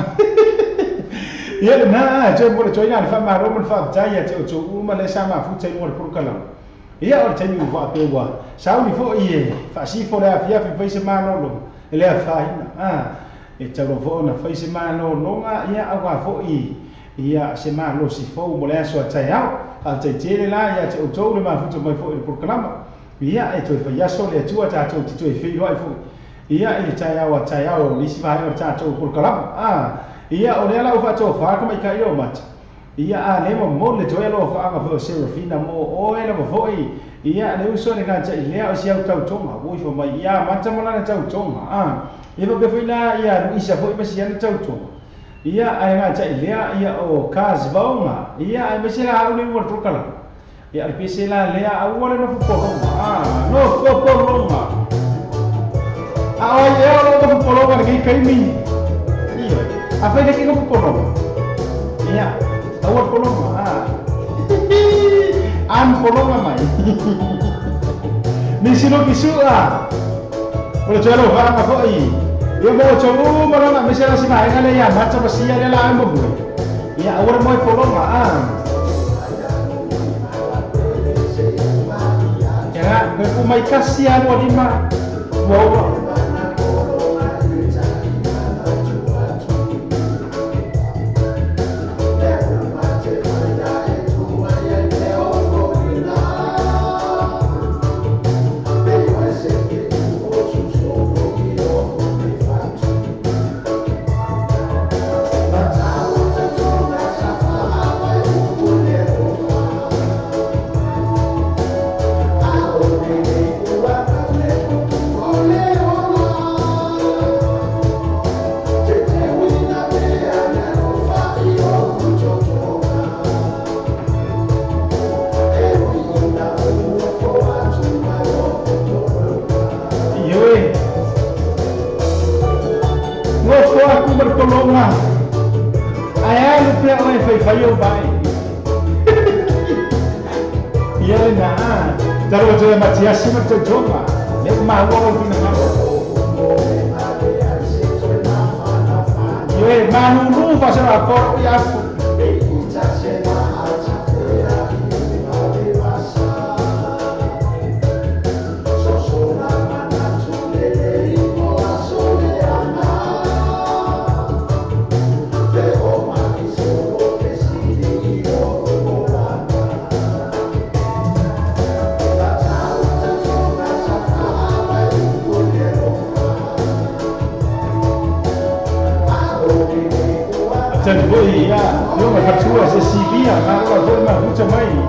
E ele na, já mora join na fama Roman fam jaya jo uma le sama fu chai mora por kalam. E olha tem o va pewa. Sao ni fo ie, fa si fo la fia fi se mano. Ele a faina e tau fo na fai se mano longa ia awa fo ia se mano si fo mo le so tai au a te tele la ia te o le ma fu mai fo por kalama ia e to fa ia so le tua ta to ti to e fi roi fo ia e tai au li si vai ta to por kalama ia o le la o fa to fa ko mai kai o mat ia a le mo le toe lo fa anga fo Serafina mo o ele mo foi ia le uso le ka tsa ile o sia tau tonga wo fo mai ia mata mala na tau tonga ia ba fo ila ia ru isa fo ba sia na tau tonga ia ai nga tsa ile ia o kas vaunga ia ai mesela au ni mo trokala ia pisela le au wala no fo no fo polonga ai ia lo no polonga ki kai mi ia a fa ki no polonga ia awat polonga an polonga mai ni sino kisua o chalo va ma foi yo mo chomu mara ma mesela si mai ngale ya macha basia le la mo bui ya awar mo polonga ya ko mai kasia mo di ma mo Fayo bai. Iya na. Taro je matiasi macam joma. Lek mawo pina mawo. Ye manu pasal akor ya. Jadi boleh ya, yo macam tu aja CV ya, kalau boleh mah macam mana?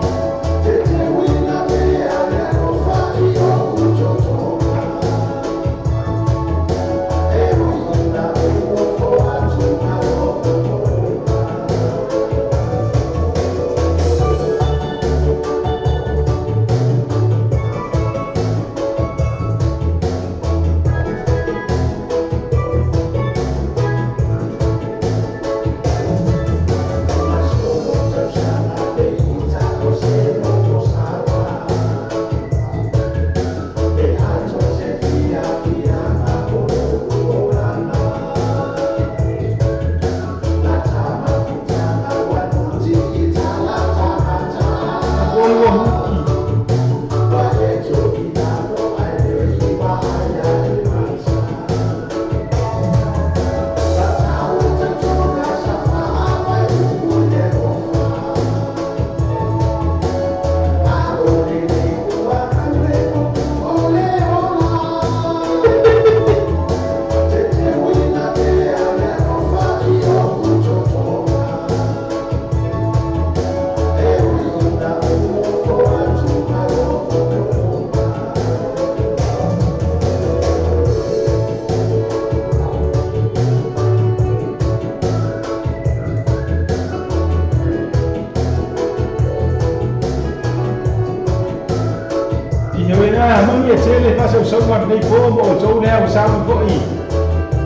Someone may form or so now sound for e.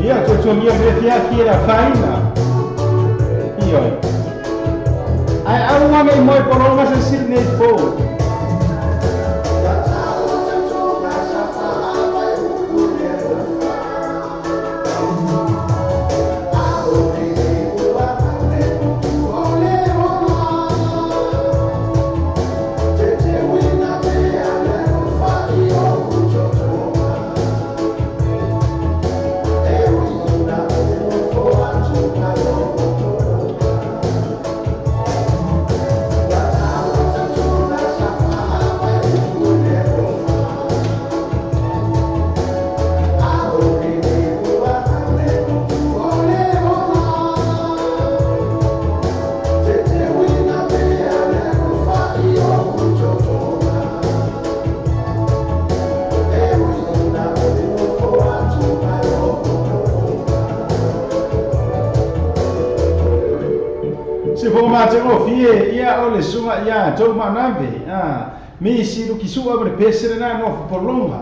Yeah, to me here fine. I want to more for almost a Sydney for. tengo fie ia ole sunga ia tau manave mi siru kisua bre pesere na no polonga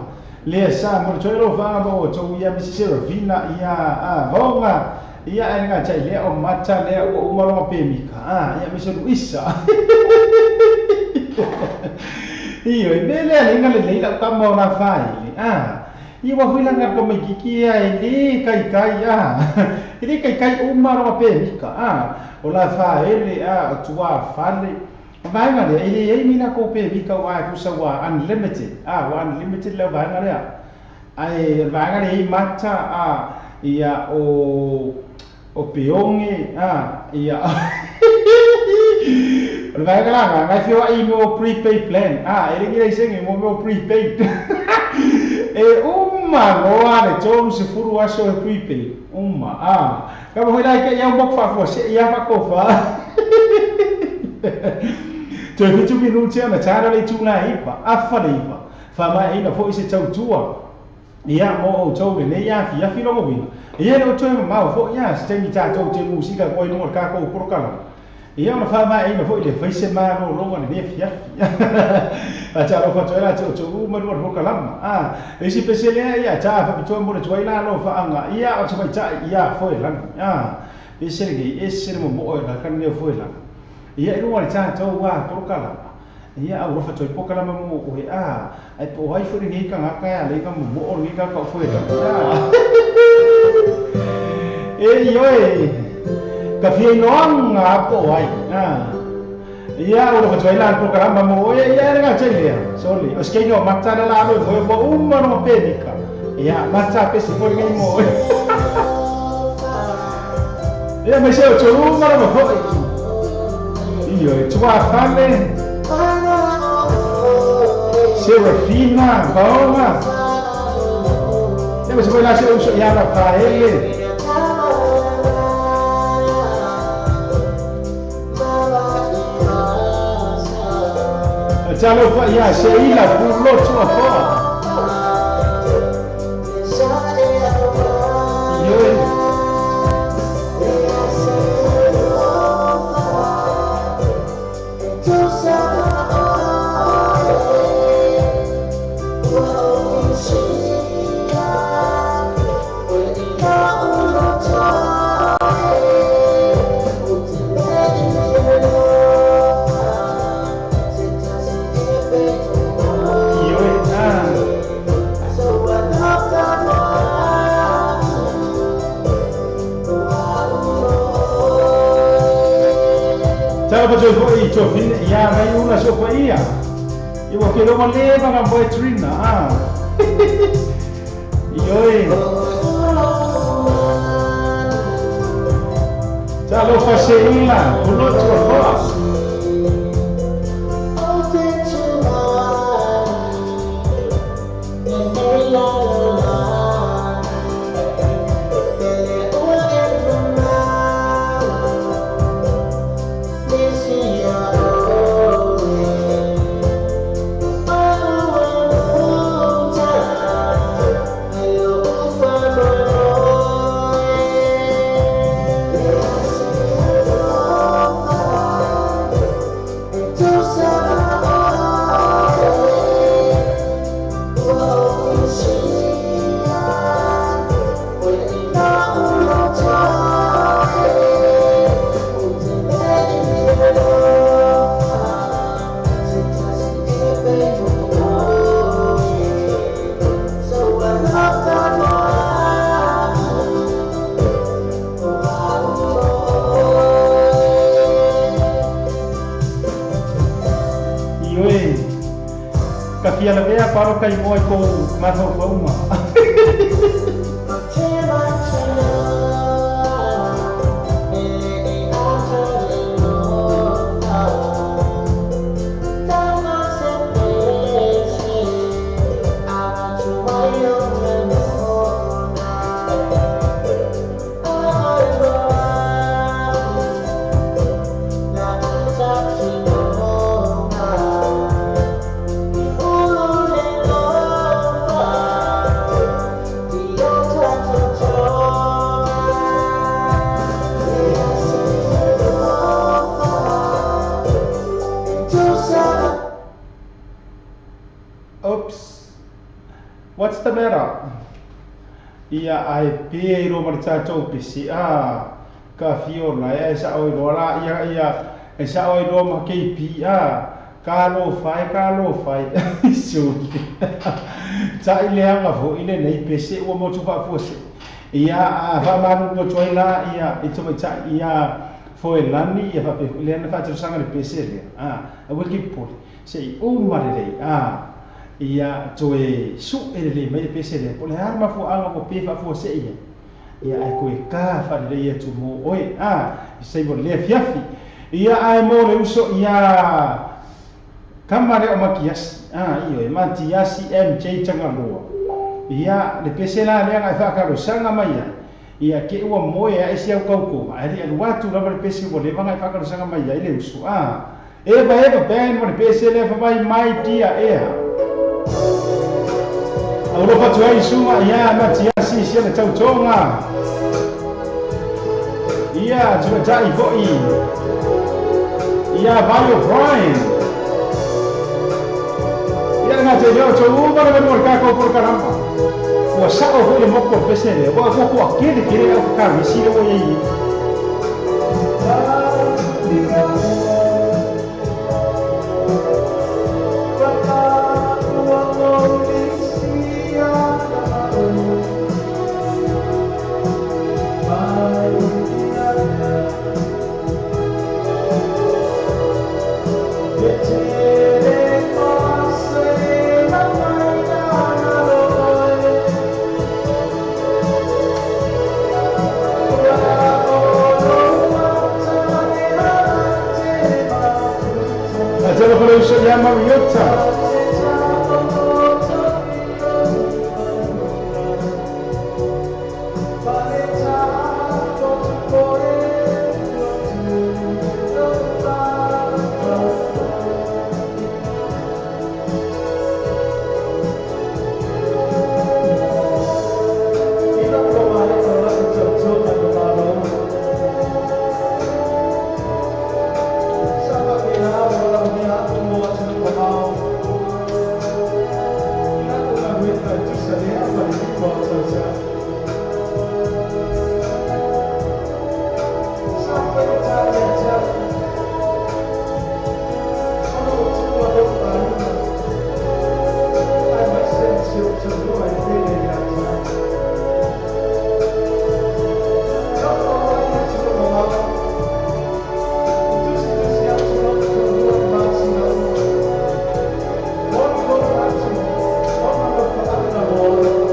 le sa mo tolo va mo to ia mi sero vina ia vonga ia nga chai le o mata le o umalo pemika ia mi sero isa io e bele ale le la kamo na fai i wa huila nga ko mekiki ai ili kai umalo pemika o la fa ele o tua fale vai nga le ele mina ko pemika wa ku sa wa unlimited wa unlimited le vai nga le ai vai nga le mata ia o peonge ia vai nga nga fio ai no prepaid plan ele ngira isengi mo prepaid e loa le tolu se furu aso e prepaid kama hoi lai ka ia mok fa se ia fa ko fa to fitu minuti ana tara le tuna ipa afa le ipa fa mai ina fo ise tau tua ia mo o tau le ia fi lo mo wina ia no to ma fo ia ste mi ta tau te musika ko no ka ko porkala ia na fa mai ina fo le fa se ma no lo ne fi a ta lo fa to la to ma no porkala e si pesele ia ta fa to mo le to ila lo fa anga ia o to mai ta ia fo la e se ge e se mo mo la kan ne fo la ia e no ta to wa porkala ia au fa to porkala mo o ai po ai fo ni ka ngaka le ka mo o ni ka ka fo e yo ka fi no nga po ai ia o fa to ila porkala mo ia nga chele soli o ske no mata la lo mo no pedika ia mata pe si fo ni mo ia me se o churu ma mo fo io e tua fame Serafina, Paola. Deve se lasciare un sognare a ele. Facciamo qua, ia Sheila, purlo tua fa. Ya mai una sopa ia. Io che lo voleva una poetrina. Io già lo faceila, con l'altro qua. Kia la vea paro kai moi ko mato ko uma. Oops. What's the matter? Ia ai pe ro mar cha chou pisi ka fio na e sa oi ro la ia e sa oi ro ma ke pi ka lo fai su cha ile anga fo ile nei pese o mo tu fa fo se ia va manu ko choi la ia i tu cha ia fo e lani ia fa pe ile na fa tu sanga le pese le a will keep put sei o ma le ia toe su e le mai pese le po le arma fu anga po pe fa fo se ia ai ko e ka fa le ia tu mo oi sei mo le fiafi ia ai mo le uso ia kamare o makiasi io e matiasi MJ tangaloa ia le pese la le ai fa ka ro sanga mai ia ke ua mo e isi au kauko ai le watu la le pese mo le vanga fa ka ro sanga mai le uso e ba ben mo le pese le fa mai dia Auro fatu ai suma ia matiasi sia le tautonga ia tuma tai foi ia vai o Brian ia nga te leo to uba le mo ka ko por caramba o sa o le mo por pese le o ko akele kire o ka mi si le o ye Mariota. Oh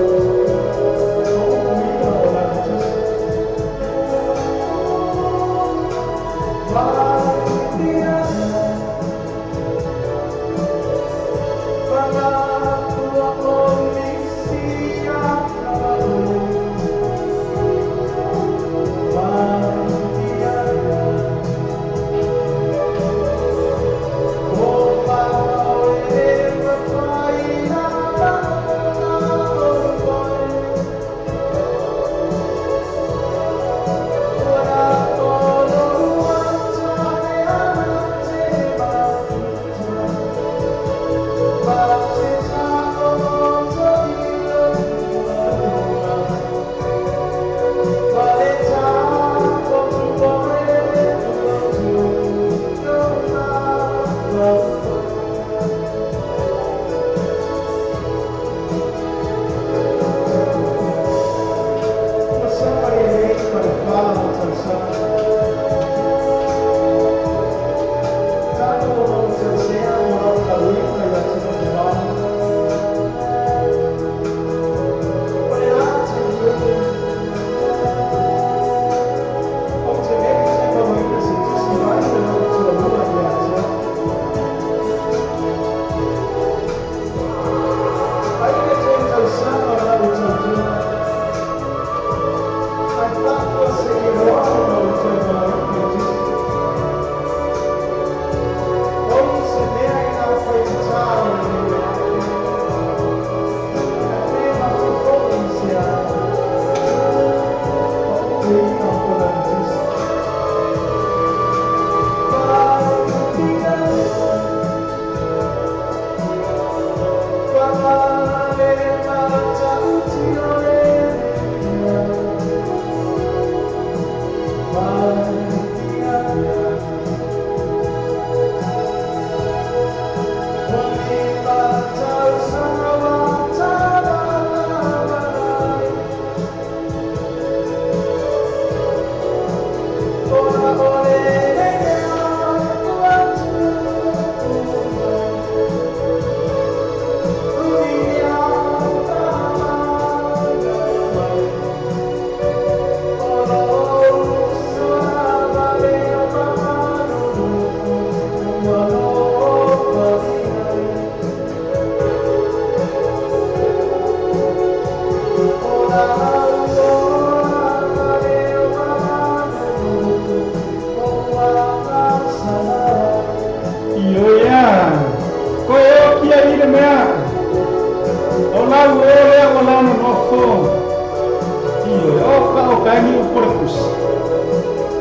o kani o por kusi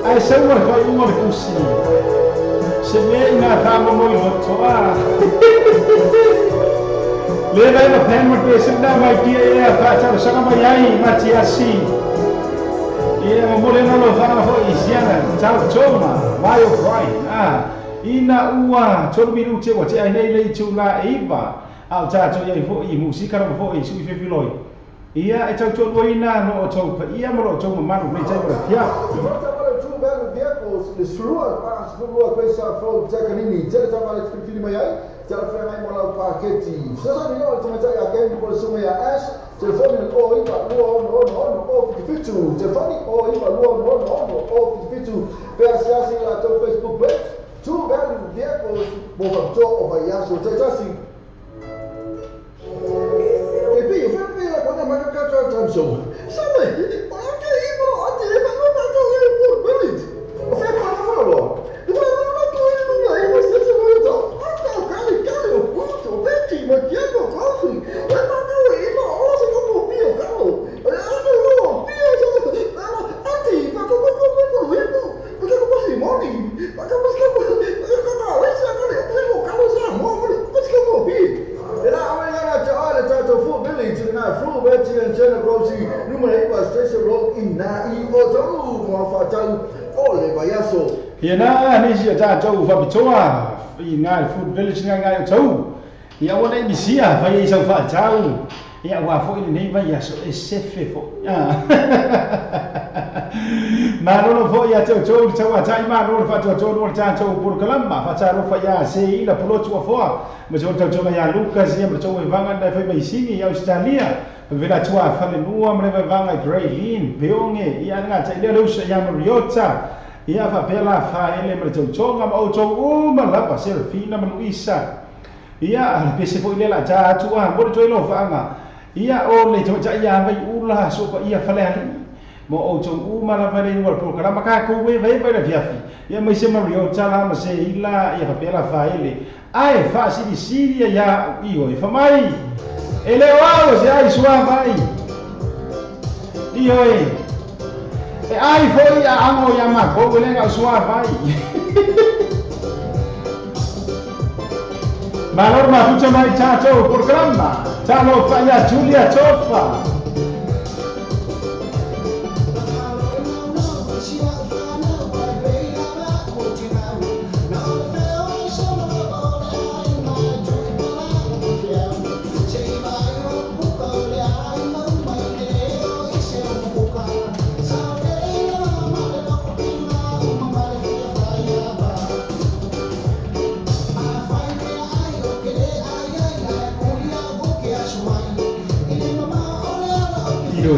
ai semua fa umur kusi sebenarnya kamu mau lotoa leva na pen mo senda mai dia fa cha sa mai ai mati asi ia mo morena lo fa ho isiana cha choma vai o vai ina ua chorbi lu che wa che ai nei chula iba au cha cho ia ho I musika ro ho I su fe filoi ia e cha cho loina no cho pa ia mo ro cho ma no nei cha ora pia the Surua pass Surua questa from Zacanini, Zetamara Spitini Maya, Telefone Mola Pachetti. Sasa ndio tumetaja again kwa sumu ya ash, telefoni o iba luo no fitu, telefoni o iba luo no fitu, pia siasi la to Facebook page, two value vehicles both of over yaso tetasi. Epi, vipi la kwa makaka tamso. Sabe, okay, ibo ati iba no tato ibo village. Hiana ni si ta chau fa bichoa ina food village ngai chau ia wona bisia fa ia sa fa chau ia wa fo ni vai ya so sefe fo ma no fo ia chau chau chai ma no fa chau no chau por kalamba fa chau fa ya se ila polo chua fo ma chau chau ya Lucas ia ma chau vanga dai fa mai singi ia Australia vela chua fa le nua ma vanga Graylin veonge ia nga chai le rusa ya Mariota ia fa pela fa ele ma chonga ma o chou ma la pa Serafina ma Luisa ia pese po ile la cha tua mo choi lo fa nga ia o le cho cha ia vai ula so pa ia fa le mo o chou ma la va le war programa ka ko we vai vai fiafi ia mai se Mario cha la ma se ila ia fa pela fa ele ai fa si di Siria ia io fa mai ele wao se ai sua vai io e ai foi a amo ya ma ko le nga sua vai malor ma fucha mai chacho programa chalo fa ya Julia Chofa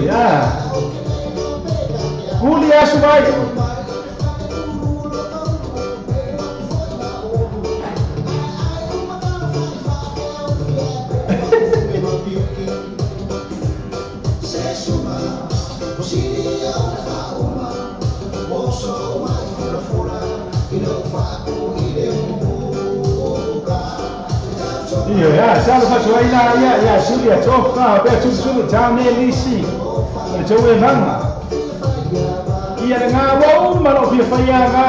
ya Julia Subay Iyo ya, salo fa chua ina ya Julia Chofa, be chu chane lisi. Chowe mama. Ia nga wau malo pia faya ga.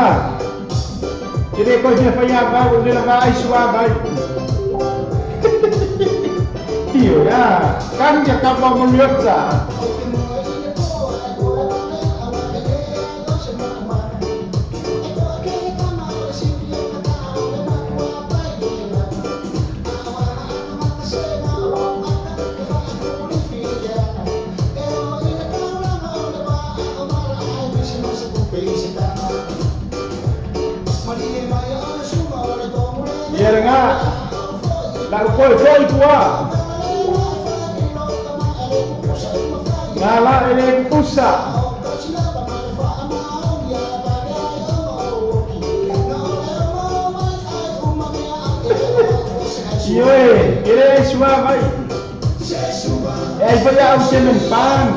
Ide ko pia faya ga ule la ga iswa ga. Iyo ya, kan ya kapla muliota. Nga la foi tua ngala ele pusa Ioi ele sua vai vai ao semen pan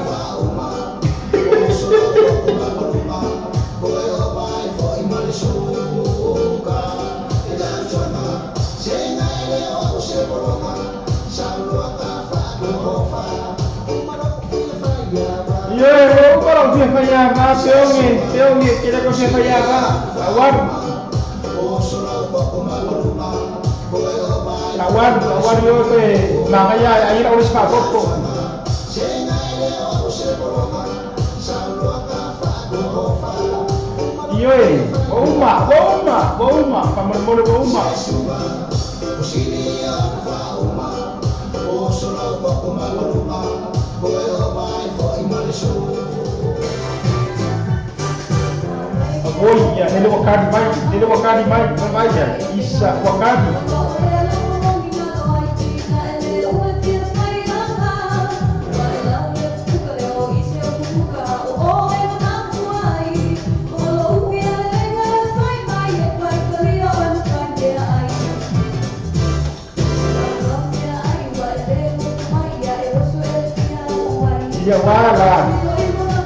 Yo, kalau dia payah, peongi, kita kau dia payah, awal yo pe, makanya air harus pakai kok. Iyo bauma, kamar mulu bauma. Oh iya, ini wakadi mai, aja, Isa wakadi. Iya wala,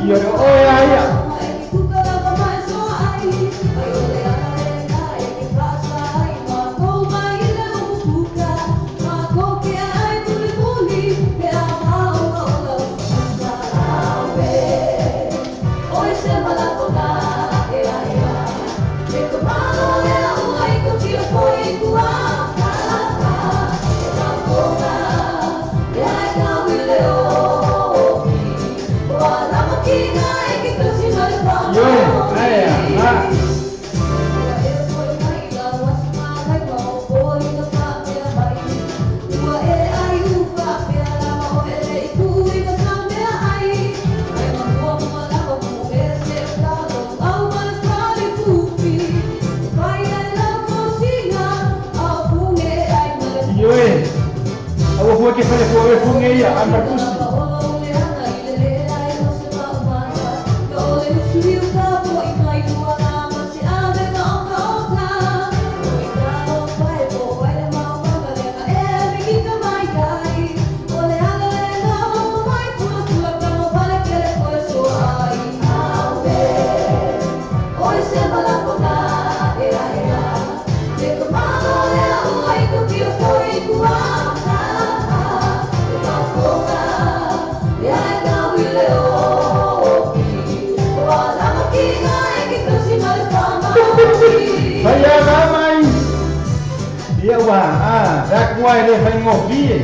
iya oh ya. Aku buat kita buat pungai ya, anak kusti. Saya ramai. Dia wah, dah kuai dia fai ngopi.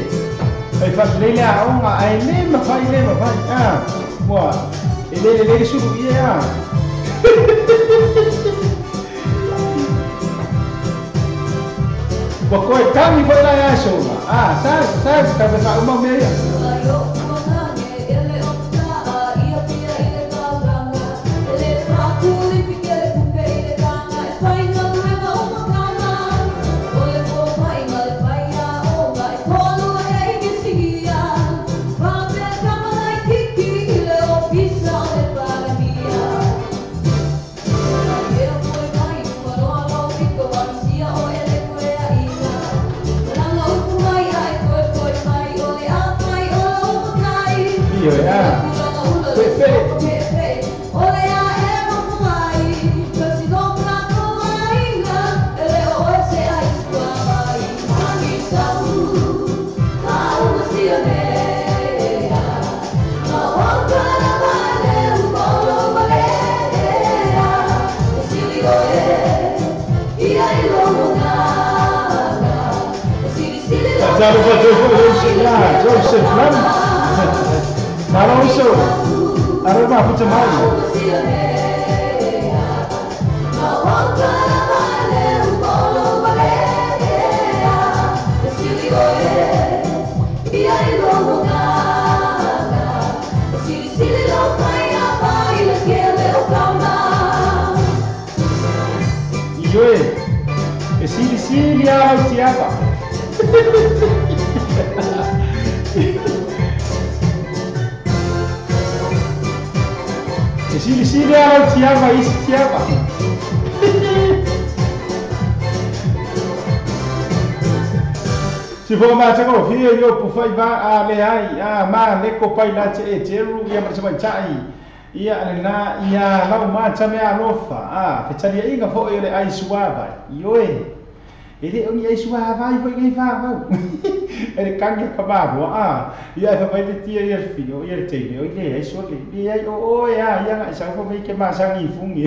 Fai fas leila au nga ai le ma fai. Wah, ele suruh dia. Pokoknya kami boleh ya semua. Saya tak berapa umum dia. Iya ya. Jangan lupa Joseph Lam. Kalau isu, aroma macam mana? Iyo, sili siapa? Sili siapa? Si for macam kau, yo pufai ba lehai, ma leko pai la ceru yang macam cai, ia lau macam ya lofa, kecuali ingat kau ile ai suaba, yo Ele o ia sua vai foi vai. Ele kange kababo ia fa vai te tia ia fio ia te o ia so le ia o ia sa fa vai ke ma sa ngi fungi.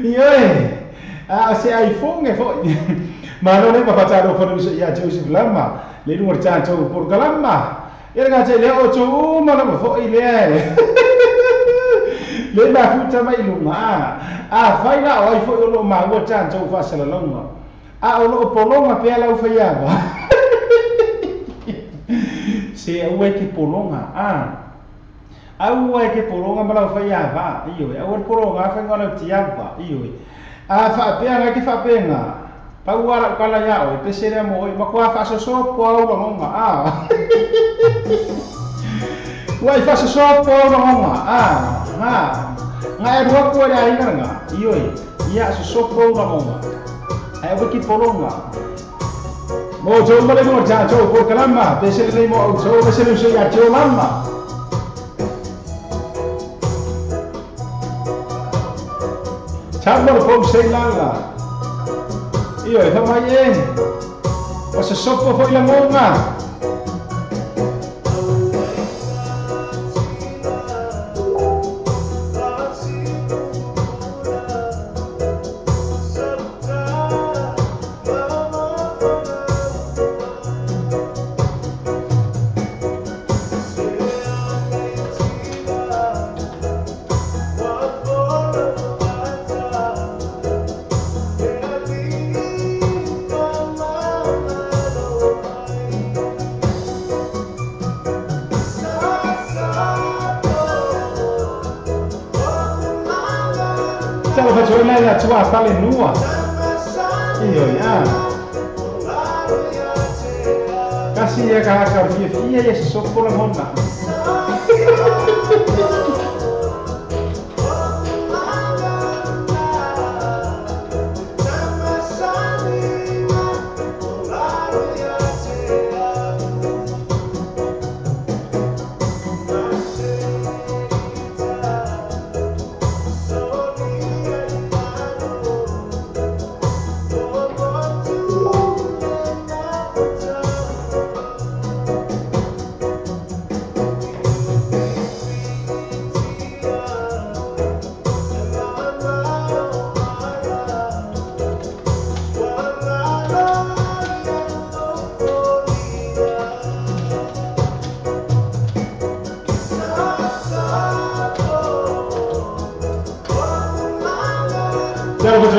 Ia se ai fungi fo. Ma non è pa taro fo ia Joseph Lama le lu cha cho por kalama. Ia ga che le o cho ma no fo ile. Le ma futa mai lunga fai na o fo lo ma o cha cho fa sala longa. O lo polonga pe ala fa ia ba. Se au ke polonga au ke polonga mala fa ia ba io au polonga fa ngala tiava io fa pe ana ke fa penga pa wala kala ya o pe sere mo ma kwa fa so po au longa Wai fa so po longa ngai ro ko ya ina nga io ia so po longa ai o ke polonga Mo jo mo le mo ja jo ko kalama pe se le mo jo pe se le so ya jo lama Chambo ko se langa io fa mai o se soppo foi la monga la tua tale nua io kasi ya ka fia ya so por la monna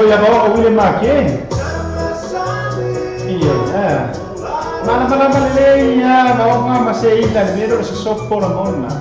ya bawa ke William Makin iya mana le ya bawa ngama se ila mero se soppo la monna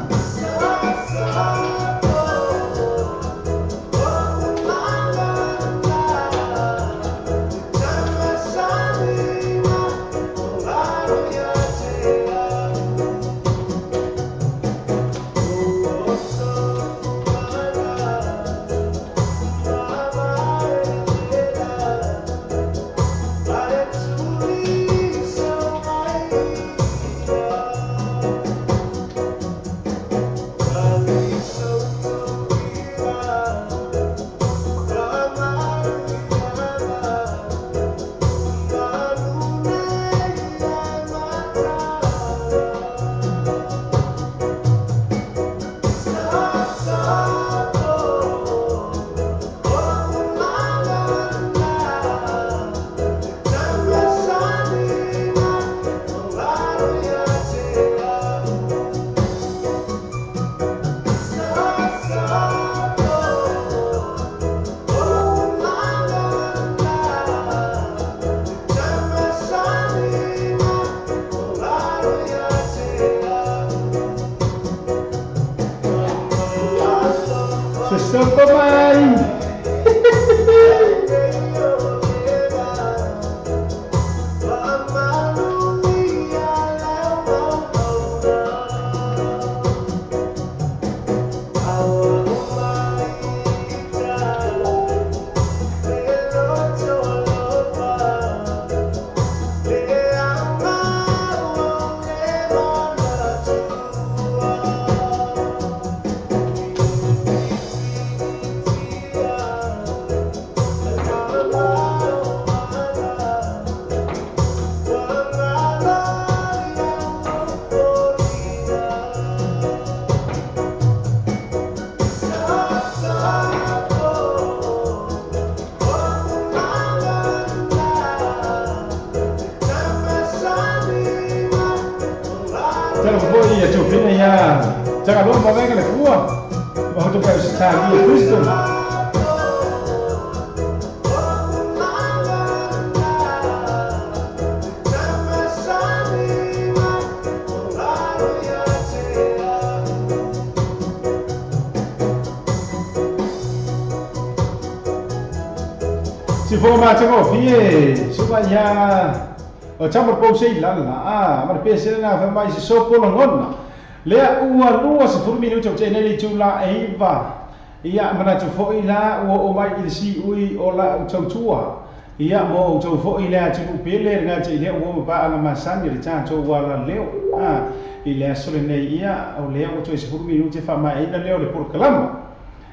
Tela foi ia tu fina ya. Jangan lupa bagi le kuah. Waktu kau sekali Kristen. Si for ma tengok pie supaya campur pause lala mar pese na fa mai si sopo longon le ua 10 minuto che nei tula eiva ia mana tu fo ila o mai i si ui o la tua ia mo tu fo ila tu pele nga che le o ba nga masani le cha tu wala leo ile sole nei ia o le o tu 10 minuto fa mai ina leo le por kalama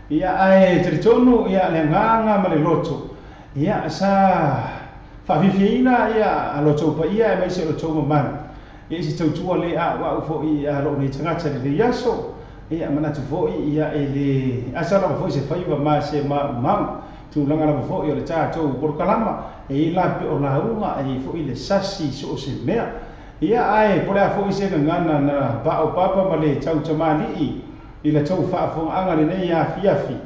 ia ai tritonu ia le nganga ma le loto ia sa fa vivina ia alo tau pa ia mai se lo tau man ia se tau tua le a wa fo ia lo ni tanga tsa le yaso ia mana tu fo ia ele asa lo fo se fa iwa ma se ma tu langa lo fo ia le ta tau por kalama e la pe o la runga e fo ile sasi so se mea ia ai por a fo se ngana na ba o papa ma le tau tamali i le tau fa fo anga le nei ia fiafi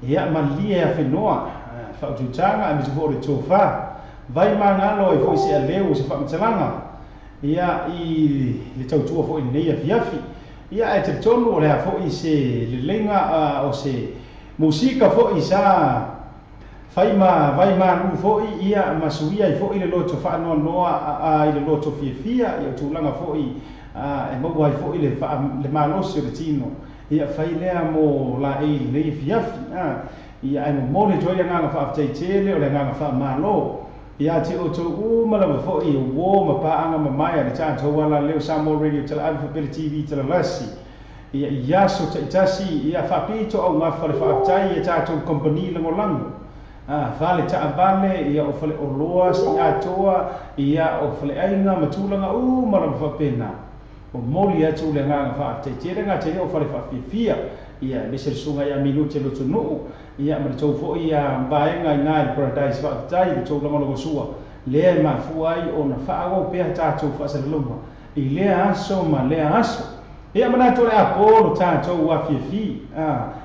ia malia fe noa fa tu tanga mi tu le tofa vai mangalo e foi se aleu se famtalanga ia i le tautua foi nei afiafi ia e te tonu o le foi se le lenga o se musika foi sa vai ma foi ia masuia i foi le loto fa no noa i le loto fia ia tulanga foi e mo vai foi le malosi le tino ia fai lea mo la e le afiafi ia e mo le joia nga fa tele o le nga fa malo ia te o tau mala fo i wo ma pa anga ma mai le cha tau wala leo Samoa Radio tele Alphabet TV tele lasi ia so te tasi ia fa pito au ma fa le fa tai ia cha tau company le ngolango fa le ta bale ia o fale o loa si atoa ia o fale ainga matulanga mala fa pena o moli atu le nga fa te nga te o fale fa fia ia mesel sunga ia minute lo tunu ia ma tau fo ia baenga ngai paradise fa tai le tau longo sua le ma fuai ona fa o pe ta tau fa sa luma i le aso ma le aso ia mana to le apolo ta tau wa fi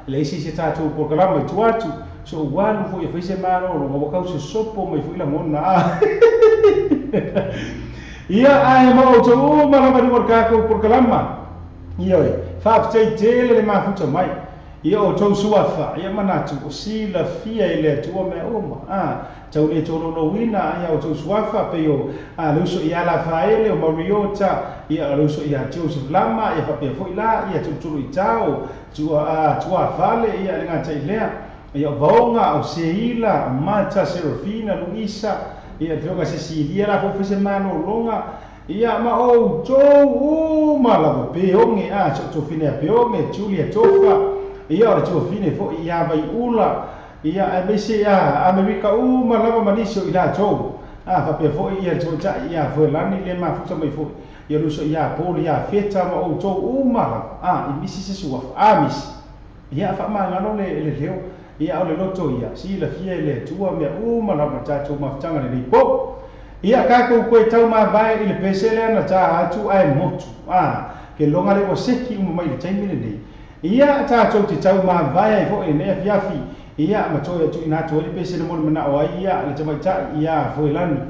le si se ta tau por kalama tu atu so walu fo ia fa se maro lo mo kau se sopo mai fu la mona ia ai ma o tau ma la ma por kalama ia fa tele le ma futa mai ia o tau suafa ia manatu o sila fia ile tua me uma tau le tolo lo wina ia o tau suafa pe o luso ia la faele o Mariota ia luso ia Joseph Lama ia fa pe foi la ia tulu itao tua fale ia le ngata ilea ia vaonga o Seila Mata Serafina Luisa ia fioga Cecilia la fo fese mano longa ia ma o tau mala pe onge so fine pe onge Julia Tofa ia ora tu fine fo ia vai ula ia e mese ia America ma lava maniso ila to fa pe fo ia to ja ia fo lani le ma futa mai fo ia luso ia poli ia feta ma o to ma i misi se sua mis ia fa ma ngano le leo ia o le loto ia si la fie le tua me ma lava ta to ma tanga le po ia ka ko tau ma vai ile pesele na ta atu ai motu ke longa le o seki mai le taimi le ia ta tau te tau ma vai ai fo e ne afiafi ia ma toia tu ina to le pese le mo na o ia le tama ta ia fo lani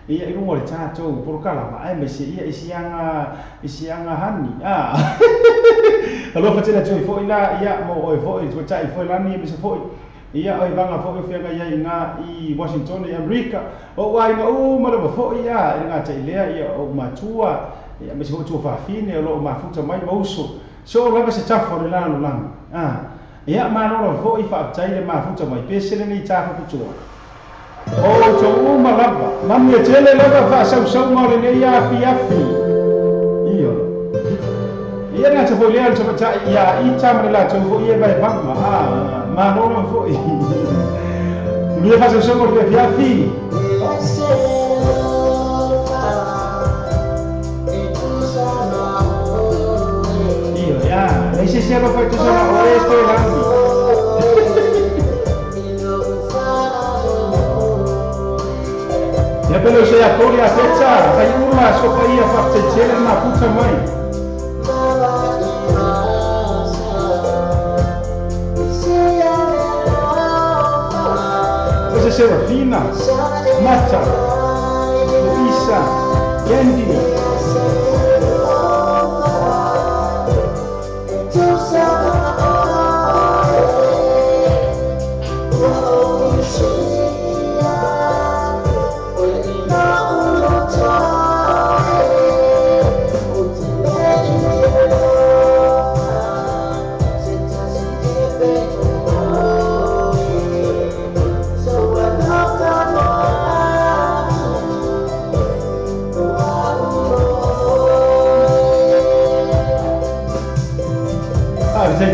ia i rungo le ta tau por kala ma ai me se ia isianga hani alo fa tena tu fo ina ia mo o fo tu ta fo lani me se fo ia o vanga fo e fenga ia nga i Washington e America o wai nga ma le fo ia nga ta ilea ia o matua ia me se fo tu fa fine o lo ma futa mai mauso so lava se tafo le lana lana ia mano vo i fa tai le ma futa mai pesele ni tafo tu o to uma lava mam ye tele lava fa sau ma le ia fi ia na te foi le to ta ia I tam la to vo ia vai pagma mano vo i mi fa sau mo le fi ese se lo fai tu sono onesto e grandi ya pelo se a poli a pezza fai una so fai a farti cele ma puta mai Serafina, Mata, Luisa, Yendi,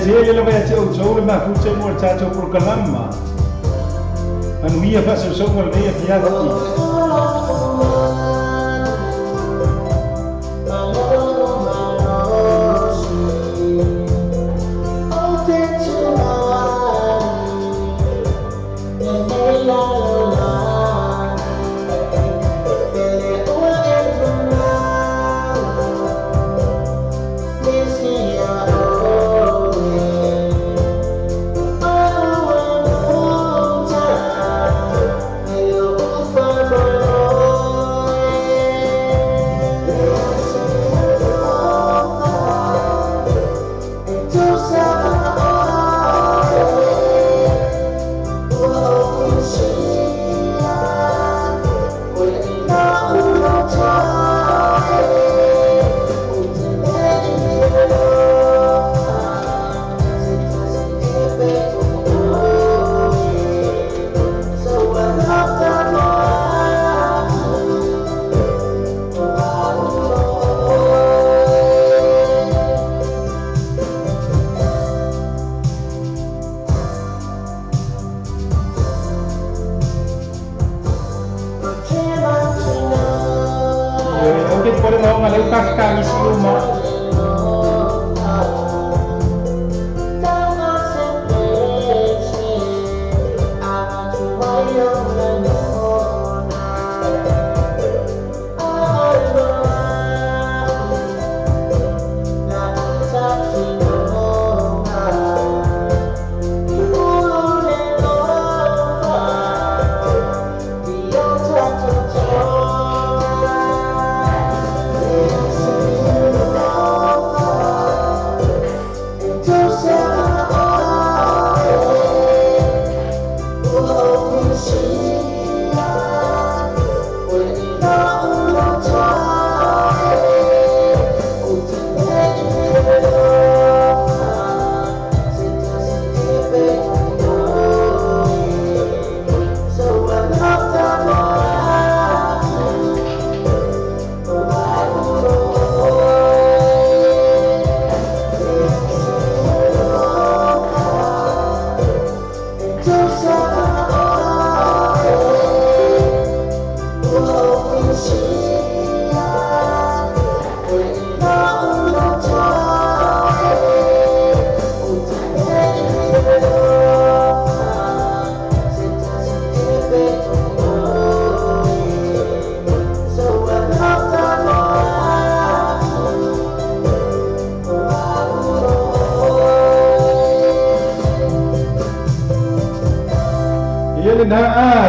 Ele la vai teu teu ma fu teu mo cha teu por kalama anu ia fa so so le ia fiati Pode não, mas eu cascar isso no mar.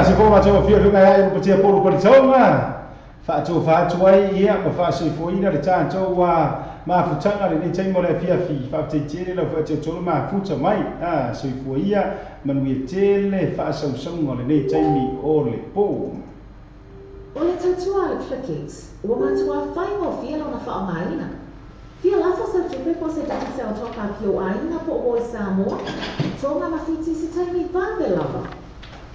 Si po ma tau fia lunga ai ko tia polu ko tsauma fa tu ai ia ko fa si fo ina le tan tau wa ma fu tanga le ni tai mo le fia fi fa te tele la fa te tolu ma fu tsa mai si fo ia man wi tele fa sa le ni tai mi o le po o le tatua le clickings o ma tua fai mo fia lona fa maina fia la fa sa tu pe ko se dati sa o toka ki o aina po o Samoa tonga ma fiti si tai mi va de lava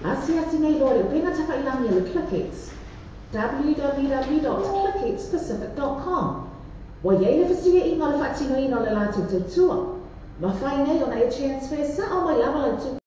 Asi nei lori o pena taka ilangi le Clickits. www.clickitspacific.com Wa yei le fasiga inga le fatino ino le latu te tua. Ma fai nei o na e transfer sa o mai lama le tu